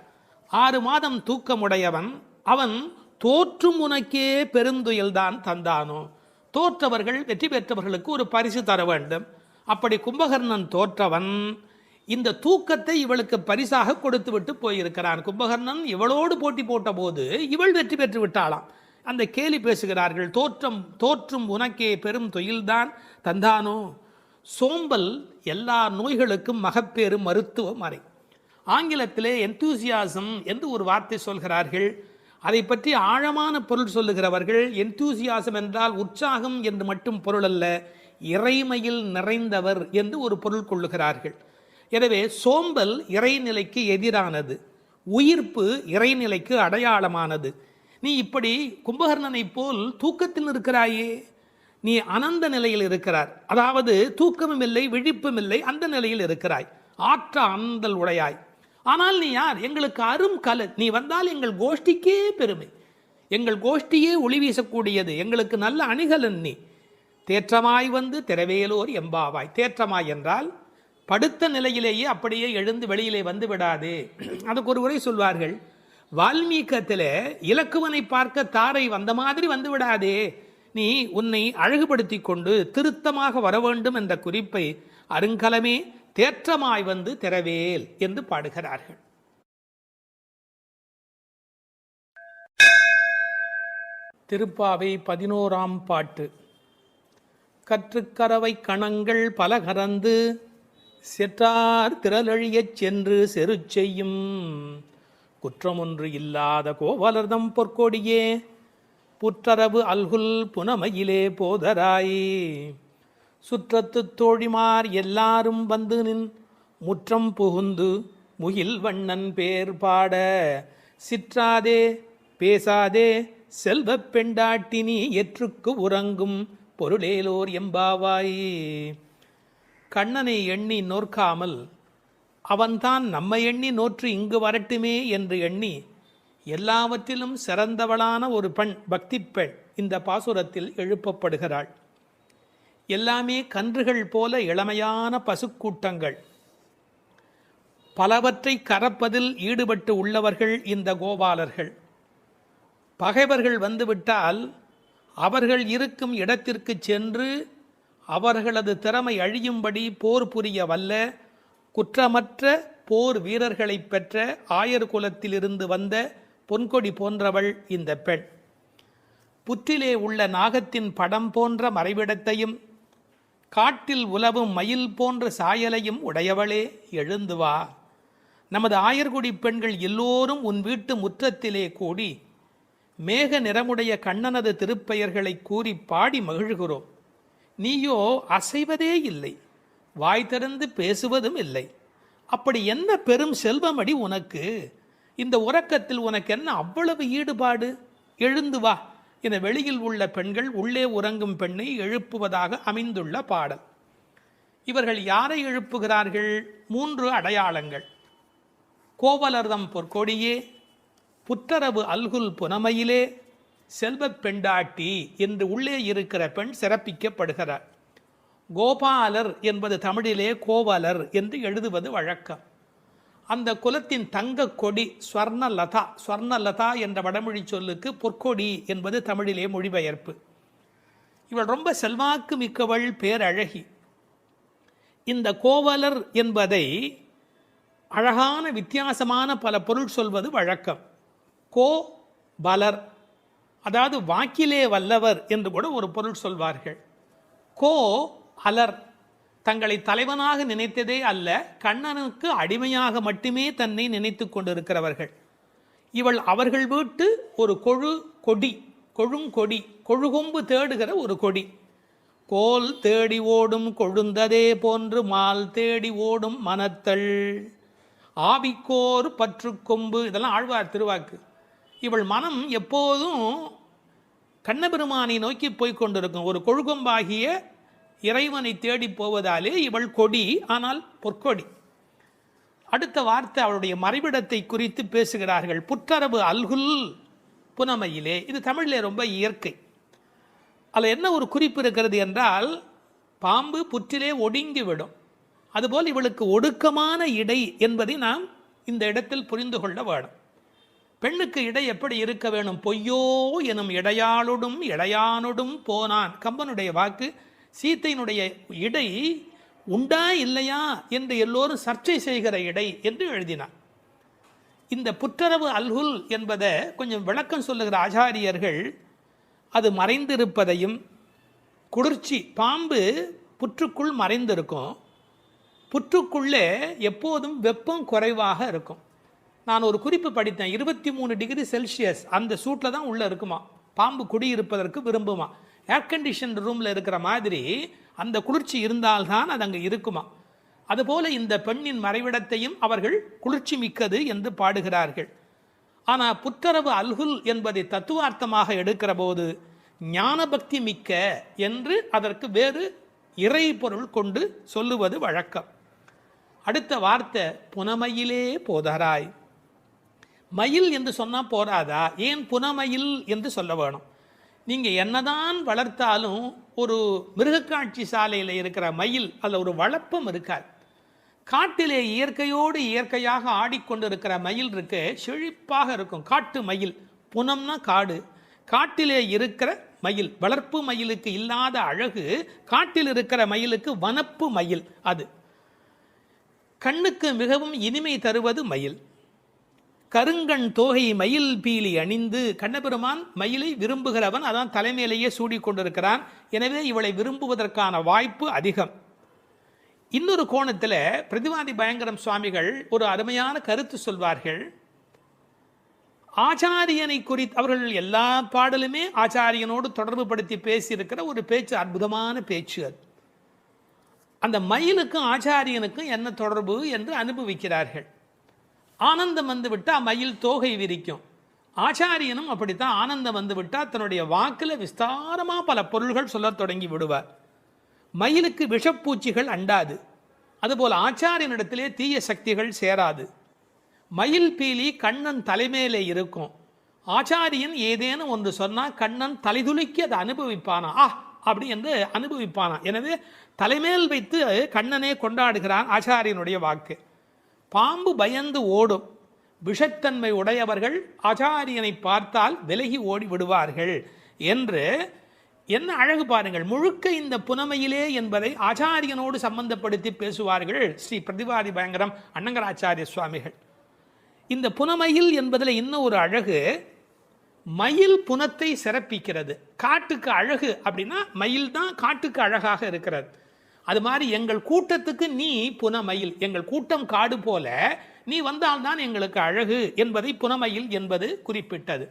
6 மாதம் தூக்கமுடையவன் அவன் தோற்றும் உனக்கே பெருந்துயல்தான் தந்தானோ. தோற்றவர்கள், வெற்றி பெற்றவர்களுக்கு ஒரு பரிசு தர வேண்டும். அப்படி கும்பகர்ணன் தோற்றவன் இந்த தூக்கத்தை இவளுக்கு பரிசாக கொடுத்து விட்டு போயிருக்கிறான். கும்பகர்ணன் இவளோடு போட்டி போட்ட போது இவள் வெற்றி பெற்று விட்டாளாம். அந்த கேலி பேசுகிறார்கள், தோற்றும் உனக்கே பெரும் தொழில்தான் தந்தானோ. சோம்பல் எல்லா நோய்களுக்கும் மகப்பேறு மருத்துவ மறை. ஆங்கிலத்திலே என்தூசியாசம் என்று ஒரு வார்த்தை சொல்கிறார்கள். அதை பற்றி ஆழமான பொருள் சொல்லுகிறவர்கள், என்தூசியாசம் என்றால் உற்சாகம் என்று மட்டும் பொருள் அல்ல, இறைமையில் நிறைந்தவர் என்று ஒரு பொருள் கொள்ளுகிறார்கள். எனவே சோம்பல் இறைநிலைக்கு எதிரானது, உயிர்ப்பு இறைநிலைக்கு அடையாளமானது. நீ இப்படி கும்பகர்ணனை போல் தூக்கத்தில் இருக்கிறாயே, நீ அனந்த நிலையில் இருக்கிறார், அதாவது தூக்கமும் இல்லை விழிப்பும் இல்லை, அந்த நிலையில் இருக்கிறாய், ஆற்ற அனந்தல் உடையாய். ஆனால் நீ யார்? எங்களுக்கு அரும் கலை. நீ வந்தால் எங்கள் கோஷ்டிக்கே பெருமை, எங்கள் கோஷ்டியே ஒளி வீசக்கூடியது, எங்களுக்கு நல்ல அணிகலன் நீ. தேற்றமாய் வந்து திரவேலோர் எம்பாவாய். தேற்றமாய் என்றால் படுத்த நிலையிலேயே அப்படியே எழுந்து வெளியிலே வந்து விடாதே. அதுக்கு ஒரு உரை சொல்வார்கள், வால்மீகத்தில் இலக்குவனை பார்க்க தாரை வந்த மாதிரி வந்து விடாதே, நீ உன்னை அழகுபடுத்தி கொண்டு திருத்தமாக வர வேண்டும் என்ற குறிப்பை அருங்கலமே தேற்றமாய் வந்து திரவேல் என்று பாடுகிறார்கள். திருப்பாவை 11ஆம் பாட்டு. கற்றுக்கரவை கணங்கள் பல கறந்து செற்றார் திரளழியச் சென்று செரு செய்யும் குற்றமொன்று இல்லாத கோவலர்தம் பொற்கொடியே புற்றரவு அல்குல் புனமையிலே போதராய் சுற்றத்து தோழிமார் எல்லாரும் வந்து நின் முற்றம் புகுந்து முகில் வண்ணன் பேர் பாட சிற்றாதே பேசாதே செல்வப் பெண்டாட்டினி எற்றுக்கு உறங்கும் பொருளேலோர் எம்பாவாய். கண்ணனை எண்ணி நோற்காமல் அவன்தான் நம்மை எண்ணி நோற்று இங்கு வரட்டுமே என்று எண்ணி எல்லாவற்றிலும் சிறந்தவளான ஒரு பெண், பக்தி பெண் இந்த பாசுரத்தில் எழுப்பப்படுகிறாள். எல்லாமே கன்றுகள் போல இளமையான பசுக்கூட்டங்கள், பலவற்றை கறப்பதில் ஈடுபட்டு உள்ளவர்கள் இந்த கோபாலர்கள். பகைவர்கள் வந்துவிட்டால் அவர்கள் இருக்கும் இடத்திற்கு சென்று அவர்களது திறமை அழியும்படி போர் புரிய வல்ல குற்றமற்ற போர் வீரர்களை பெற்ற ஆயர் குலத்திலிருந்து வந்த பொன்கொடி போன்றவள் இந்த பெண். புற்றிலே உள்ள நாகத்தின் படம் போன்ற மறைவிடத்தையும் காட்டில் உலவும் மயில் போன்ற சாயலையும் உடையவளே, எழுந்து வா. நமது ஆயர்குடி பெண்கள் எல்லோரும் உன் வீட்டு முற்றத்திலே கூடி மேக நிறமுடைய கண்ணனது திருப்பெயர்களை கூறி பாடி மகிழ்கிறோம். நீயோ அசைவதே இல்லை, வாய் திறந்து பேசுவதும் இல்லை. அப்படி என்ன பெரும் செல்வமடி உனக்கு? இந்த உறக்கத்தில் உனக்கு என்ன அவ்வளவு ஈடுபாடு? எழுந்து வா என வெளியில் உள்ள பெண்கள் உள்ளே உறங்கும் பெண்ணை எழுப்புவதாக அமைந்துள்ள பாடல். இவர்கள் யாரை எழுப்புகிறார்கள்? 3 அடையாளங்கள். கோவலர்தம் பொற்கொடியே, புற்றரவு அல்குல் புனமையிலே, செல்வப் பெண்டாட்டி என்று உள்ளே இருக்கிற பெண் சிறப்பிக்கப்படுகிறார். கோபாலர் என்பது தமிழிலே கோவலர் என்று எழுதுவது வழக்கம். அந்த குலத்தின் தங்க கொடி ஸ்வர்ணலதா, ஸ்வர்ணலதா என்ற வடமொழி சொல்லுக்கு பொற்கொடி என்பது தமிழிலே மொழிபெயர்ப்பு. இவள் ரொம்ப செல்வாக்கு மிக்கவள், பேரழகி. இந்த கோவலர் என்பதை அழகான வித்தியாசமான பல பொருள் சொல்வது வழக்கம். கோ பலர், அதாவது வாக்கிலே வல்லவர் என்று கூட ஒரு பொருள் சொல்வார்கள். கோ அலர், தங்களை தலைவனாக நினைத்ததே அல்ல, கண்ணனுக்கு அடிமையாக மட்டுமே தன்னை நினைத்து கொண்டிருக்கிறவர்கள். இவள் அவர்கள் வீட்டு ஒரு கொடி, கொழுங்கொடி, கொழுகொம்பு தேடுகிற ஒரு கொடி. கோல் தேடி ஓடும் கொழுந்ததே போன்று மால் தேடி ஓடும் மனத்தள் ஆவிக்கோர் பற்று கொம்பு, இதெல்லாம் ஆழ்வார் திருவாக்கு. இவள் மனம் எப்போதும் கண்ணபெருமானை நோக்கி போய்கொண்டிருக்கும். ஒரு கொழுகொம்பாகிய இறைவனை தேடி போவதாலே இவள் கொடி, ஆனால் பொற்கொடி. அடுத்த வார்த்தை அவளுடைய மறைவிடத்தை குறித்து பேசுகிறார்கள். புற்றரவு அல்குல் புனமையிலே, இது தமிழிலே ரொம்ப இயற்கை. அதில் என்ன ஒரு குறிப்பு இருக்கிறது என்றால், பாம்பு புற்றிலே ஒடுங்கிவிடும், அதுபோல் இவளுக்கு ஒடுக்கமான இடை என்பதை நாம் இந்த இடத்தில் புரிந்து கொள்ள வேணும். பெண்ணுக்கு இடை எப்படி இருக்க வேணும்? பொய்யோ எனும் இடையாளொடும் இடையானொடும் போனான், கம்பனுடைய வாக்கு. சீத்தையினுடைய இடை உண்டா இல்லையா என்று எல்லோரும் சர்ச்சை செய்கிற இடை என்று எழுதினார். இந்த புற்றரவு அல்குல் என்பதை கொஞ்சம் விளக்கம் சொல்லுகிற ஆச்சாரியர்கள் அது மறைந்திருப்பதையும், குளிர்ச்சி, பாம்பு புற்றுக்குள் மறைந்திருக்கும், புற்றுக்குள்ளே எப்போதும் வெப்பம் குறைவாக இருக்கும். நான் ஒரு குறிப்பு படித்தேன், 23 டிகிரி செல்சியஸ் அந்த சூட்டில் தான் உள்ளே இருக்குமா பாம்பு குடியிருப்பதற்கு விரும்புமா. ஏர் கண்டிஷன் ரூமில் இருக்கிற மாதிரி அந்த குளிர்ச்சி இருந்தால்தான் அது அங்கே இருக்குமா. அதுபோல இந்த பெண்ணின் மறைவிடத்தையும் அவர்கள் குளிர்ச்சி மிக்கது என்று பாடுகிறார்கள். ஆனால் புற்றரவு அல்குல் என்பதை தத்துவார்த்தமாக எடுக்கிற போது ஞானபக்தி மிக்க என்று அதற்கு வேறு இறை பொருள் கொண்டு சொல்லுவது வழக்கம். அடுத்த வார்த்தை புனமையிலே போதராய். மயில் என்று சொன்னால் போராதா? ஏன் புனமயில் என்று சொல்ல வேணும்? நீங்கள் என்னதான் வளர்த்தாலும் ஒரு மிருகக்காட்சி சாலையில் இருக்கிற மயில் அதில் ஒரு வளப்பம் இருக்காது. காட்டிலே இயற்கையோடு இயற்கையாக ஆடிக்கொண்டிருக்கிற மயில் இருக்கு, செழிப்பாக இருக்கும். காட்டு மயில், புனம்னா காடு, காட்டிலே இருக்கிற மயில். வளர்ப்பு மயிலுக்கு இல்லாத அழகு காட்டில் இருக்கிற மயிலுக்கு வனப்பு மயில். அது கண்ணுக்கு மிகவும் இனிமை தருவது மயில். கருங்கண் தோகை மயில் பீலி அணிந்து, கண்ணபெருமான் மயிலை விரும்புகிறவன், அதான் தலைமையிலேயே சூடிக்கொண்டிருக்கிறான். எனவே இவளை விரும்புவதற்கான வாய்ப்பு அதிகம். இன்னொரு கோணத்தில் பிரதிவாதி பயங்கரம் சுவாமிகள் ஒரு அருமையான கருத்து சொல்வார்கள். ஆச்சாரியனை குறித்து அவர்கள் எல்லா பாடலுமே ஆச்சாரியனோடு தொடர்பு படுத்தி பேசியிருக்கிற ஒரு பேச்சு, அற்புதமான பேச்சு அது. அந்த மயிலுக்கும் ஆச்சாரியனுக்கும் என்ன தொடர்பு என்று அனுபவிக்கிறார்கள். ஆனந்தம் வந்து விட்டால் மயில் தோகை விரிக்கும். ஆச்சாரியனும் அப்படித்தான், ஆனந்தம் வந்து விட்டால் தன்னுடைய வாக்கில் விஸ்தாரமாக பல பொருள்கள் சொல்ல தொடங்கி விடுவார். மயிலுக்கு விஷப்பூச்சிகள் அண்டாது, அதுபோல் ஆச்சாரியனிடத்திலே தீய சக்திகள் சேராது. மயில் பீலி கண்ணன் தலைமையிலே இருக்கும். ஆச்சாரியன் ஏதேனும் ஒன்று சொன்னால் கண்ணன் தலைதுலுக்கி அதை அனுபவிப்பானா, அப்படி என்று அனுபவிப்பானா. எனவே தலைமேல் வைத்து கண்ணனே கொண்டாடுகிறான் ஆச்சாரியனுடைய வாக்கு. பாம்பு பயந்து ஓடும், விஷத்தன்மை உடையவர்கள் ஆச்சாரியனை பார்த்தால் விலகி ஓடி விடுவார்கள் என்று என்ன அழகு பாருங்கள். முழுக்க இந்த புனமையிலே என்பதை ஆச்சாரியனோடு சம்பந்தப்படுத்தி பேசுவார்கள் ஸ்ரீ பிரதிவாதி பயங்கரம் அண்ணங்கராச்சாரிய சுவாமிகள். இந்த புனமையில் என்பதில் இன்னும் ஒரு அழகு, மயில் புனத்தை சிறப்பிக்கிறது. காட்டுக்கு அழகு அப்படின்னா மயில் தான் காட்டுக்கு அழகாக இருக்கிறது. அது மாதிரி எங்கள் கூட்டத்துக்கு நீ புனமயில், எங்கள் கூட்டம் காடு போல நீ வந்தால்தான் எங்களுக்கு அழகு என்பதை புனமயில் என்பது குறிப்பிட்டது.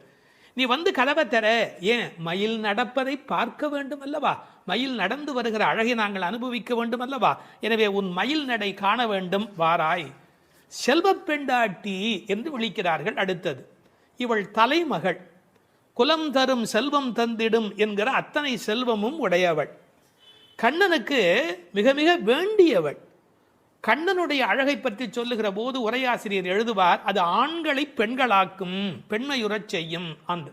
நீ வந்து கதவை தர, ஏன் மயில் நடப்பதை பார்க்க வேண்டும் அல்லவா, மயில் நடந்து வருகிற அழகை நாங்கள் அனுபவிக்க வேண்டும் அல்லவா, எனவே உன் மயில் நடை காண வேண்டும், வாராய். செல்வ பெண்டாட்டி என்று விളിக்கிறார்கள். அடுத்தது, இவள் தலைமகள், குலம் தரும் செல்வம் தந்திடும் என்கிற அத்தனை செல்வமும் உடையவள், கண்ணனுக்கு மிக மிக வேண்டியவள். கண்ணனுடைய அழகை பற்றி சொல்லுகிற போது உரையாசிரியர் எழுதுவார், அது ஆண்களை பெண்களாக்கும், பெண்மையுறச் செய்யும் அன்று.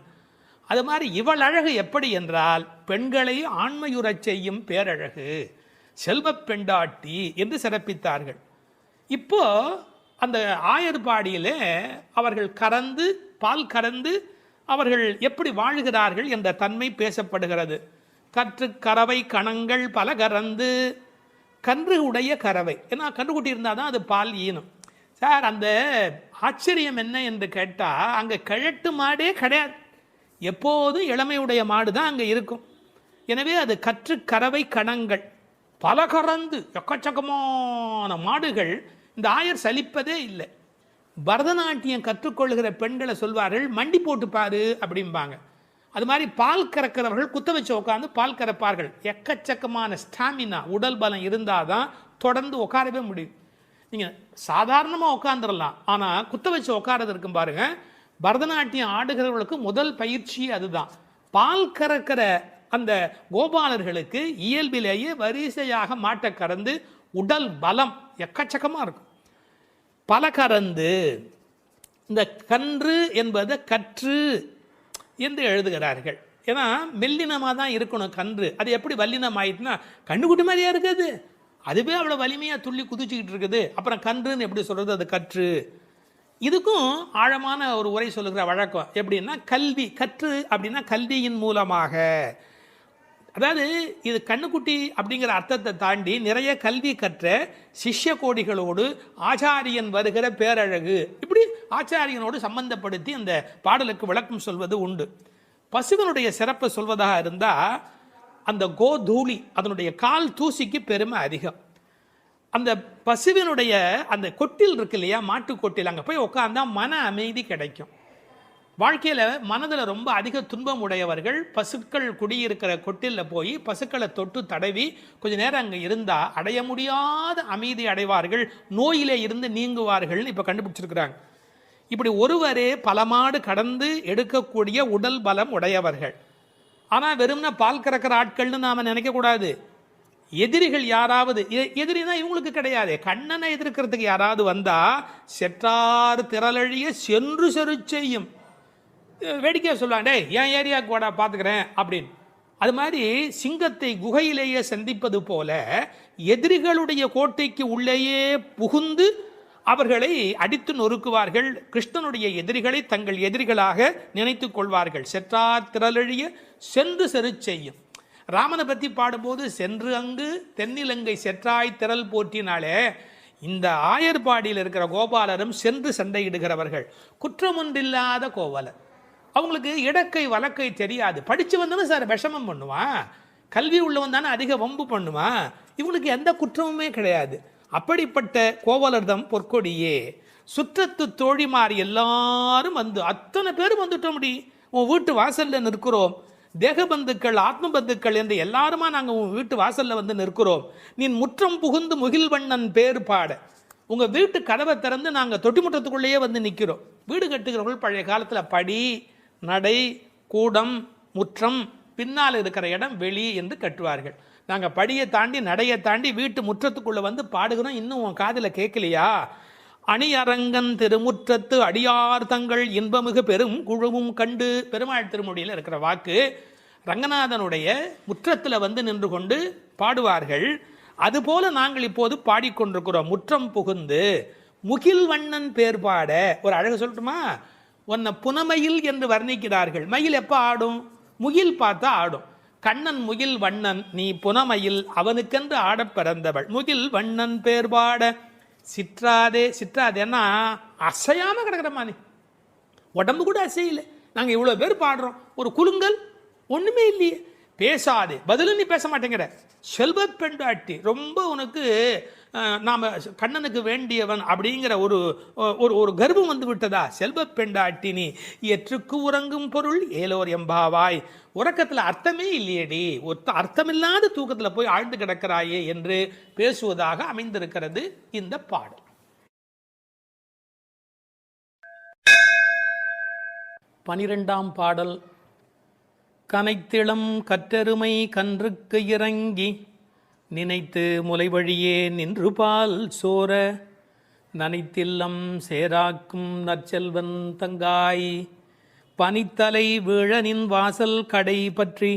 அது மாதிரி இவள் அழகு எப்படி என்றால் பெண்களை ஆண்மையுறச் செய்யும் பேரழகு, செல்வ பெண்டாட்டி என்று சிறப்பித்தார்கள். இப்போ அந்த ஆயர்பாடியிலே அவர்கள் கறந்து பால் கறந்து அவர்கள் எப்படி வாழுகிறார்கள் என்ற தன்மை பேசப்படுகிறது. கற்று கறவை கணங்கள் பல கறந்து, கன்று உடைய கறவை, ஏன்னா கன்றுக்குட்டி இருந்தால் தான் அது பால் ஈனும். சார் அந்த ஆச்சரியம் என்ன என்று கேட்டால், அங்கே கிழட்டு மாடே கிடையாது, எப்போதும் இளமையுடைய மாடு தான் அங்கே இருக்கும். எனவே அது கற்று கறவை கணங்கள் பல கறந்து, எக்கச்சக்கமான மாடுகள். இந்த ஆயர் சலிப்பதே இல்லை. பரதநாட்டியம் கற்றுக்கொள்கிற பெண்களை சொல்வார்கள், மண்டி போட்டு பாரு அப்படிம்பாங்க. அது மாதிரி பால் கறக்கிறவர்கள் குத்த வச்சு உட்காந்து பால் கறப்பார்கள். எக்கச்சக்கமான ஸ்டாமினா, உடல் பலம் இருந்தால் தான் தொடர்ந்து உட்காரவே முடியும். நீங்கள் சாதாரணமாக உட்காந்துடலாம், ஆனால் குத்த வச்சு உட்காரது இருக்கும் பாருங்க. பரதநாட்டியம் ஆடுகிறவர்களுக்கு முதல் பயிற்சி அதுதான். பால் கறக்கிற அந்த கோபாலர்களுக்கு இயல்பிலேயே வரிசையாக மாட்டை கறந்து உடல் பலம் எக்கச்சக்கமாக இருக்கும். பல கறந்து, இந்த கன்று என்பது கற்று என்று எழுதுகிறார்கள். ஏன்னா மெல்லினமாக தான் இருக்கணும் கன்று. அது எப்படி வல்லினம் ஆயிட்டுனா, கண்ணுக்குட்டி மாதிரியா இருக்குது, அதுவே அவ்வளோ வலிமையாக துள்ளி குதிச்சுக்கிட்டு இருக்குது, அப்புறம் கன்றுன்னு எப்படி சொல்கிறது, அது கற்று. இதுக்கும் ஆழமான ஒரு உரை சொல்லுகிற வழக்கம் எப்படின்னா, கல்வி கற்று அப்படின்னா கல்வியின் மூலமாக, அதாவது இது கண்ணுக்குட்டி அப்படிங்கிற அர்த்தத்தை தாண்டி நிறைய கல்வி கற்ற சிஷ்ய கோடிகளோடு ஆச்சாரியன் வருகிற பேரழகு, இப்படி ஆச்சாரியனோடு சம்பந்தப்படுத்தி அந்த பாடலுக்கு விளக்கம் சொல்வது உண்டு. பசுவனுடைய சிறப்பை சொல்வதாக இருந்தால், அந்த கோதூளி, அதனுடைய கால் தூசிக்கு பெருமை அதிகம். அந்த பசுவினுடைய அந்த கொட்டில் இருக்கு இல்லையா, மாட்டு கொட்டில், அங்கே போய் உட்காந்தா மன அமைதி கிடைக்கும். வாழ்க்கையில் மனதில் ரொம்ப அதிக துன்பம் உடையவர்கள் பசுக்கள் குடியிருக்கிற கொட்டிலில் போய் பசுக்களை தொட்டு தடவி கொஞ்ச நேரம் அங்கே இருந்தால் அடைய முடியாத அமைதி அடைவார்கள், நோயிலே இருந்து நீங்குவார்கள்னு இப்போ கண்டுபிடிச்சிருக்கிறாங்க. இப்படி ஒருவரே பல மாடு கடந்து எடுக்கக்கூடிய உடல் பலம் உடையவர்கள். ஆனால் வெறும்னா பால் கறக்கிற ஆட்கள்னு நாம் நினைக்கக்கூடாது. எதிரிகள் யாராவது, எதிரினா இவங்களுக்கு கிடையாது, கண்ணனை எதிர்க்கிறதுக்கு யாராவது வந்தால் செற்றார் திரளழிய சென்று செரு செய்யும். வேடிக்கையாக சொல்லுவாங்க, டே என் ஏரியாவுக்கு வாடா பார்த்துக்கிறேன் அப்படின்னு. அது மாதிரி சிங்கத்தை குகையிலேயே சந்திப்பது போல எதிரிகளுடைய கோட்டைக்கு உள்ளேயே புகுந்து அவர்களை அடித்து நொறுக்குவார்கள். கிருஷ்ணனுடைய எதிரிகளை தங்கள் எதிரிகளாக நினைத்து கொள்வார்கள். செற்றார் திரளழிய சென்று செரு செய்யும். ராமனை பற்றி பாடும்போது, சென்று அங்கு தென்னிலங்கை செற்றாய் திரள் போற்றினாலே, இந்த ஆயர்பாடியில் இருக்கிற கோபாலரும் சென்று சண்டையிடுகிறவர்கள். குற்றமொன்றில்லாத கோவலர். அவங்களுக்கு இடக்கை வழக்கை தெரியாது. படித்து வந்தவன் சார் விஷமம் பண்ணுவான், கல்வி உள்ளவன் தானே அதிக வம்பு பண்ணுவான். இவங்களுக்கு எந்த குற்றமுமே கிடையாது. அப்படிப்பட்ட கோவலர்தம் பொற்கொடியே சுற்றத்து தோழிமார் எல்லாரும் வந்து அத்தனை பேரும் வந்துட்டோம். உன் வீட்டு வாசல்ல நிற்கிறோம். தேகபந்துக்கள் ஆத்ம பந்துக்கள் என்று எல்லாருமா நாங்கள் உன் வீட்டு வாசல்ல வந்து நிற்கிறோம். நீ முற்றம் புகுந்து முகில்வண்ணன் பேர் பாட. உங்கள் வீட்டு கதவை திறந்து நாங்கள் தொட்டி முற்றத்துக்குள்ளேயே வந்து நிற்கிறோம். வீடு கட்டுகிறவர்கள் பழைய காலத்தில் படி, நடை, கூடம், முற்றம், பின்னால் இருக்கிற இடம் வெளி என்று கட்டுவார்கள். நாங்கள் படியை தாண்டி நடையை தாண்டி வீட்டு முற்றத்துக்குள்ளே வந்து பாடுகிறோம். இன்னும் உன் காதில் கேட்கலையா? அணியரங்கன் திருமுற்றத்து அடியார் தங்கள் இன்பமிகு பெரும் குழுவும் கண்டு. பெருமாள் திருமொழியில் இருக்கிற வாக்கு. ரங்கநாதனுடைய முற்றத்தில் வந்து நின்று கொண்டு பாடுவார்கள். அதுபோல நாங்கள் இப்போது பாடிக்கொண்டிருக்கிறோம். முற்றம் புகுந்து முகில் வண்ணன் பேர் பாட. ஒரு அழகு சொல்லட்டுமா? உன்னை புனமயில் என்று வர்ணிக்கிறார்கள். மயில் எப்போ ஆடும்? முகில் பார்த்தா ஆடும். கண்ணன் முகில் வண்ணன், நீ புனமயில், அவனுக்கென்று ஆட பிறந்தவள். முகில் வண்ணன் பேர் பாட சிற்றாதே. சிற்றாதேன்னா அசையாம கிடக்கிறமா, நீ உடம்பு கூட அசையில. நாங்கள் இவ்வளோ பேர் பாடுறோம், ஒரு குலுங்கல் ஒன்றுமே இல்லையே. பேசாதே, பதிலும் நீ பேச மாட்டேங்கிற. செல்வ பெண்டாட்டி, ரொம்ப உனக்கு நாம் கண்ணனுக்கு வேண்டியவன் அப்படிங்கிற ஒரு ஒரு கர்வம் வந்து விட்டதா? செல்வ பெண்டாட்டி நீ எற்றுக்கு உறங்கும் பொருள் ஏலோர் எம்பாவாய். உறக்கத்தில் அர்த்தமே இல்லையேடி, அர்த்தமில்லாத தூக்கத்தில் போய் ஆழ்ந்து கிடக்கிறாயே என்று பேசுவதாக அமைந்திருக்கிறது இந்த பாடல். 12ஆம் பாடல். கனைத்திளம் கற்றெருமை கன்றுக்கு இறங்கி நினைத்து முலை வழியே நின்று பால் சோர நனைத்தில்லம் சேராக்கும் நற்செல்வன் தங்காய் பனித்தலை வீழனின் வாசல் கடை பற்றி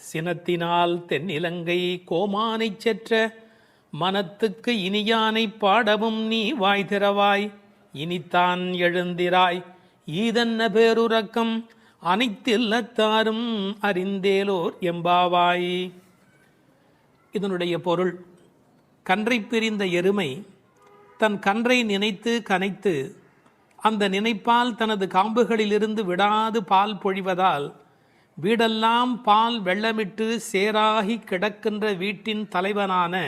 சினத்தினால் தென்னிலங்கை கோமானை செற்ற மனத்துக்கு இனியானை பாடவும் நீ வாய் திறவாய். இனித்தான் எழுந்திராய் ஈதன்ன பேருறக்கம் அனைத்தில்லத்தாரும் அறிந்தேலோர் எம்பாவாய். இதனுடைய பொருள், கன்றை பிரிந்த எருமை தன் கன்றை நினைத்து கனைத்து அந்த நினைப்பால் தனது காம்புகளிலிருந்து விடாது பால் பொழிவதால் வீடெல்லாம் பால் வெள்ளமிட்டு சேராகி கிடக்கின்ற வீட்டின் தலைவனான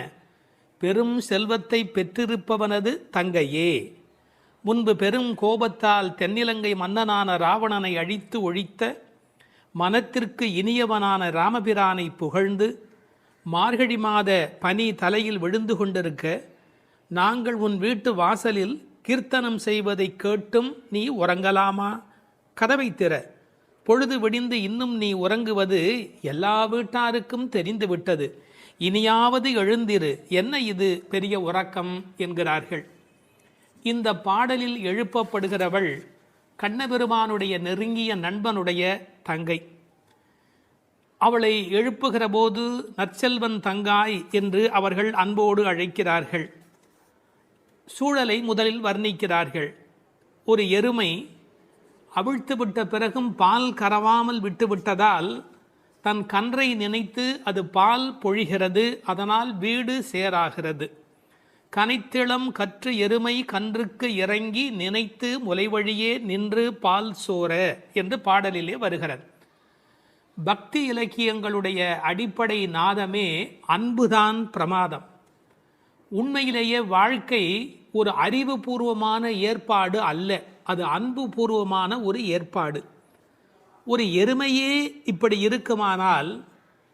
பெரும் செல்வத்தை பெற்றிருப்பவனது தங்கையே. முன்பு பெரும் கோபத்தால் தென்னிலங்கை மன்னனான ராவணனை அழித்து ஒழித்த மனத்திற்கு இனியவனான ராமபிரானை புகழ்ந்து மார்கழி மாத பனி தலையில் விழுந்து கொண்டிருக்க நாங்கள் உன் வீட்டு வாசலில் கீர்த்தனம் செய்வதை கேட்டும் நீ உறங்கலாமா? கதவை திற. பொழுது விடிந்து இன்னும் நீ உறங்குவது எல்லா வீட்டாருக்கும் தெரிந்து விட்டது. இனியாவது எழுந்திரு, என்ன இது பெரிய உறக்கம் என்கிறார்கள். இந்த பாடலில் எழுப்பப்படுகிறவள் கண்ணபெருமானுடைய நெருங்கிய நண்பனுடைய தங்கை. அவளை எழுப்புகிற போது நற்செல்வன் தங்காய் என்று அவர்கள் அன்போடு அழைக்கிறார்கள். சூழலை முதலில் வர்ணிக்கிறார்கள். ஒரு எருமை அவிழ்த்துவிட்ட பிறகும் பால் கறவாமல் விட்டுவிட்டதால் தன் கன்றை நினைத்து அது பால் பொழிகிறது. அதனால் வீடு சேராகிறது. கனைத்திளம் கற்று எருமை கன்றுக்கு இறங்கி நினைத்து முலைவழியே நின்று பால் சோர என்று பாடலிலே வருகிறது. பக்தி இலக்கியங்களுடைய அடிப்படை நாதமே அன்புதான் பிரமாதம். உண்மையிலேயே வாழ்க்கை ஒரு அறிவுபூர்வமான ஏற்பாடு அல்ல, அது அன்பு பூர்வமான ஒரு ஏற்பாடு. ஒரு எருமையே இப்படி இருக்குமானால்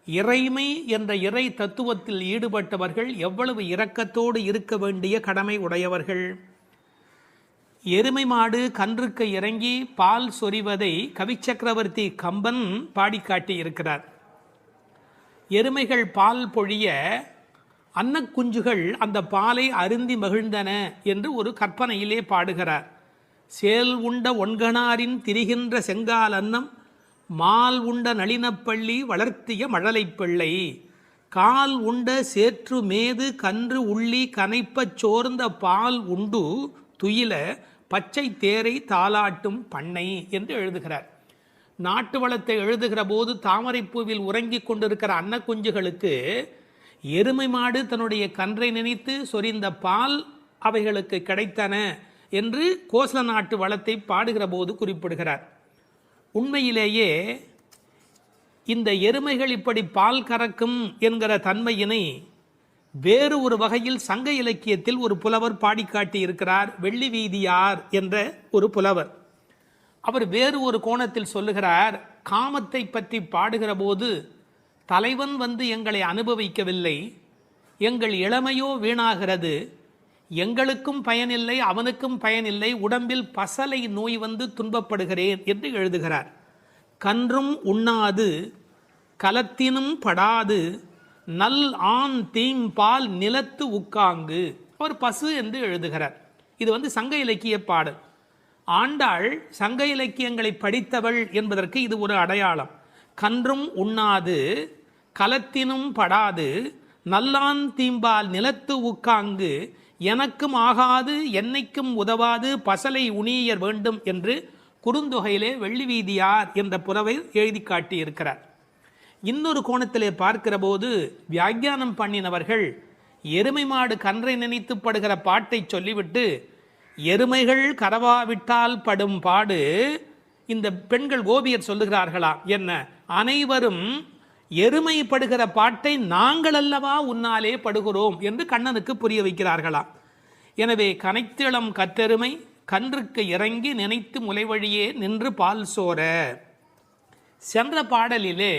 இறைமை என்ற இறை தத்துவத்தில் ஈடுபட்டவர்கள் எவ்வளவு இரக்கத்தோடு இருக்க வேண்டிய கடமை உடையவர்கள். எருமை மாடு கன்றுக்கு இறங்கி பால் சொரிவதை கவிச்சக்கரவர்த்தி கம்பன் பாடிக்காட்டி இருக்கிறார். எருமைகள் பால் பொழிய அன்னக்குஞ்சுகள் அந்த பாலை அருந்தி மகிழ்ந்தன என்று ஒரு கற்பனையிலே பாடுகிறார். சேல் உண்ட ஒன்கணாரின் திரிகின்ற செங்கால் அன்னம் மால் உண்ட நளினப்பள்ளி வளர்த்திய மழலை பிள்ளை கால் உண்ட சேற்று மேது கன்று உள்ளி கனைப்பச் சோர்ந்த பால் உண்டு துயில பச்சை தேரை தாலாட்டும் பண்ணை என்று எழுதுகிறார். நாட்டு வளத்தை எழுதுகிற போது தாமரைப்பூவில் உறங்கிக் கொண்டிருக்கிற அன்னக்குஞ்சுகளுக்கு எருமை மாடு தன்னுடைய கன்றை நினைத்து சொரிந்த பால் அவைகளுக்கு கிடைத்தன என்று கோசல நாட்டு வளத்தை பாடுகிற போது குறிப்பிடுகிறார். உண்மையிலேயே இந்த எருமைகள் இப்படி பால் கறக்கும் என்கிற தன்மையினை வேறு ஒரு வகையில் சங்க இலக்கியத்தில் ஒரு புலவர் பாடி காட்டியிருக்கிறார். வெள்ளி வீதியார் என்ற ஒரு புலவர். அவர் வேறு ஒரு கோணத்தில் சொல்லுகிறார். காமத்தை பற்றி பாடுகிற போது தலைவன் வந்து எங்களை அனுபவிக்கவில்லை, எங்கள் இளமையோ வீணாகிறது, எங்களுக்கும் பயனில்லை அவனுக்கும் பயனில்லை, உடம்பில் பசலை நோய் வந்து துன்பப்படுகிறேன் என்று எழுதுகிறார். கன்றும் உண்ணாது கலத்தினும் படாது நல் ஆண் தீம்பால் நிலத்து உக்காங்கு. அவர் பசு என்று எழுதுகிறார். இது சங்க இலக்கிய பாடல். ஆண்டாள் சங்க இலக்கியங்களை படித்தவள் என்பதற்கு இது ஒரு அடையாளம். கன்றும் உண்ணாது கலத்தினும் படாது நல்லான் தீம்பால் நிலத்து உக்காங்கு எனக்கும் ஆகாது என்னைக்கும் உதவாது பசலை உணியர் வேண்டும் என்று குறுந்தொகையிலே வெள்ளி வீதியார் என்ற புலவர் எழுதி காட்டியிருக்கிறார். இன்னொரு கோணத்திலே பார்க்கிற போது வியாக்கியானம் பண்ணினவர்கள் எருமை மாடு கன்றை நினைத்து படுகிற பாட்டை சொல்லிவிட்டு எருமைகள் கரவாவிட்டால் படும் பாடு இந்த பெண்கள் கோபியர் சொல்லுகிறார்களா என்ன, அனைவரும் எருமை படுகிற பாட்டை நாங்கள் அல்லவா உன்னாலே படுகிறோம் என்று கண்ணனுக்கு புரிய வைக்கிறார்களா. எனவே கனைத்திளம் கற்றெருமை கன்றுக்கு இறங்கி நினைத்து முளைவழியே நின்று பால் சோர. சென்ற பாடலிலே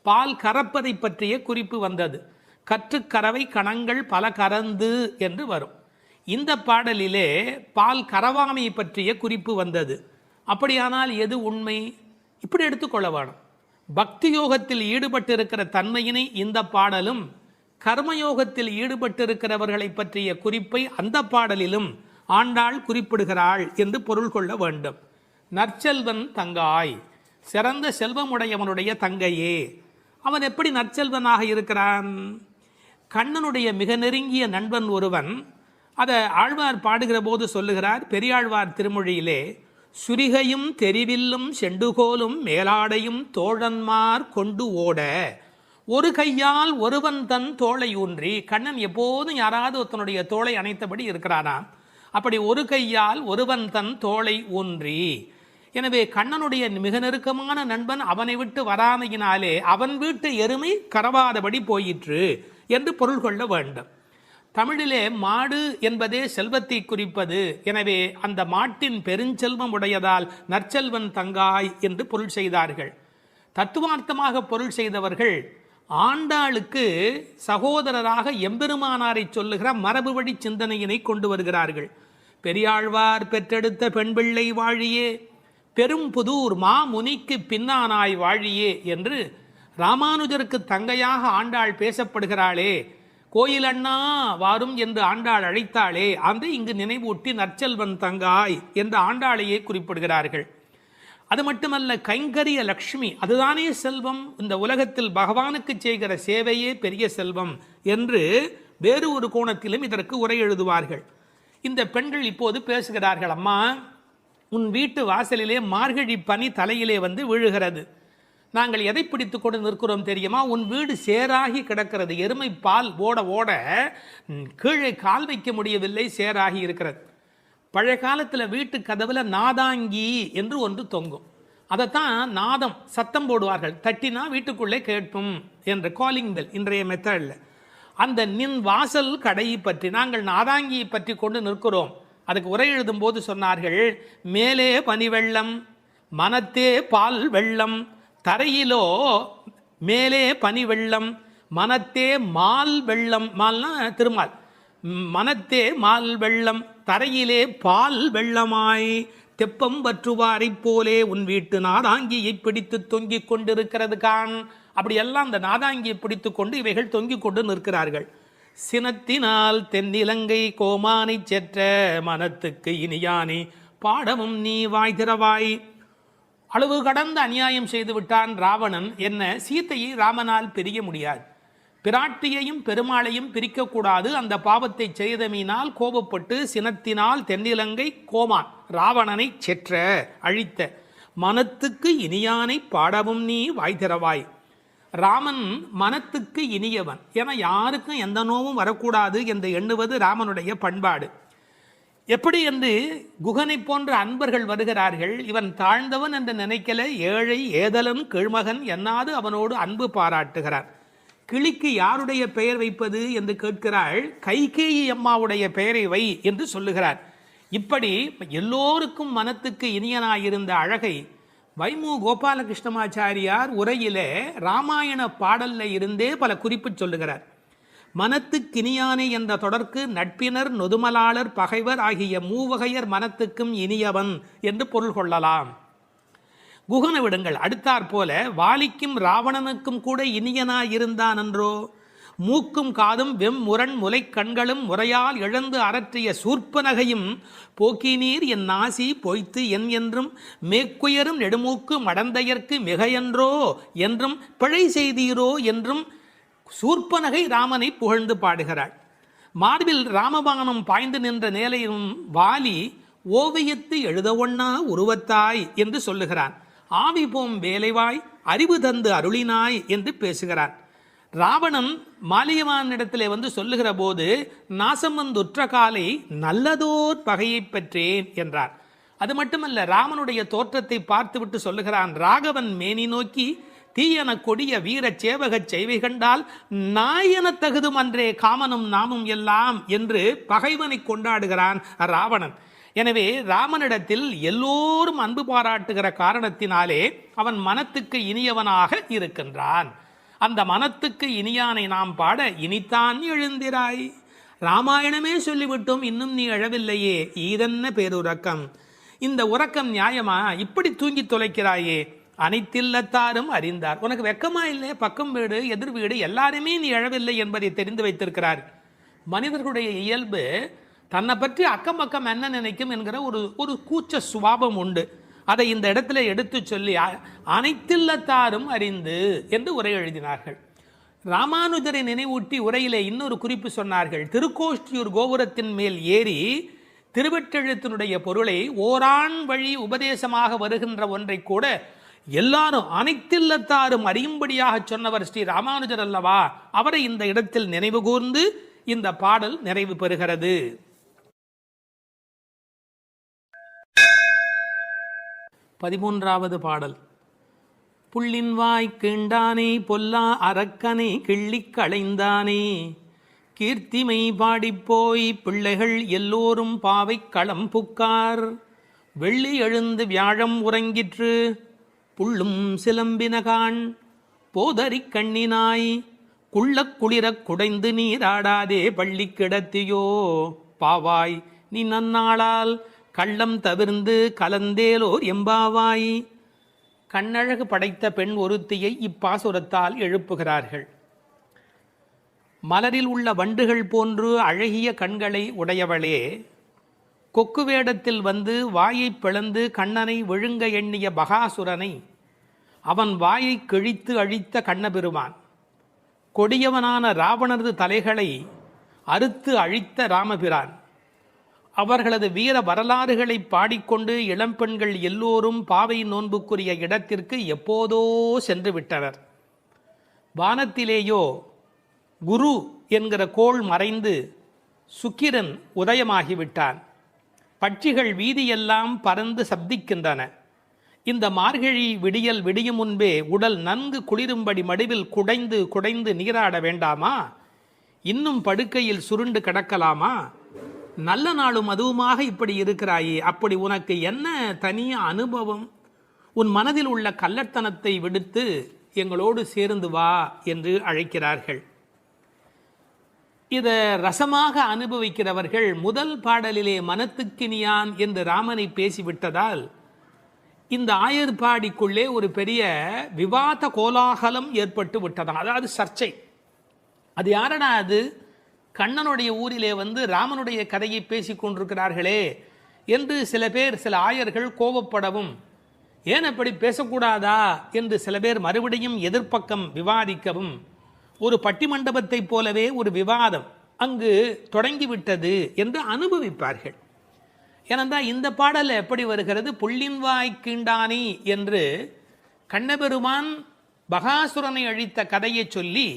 பால் கறப்பதை பற்றிய குறிப்பு வந்தது. கற்றுக்கறவை கணங்கள் பல கறந்து என்று வரும். இந்த பாடலிலே பால் கறவாமை பற்றிய குறிப்பு வந்தது. அப்படியானால் எது உண்மை? இப்படி எடுத்துக்கொள்ள வேணும். பக்தி யோகத்தில் ஈடுபட்டிருக்கிற தன்மையினை இந்த பாடலும், கர்மயோகத்தில் ஈடுபட்டிருக்கிறவர்களை பற்றிய குறிப்பை அந்த பாடலிலும் ஆண்டாள் குறிப்பிடுகிறாள் என்று பொருள் கொள்ள வேண்டும். நற்செல்வன் தங்காய், சிறந்த செல்வமுடையவனுடைய தங்கையே. அவன் எப்படி நற்செல்வனாக இருக்கிறான்? கண்ணனுடைய மிக நெருங்கிய நண்பன் ஒருவன். அதை ஆழ்வார் பாடுகிற போது சொல்லுகிறார். பெரியாழ்வார் திருமொழியிலே சுரிகையும் தெரிவில்லும் செண்டுகோலும் மேலாடையும் தோழன்மார் கொண்டு ஓட ஒரு கையால் ஒருவன் தன் தோளை ஊன்றி. கண்ணன் எப்போதும் யாராவது ஒருத்தனுடைய தோளை அணைத்தபடி இருக்கிறானாம். அப்படி ஒரு கையால் ஒருவன் தன் தோளை ஊன்றி. எனவே கண்ணனுடைய மிக நெருக்கமான நண்பன் அவனை விட்டு வராமையினாலே அவன் வீட்டு எருமை கறவாதபடி போயிற்று என்று பொருள் கொள்ள வேண்டும். தமிழிலே மாடு என்பதே செல்வத்தை குறிப்பது. எனவே அந்த மாட்டின் பெருஞ்செல்வம் உடையதால் நற்செல்வன் தங்காய் என்று பொருள் செய்தார்கள். தத்துவார்த்தமாக பொருள் செய்தவர்கள் ஆண்டாளுக்கு சகோதரராக எம்பெருமானாரை சொல்லுகிற மரபு வழி சிந்தனையினை கொண்டு வருகிறார்கள். பெரியாழ்வார் பெற்றெடுத்த பெண் பிள்ளை வாழியே, பெரும் புதூர் மாமுனிக்கு பின்னானாய் வாழியே என்று ராமானுஜருக்கு தங்கையாக ஆண்டாள் பேசப்படுகிறாளே. கோயில் அண்ணா வாரும் என்று ஆண்டாள் அழைத்தாளே, அந்த இங்கு நினைவூட்டி நற்செல்வன் தங்காய் என்று ஆண்டாளையே குறிப்பிடுகிறார்கள். அது மட்டுமல்ல, கைங்கரிய லக்ஷ்மி அதுதானே செல்வம், இந்த உலகத்தில் பகவானுக்கு செய்கிற சேவையே பெரிய செல்வம் என்று வேறு ஒரு கோணத்திலும் இதற்கு உரை எழுதுவார்கள். இந்த பெண்கள் இப்போது பேசுகிறார்கள். அம்மா, உன் வீட்டு வாசலிலே மார்கழி பனி தலையிலே வந்து விழுகிறது. நாங்கள் எதை பிடித்து கொண்டு நிற்கிறோம் தெரியுமா? உன் வீடு சேராகி கிடக்கிறது. எருமை பால் ஓட ஓட கீழே கால் வைக்க முடியவில்லை, சேராகி இருக்கிறது. பழைய காலத்தில் வீட்டு கதவுல நாதாங்கி என்று ஒன்று தொங்கும். அதைத்தான் நாதம் சத்தம் போடுவார்கள். தட்டினா வீட்டுக்குள்ளே கேட்பும் என்ற காலிங் பெல் இன்றைய மெத்தடில். அந்த நின் வாசல் கடையை பற்றி நாங்கள் நாதாங்கியை பற்றி கொண்டு நிற்கிறோம். அதுக்கு உரை எழுதும் போது சொன்னார்கள், மேலே பனி வெள்ளம் மனத்தே பால் வெள்ளம், தரையிலோ மேலே பனி வெள்ளம் மனத்தே மால் வெள்ளம். மால்னா திருமால். மனத்தே மால் வெள்ளம் தரையிலே பால் வெள்ளமாய் தெப்பம் வற்றுவாரை போலே உன் வீட்டு நாதாங்கியை பிடித்து தொங்கிக் கொண்டிருக்கிறது கான். அப்படியெல்லாம் அந்த நாதாங்கியை பிடித்து கொண்டு இவைகள் தொங்கிக் கொண்டு நிற்கிறார்கள். சினத்தினால் தென்னிலங்கை கோமானை செற்ற மனத்துக்கு இனியானே பாடமும் நீ வாய் திறவாய். அளவு கடந்த அநியாயம் செய்து விட்டான் ராவணன். என்ன, சீத்தையை ராமனால் பிரிய முடியாது. பிராட்டியையும் பெருமாளையும் பிரிக்கக்கூடாது. அந்த பாவத்தை செய்தமையினால் கோபப்பட்டு சினத்தினால் தென்னிலங்கை கோமான் ராவணனை செற்ற அழித்த மனத்துக்கு இனியானை பாடவும் நீ வாய் திறவாய். ராமன் மனத்துக்கு இனியவன் என யாருக்கும் எந்த நோவும் வரக்கூடாது என்று எண்ணுவது ராமனுடைய பண்பாடு. எப்படி என்று குகனை போன்ற அன்பர்கள் வருகிறார்கள். இவன் தாழ்ந்தவன் என்று நினைக்கல, ஏழை ஏதலன் கீழ்மகன் என்னாது அவனோடு அன்பு பாராட்டுகிறார். கிளிக்கு யாருடைய பெயர் வைப்பது என்று கேட்கிறாள். கைகேயி அம்மாவுடைய பெயரை வை என்று சொல்லுகிறார். இப்படி எல்லோருக்கும் மனத்துக்கு இனியனாயிருந்த அழகை வைமு கோபாலகிருஷ்ணமாச்சாரியார் உரையிலே ராமாயண பாடல்ல இருந்தே பல குறிப்பு சொல்லுகிறார். மனத்துக்கினியானே என்ற தொடர்க்கு நட்பினர் நொதுமலாளர் பகைவர் ஆகிய மூவகையர் மனத்துக்கும் இனியவன் என்று பொருள் கொள்ளலாம். குகன விடுங்கள். அடுத்தாற் போல வாலிக்கும் ராவணனுக்கும் கூட இனியனாயிருந்தான் என்றோ, மூக்கும் காதும் வெம்முரண் முலை கண்களும் முறையால் இழந்து அரற்றிய சூர்ப்பனகையும் போக்கினீர் என் நாசி பொய்த்து என் என்றும் மேக்குயரும் நெடுமூக்கு மடந்தையர்க்கு மிகையன்றோ என்றும் பிழை செய்தீரோ என்றும் சூர்ப்பனகை ராமனை புகழ்ந்து பாடுகிறாள். மார்பில் ராமபானம் பாய்ந்து நின்ற நிலையும் வாலி ஓவியத்து எழுத ஒண்ணா உருவத்தாய் என்று சொல்லுகிறான். ஆவி போம் வேலைவாய் அறிவு தந்து அருளினாய் என்று பேசுகிறான். ராவணன் மாலியவானிடத்திலே வந்து சொல்லுகிற போது நாசம் வந்துற்ற காலை நல்லதோர் பகையை பெற்றேன் என்றார். அது மட்டுமல்ல, ராமனுடைய தோற்றத்தை பார்த்துவிட்டு சொல்லுகிறான். ராகவன் மேனி நோக்கி தீயன கொடிய வீர சேவகச் செய்வை கண்டால் நாயன தகுதும் அன்றே காமனும் நாமும் எல்லாம் என்று பகைவனை கொண்டாடுகிறான் ராவணன். எனவே ராமனிடத்தில் எல்லோரும் அன்பு பாராட்டுகிற காரணத்தினாலே அவன் மனத்துக்கு இனியவனாக இருக்கின்றான். அந்த மனத்துக்கு இனியானை நாம் பாட இனித்தான் எழுந்திராய். ராமாயணமே சொல்லிவிட்டோம், இன்னும் நீ எழவில்லையே, ஈதென்ன பேருறக்கம். இந்த உறக்கம் நியாயமா? இப்படி தூங்கி தொலைக்கிறாயே. அனைத்தில்லத்தாரும் அறிந்தார். உனக்கு வெக்கமா இல்லை? பக்கம் வீடு எதிர் வீடு எல்லாருமே நீ எழவில்லை என்பதை தெரிந்து வைத்திருக்கிறார். மனிதர்களுடைய இயல்பு தன்னை பற்றி அக்கம் பக்கம் என்ன நினைக்கும் என்கிற ஒரு கூச்ச சுபாவம் உண்டு. அதை இந்த இடத்துல எடுத்து சொல்லி அனைத்தில்லத்தாரும் அறிந்து என்று உரை எழுதினார்கள். ராமானுஜரை நினைவூட்டி உரையிலே இன்னொரு குறிப்பு சொன்னார்கள். திருக்கோஷ்டியூர் கோபுரத்தின் மேல் ஏறி திருவெட்டெழுத்தினுடைய பொருளை ஓரான் வழி உபதேசமாக வருகின்ற ஒன்றை கூட எல்லாரும் அனைத்தில்லத்தாரும் அறியும்படியாக சொன்னவர் ஸ்ரீ ராமானுஜர் அல்லவா? அவரை இந்த இடத்தில் நினைவு கூர்ந்து இந்த பாடல் நிறைவு பெறுகிறது. 13வது பாடல். புள்ளின் வாய் கீண்டானே பொல்லா அரக்கனை கிள்ளிக் களைந்தானே, கீர்த்திமை பாடிப்போய் பிள்ளைகள் எல்லோரும் பாவை களம் புக்கார், வெள்ளி எழுந்து வியாழம் உறங்கிற்று புள்ளும் சிலம்பினகான், போதறிக் கண்ணினாய் குள்ளக் குளிரக் குடைந்து நீராடாதே பள்ளி கிடத்தியோ, பாவாய் நீ நன்னாளால் கள்ளம் தவிர்ந்து கலந்தேலோர் எம்பாவாய். கண்ணழகு படைத்த பெண் ஒருத்தியை இப்பாசுரத்தால் எழுப்புகிறார்கள். மலரில் உள்ள வண்டுகள் போன்று அழகிய கண்களை உடையவளே, கொக்கு வேடத்தில் வந்து வாயை பிளந்து கண்ணனை விழுங்க எண்ணிய பகாசுரனை அவன் வாயை கிழித்து அழித்த கண்ணபெருமான், கொடியவனான ராவணரது தலைகளை அறுத்து அழித்த ராமபிரான், அவர்களது வீர வரலாறுகளை பாடிக்கொண்டு இளம்பெண்கள் எல்லோரும் பாவை நோன்புக்குரிய இடத்திற்கு எப்போதோ சென்று விட்டனர். வானத்திலேயோ குரு என்கிற கோள் மறைந்து சுக்கிரன் உதயமாகிவிட்டான். பட்சிகள் வீதியெல்லாம் பறந்து சப்திக்கின்றன. இந்த மார்கழி விடியல் விடியும் முன்பே உடல் நன்கு குளிரும்படி மடுவில் குடைந்து குடைந்து நீராட வேண்டாமா? இன்னும் படுக்கையில் சுருண்டு கிடக்கலாமா? நல்ல நாளும் அதுவுமாக இப்படி இருக்கிறாயே, அப்படி உனக்கு என்ன தனிய அனுபவம்? உன் மனதில் உள்ள கள்ளத்தனத்தை விடுத்து எங்களோடு சேர்ந்து வா என்று அழைக்கிறார்கள். இதை ரசமாக அனுபவிக்கிறவர்கள் முதல் பாடலிலே மனத்துக்கினியான் என்று ராமனை பேசிவிட்டதால் இந்த ஆயர்பாடிக்குள்ளே ஒரு பெரிய விவாத கோலாகலம் ஏற்பட்டு விட்டதாம். அதாவது சர்ச்சை. அது யாரடா அது? கண்ணனுடைய ஊரிலே வந்து ராமனுடைய கதையை பேசி கொண்டிருக்கிறார்களே என்று சில பேர், சில ஆயர்கள் கோபப்படவும், ஏன் அப்படி பேசக்கூடாதா என்று சில பேர் மறுபடியும் எதிர்ப்பக்கம் விவாதிக்கவும், ஒரு பட்டிமண்டபத்தை போலவே ஒரு விவாதம் அங்கு தொடங்கிவிட்டது என்று அனுபவிப்பார்கள். ஏனென்றால் இந்த பாடல் எப்படி வருகிறது? புள்ளின் வாய் கீண்டானி என்று கண்ணபெருமான் பகாசுரனை அழித்த கதையை சொல்லி,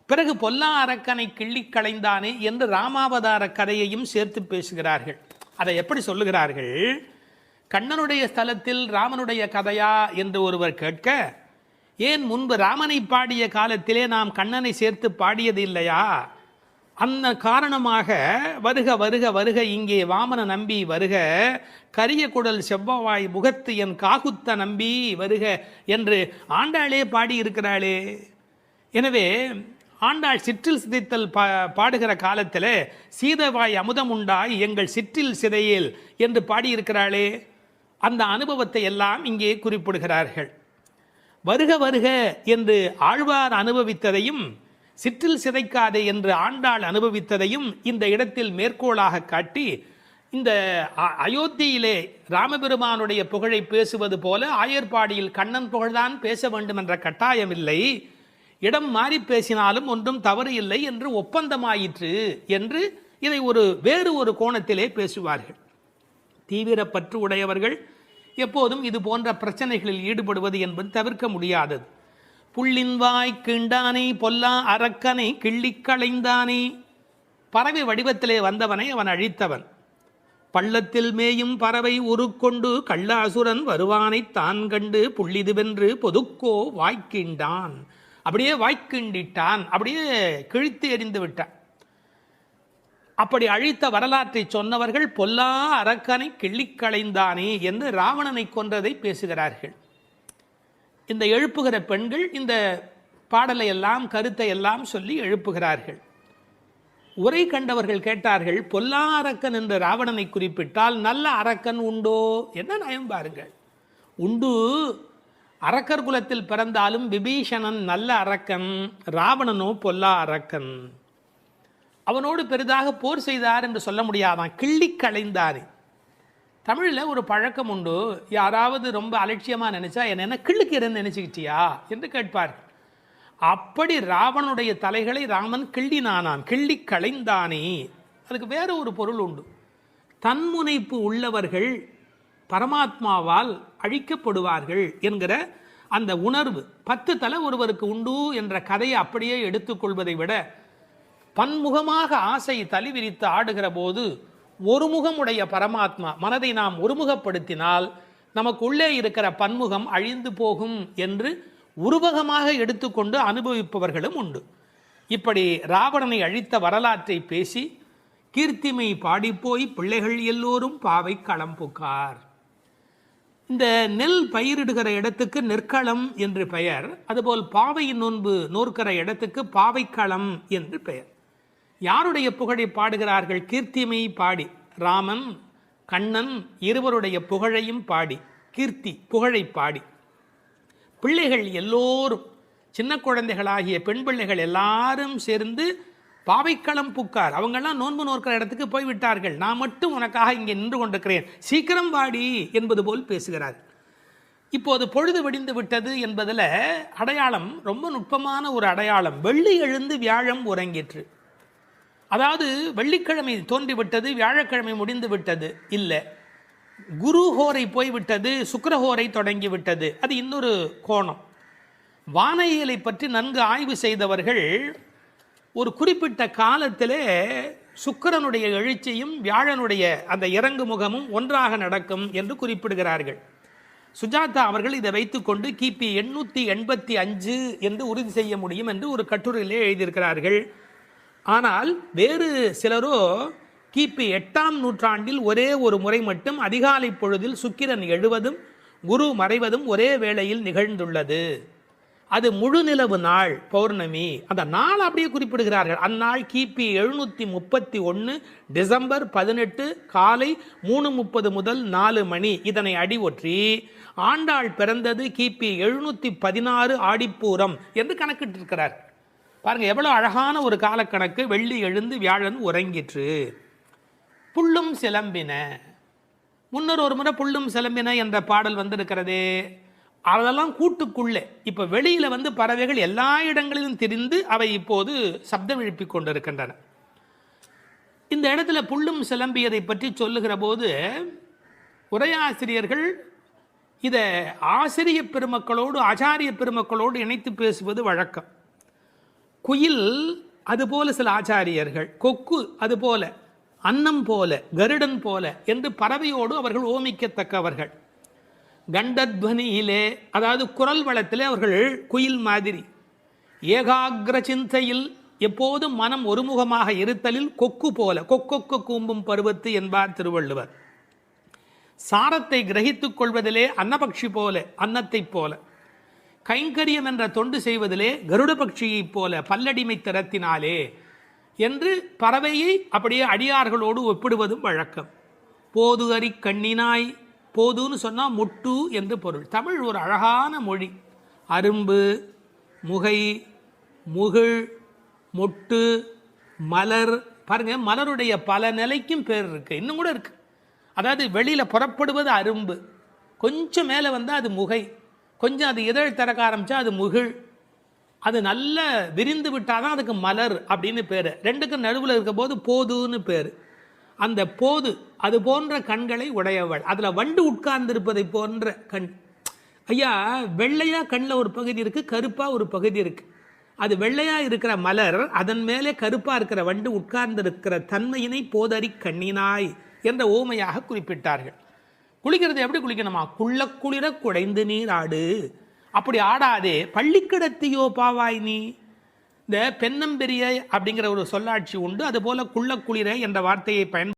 பிறகு பொல்லா அரக்கனை கிள்ளி களைந்தானே என்று ராமாவதார கதையையும் சேர்த்து பேசுகிறார்கள். அதை எப்படி சொல்லுகிறார்கள்? கண்ணனுடைய ஸ்தலத்தில் ராமனுடைய கதையா என்று ஒருவர் கேட்க, ஏன் முன்பு ராமனை பாடிய காலத்திலே நாம் கண்ணனை சேர்த்து பாடியது இல்லையா? அந்த காரணமாக வருக வருக வருக இங்கே வாமன நம்பி வருக, கரிய குடல் செவ்வவாய் முகத்து என் காகுத்த நம்பி வருக என்று ஆண்டாளே பாடியிருக்கிறாளே. எனவே ஆண்டாள் சிற்றில் சிதைத்தல் பாடுகிற காலத்தில் சீதவாய் அமுதம் உண்டாய் எங்கள் சிற்றில் சிதையேல் என்று பாடியிருக்கிறாளே. அந்த அனுபவத்தை எல்லாம் இங்கே குறிப்பிடுகிறார்கள். வருக வருக என்று ஆழ்வார் அனுபவித்ததையும் சிற்றில் சிதைக்காதே என்று ஆண்டாள் அனுபவித்ததையும் இந்த இடத்தில் மேற்கோளாக காட்டி, இந்த அயோத்தியிலே ராமபெருமானுடைய புகழை பேசுவது போல ஆயர்பாடியில் கண்ணன் புகழ்தான் பேச வேண்டும் என்ற கட்டாயம் இல்லை, இடம் மாறி பேசினாலும் ஒன்றும் தவறு இல்லை என்று ஒப்பந்தமாயிற்று என்று இதை வேறு ஒரு கோணத்திலே பேசுவார்கள். தீவிர பற்று உடையவர்கள் எப்போதும் இது போன்ற பிரச்சனைகளில் ஈடுபடுவது என்பது தவிர்க்க முடியாதது. புள்ளின் வாய் கிண்டானே பொல்லா அரக்கனை கிள்ளி களைந்தானே, பறவை வடிவத்திலே வந்தவனை அவன் அழித்தவன். பள்ளத்தில் மேயும் பறவை உருக்கொண்டு கள்ள அசுரன் வருவானை தான் கண்டு புள்ளிதுவென்று பொதுக்கோ வாய்க்கிண்டான், அப்படியே வாய்க்கிண்டிட்டான், அப்படியே கிழித்து எறிந்து விட்டான். அப்படி அழித்த வரலாற்றை சொன்னவர்கள் பொல்லா அரக்கனை கிள்ளிக்களைந்தானே என்று ராவணனை கொன்றதை பேசுகிறார்கள். இந்த எழுப்புகிற பெண்கள் இந்த பாடலை எல்லாம் கருத்தை எல்லாம் சொல்லி எழுப்புகிறார்கள். உரை கண்டவர்கள் கேட்டார்கள், பொல்லா அரக்கன் என்று ராவணனை குறிப்பிட்டால் நல்ல அரக்கன் உண்டோ? என்ன நயம் பாருங்கள். உண்டு, அரக்கர் குலத்தில் பிறந்தாலும் விபீஷணன் நல்ல அரக்கன், ராவணனோ பொல்லா அரக்கன். அவனோடு பெரிதாக போர் செய்தார் என்று சொல்ல முடியாதான், கிள்ளி களைந்தார். தமிழில் ஒரு பழக்கம் உண்டு, யாராவது ரொம்ப அலட்சியமாக நினைச்சா என்ன கிள்ளுக்கிறேன்னு நினைச்சுக்கிட்டியா என்று கேட்பார். அப்படி ராவனுடைய தலைகளை ராமன் கிள்ளினானான், கிள்ளி களைந்தானே. அதுக்கு வேற ஒரு பொருள் உண்டு. தன்முனைப்பு உள்ளவர்கள் பரமாத்மாவால் அழிக்கப்படுவார்கள் என்கிற அந்த உணர்வு 10 தலை ஒருவருக்கு உண்டு என்ற கதையை அப்படியே எடுத்துக்கொள்வதை விட, பன்முகமாக ஆசை தலி விரித்து ஆடுகிற போது ஒருமுகமுடைய பரமாத்மா மனதை நாம் ஒருமுகப்படுத்தினால் நமக்கு உள்ளே இருக்கிற பன்முகம் அழிந்து போகும் என்று உருவகமாக எடுத்துக்கொண்டு அனுபவிப்பவர்களும் உண்டு. இப்படி ராவணனை அழித்த வரலாற்றை பேசி கீர்த்திமை பாடிப்போய் பிள்ளைகள் எல்லோரும் பாவை களம் புக்கார். இந்த நெல் பயிரிடுகிற இடத்துக்கு நெற்களம் என்று பெயர், அதுபோல் பாவையின் நோன்பு நோற்கிற இடத்துக்கு பாவைக்களம் என்று பெயர். யாருடைய புகழை பாடுகிறார்கள்? கீர்த்திமை பாடி, ராமன் கண்ணன் இருவருடைய புகழையும் பாடி, கீர்த்தி புகழை பாடி, பிள்ளைகள் எல்லோரும் சின்ன குழந்தைகளாகிய பெண் பிள்ளைகள் எல்லாரும் சேர்ந்து பாவைக்களம் புக்கார். அவங்கெல்லாம் நோன்பு நோக்கிற இடத்துக்கு போய்விட்டார்கள், நான் மட்டும் உனக்காக இங்கே நின்று கொண்டிருக்கிறேன், சீக்கிரம் வாடி என்பது போல் பேசுகிறார். இப்போது பொழுது வெடிந்து விட்டது என்பதில் அடையாளம் ரொம்ப நுட்பமான ஒரு அடையாளம். வெள்ளி எழுந்து வியாழம் உறங்கிற்று. அதாவது வெள்ளிக்கிழமை தோன்றிவிட்டது, வியாழக்கிழமை முடிந்து விட்டது இல்லை, குரு ஹோரை போய்விட்டது, சுக்கிரஹோரை தொடங்கிவிட்டது. அது இன்னொரு கோணம். வானியலை பற்றி நன்கு ஆய்வு செய்தவர்கள் ஒரு குறிப்பிட்ட காலத்திலே சுக்கிரனுடைய எழுச்சியும் வியாழனுடைய அந்த இறங்கு முகமும் ஒன்றாக நடக்கும் என்று குறிப்பிடுகிறார்கள். சுஜாதா அவர்கள் இதை வைத்துக்கொண்டு கிபி 885 என்று உறுதி செய்ய முடியும் என்று ஒரு கட்டுரையிலே எழுதியிருக்கிறார்கள். ஆனால் வேறு சிலரோ கிபி 8ஆம் நூற்றாண்டில் ஒரே ஒரு முறை மட்டும் அதிகாலை பொழுதில் சுக்கிரன் எழுவதும் குரு மறைவதும் ஒரே வேளையில் நிகழ்ந்துள்ளது. அது முழு நிலவு நாள், பௌர்ணமி. அந்த நாள் அப்படியே குறிப்பிடுகிறார்கள். அந்நாள் கிபி 731 டிசம்பர் 18 காலை 3:30 முதல் 4 மணி. இதனை அடி ஒற்றி ஆண்டாள் பிறந்தது கிபி 716 ஆடிப்பூரம் என்று கணக்கிட்டிருக்கிறார். பாருங்க, எவ்வளவு அழகான ஒரு காலக்கணக்கு. வெள்ளி எழுந்து வியாழன் உறங்கிற்று. புள்ளும் சிலம்பின, முன்னர் ஒரு முறை புள்ளும் சிலம்பின என்ற பாடல் வந்திருக்கிறதே, அதெல்லாம் கூட்டுக்குள்ளே. இப்போ வெளியில் பறவைகள் எல்லா இடங்களிலும் திரிந்து அவை இப்போது சப்தம் எழுப்பிக் கொண்டிருக்கின்றன. இந்த இடத்துல புள்ளும் சிலம்பியதை பற்றி சொல்லுகிற போது உரையாசிரியர்கள் இதை ஆசிரிய பெருமக்களோடு ஆச்சாரிய பெருமக்களோடு இணைத்து பேசுவது வழக்கம். குயில் அதுபோல சில ஆச்சாரியர்கள், கொக்கு அதுபோல, அன்னம் போல, கருடன் போல என்று பறவையோடு அவர்கள் ஓமிக்கத்தக்கவர்கள். கண்டத்வனியிலே, அதாவது குரல் வளத்திலே அவர்கள் குயில் மாதிரி. ஏகாகிர சிந்தையில், எப்போதும் மனம் ஒருமுகமாக இருத்தலில் கொக்கு போல, கொக்கொக்கு கூம்பும் பருவத்து என்பார் திருவள்ளுவர். சாரத்தை கிரகித்துக் கொள்வதிலே அன்னபக்ஷி போல, அன்னத்தைப் போல. கைங்கரியம் என்ற தொண்டு செய்வதிலே கருட பட்சியைப் போல, பல்லடிமை திறத்தினாலே என்று பறவையை அப்படியே அடியார்களோடு ஒப்பிடுவதும் வழக்கம். போது அறி கண்ணினாய், போதுன்னு சொன்னால் முட்டு என்று பொருள். தமிழ் ஒரு அழகான மொழி. அரும்பு, முகை, முகிழ், மொட்டு, மலர். பாருங்க, மலருடைய பல நிலைக்கும் பேர் இருக்கு, இன்னும் கூட இருக்கு. அதாவது வெளியில் புறப்படுவது அரும்பு, கொஞ்சம் மேலே வந்தால் அது முகை, கொஞ்சம் அது இதழ் திறக்க ஆரம்பித்தா அது முகிழ், அது நல்ல விரிந்து விட்டால் தான் அதுக்கு மலர் அப்படின்னு பேர். ரெண்டுக்கும் நடுவில் இருக்க போது போதுன்னு பேர். அந்த போது அது போன்ற கண்களை உடையவள். அதில் வண்டு உட்கார்ந்திருப்பதை போன்ற கண். ஐயா, வெள்ளையாக கண்ணில் ஒரு பகுதி இருக்குது, கருப்பாக ஒரு பகுதி இருக்குது. அது வெள்ளையாக இருக்கிற மலர், அதன் மேலே கருப்பாக இருக்கிற வண்டு உட்கார்ந்திருக்கிற தன்மையினை போதறி கண்ணினாய் என்ற ஓமையாக குறிப்பிட்டார்கள். குளிக்கிறது எப்படி குளிக்கணுமா? குள்ள குளிர குடைந்து நீர் ஆடு. அப்படி ஆடாதே, பள்ளிக்கிடத்தியோ பாவாய் நீ. இந்த பெண்ணம்பெரிய அப்படிங்கிற ஒரு சொல்லாட்சி உண்டு. அதுபோல குள்ள குளிர என்ற வார்த்தையை பயன்படுத்த